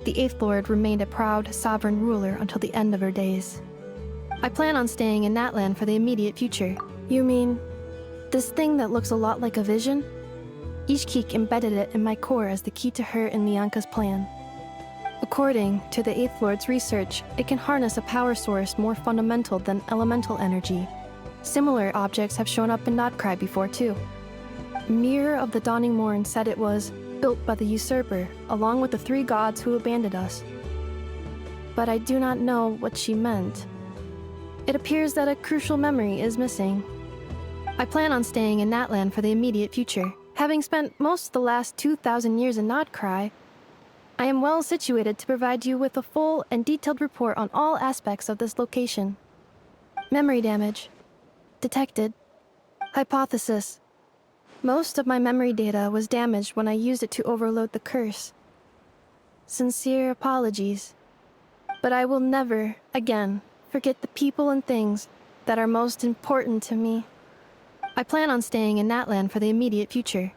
the Eighth Lord remained a proud, sovereign ruler until the end of her days. I plan on staying in Natlan for the immediate future. You mean, this thing that looks a lot like a vision? Ishkik embedded it in my core as the key to her and Lianka's plan. According to the Eighth Lord's research, it can harness a power source more fundamental than elemental energy. Similar objects have shown up in Nodcry before too. Mir of the Dawning Morn said it was built by the usurper, along with the 3 gods who abandoned us. But I do not know what she meant. It appears that a crucial memory is missing. I plan on staying in Natlan for the immediate future. Having spent most of the last 2,000 years in Nodcry, I am well situated to provide you with a full and detailed report on all aspects of this location. Memory damage. Detected. Hypothesis. Most of my memory data was damaged when I used it to overload the curse. Sincere apologies. But I will never, again, forget the people and things that are most important to me. I plan on staying in Natlan for the immediate future.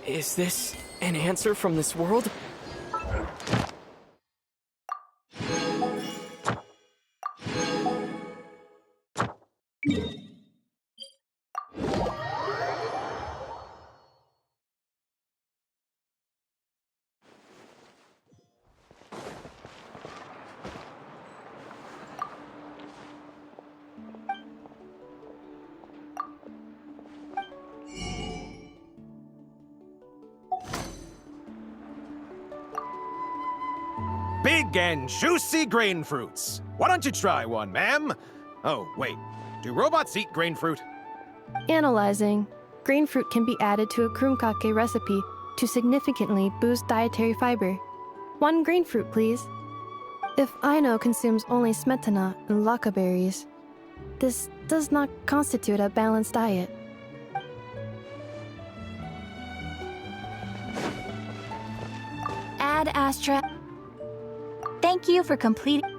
Is this an answer from this world? Big and juicy grain fruits. Why don't you try one, ma'am? Oh, wait. Do robots eat grain fruit? Analyzing. Grain fruit can be added to a krumkake recipe to significantly boost dietary fiber. 1 grain fruit, please. If Aino consumes only smetana and laka berries, this does not constitute a balanced diet. Ad Astra. Thank you for completing.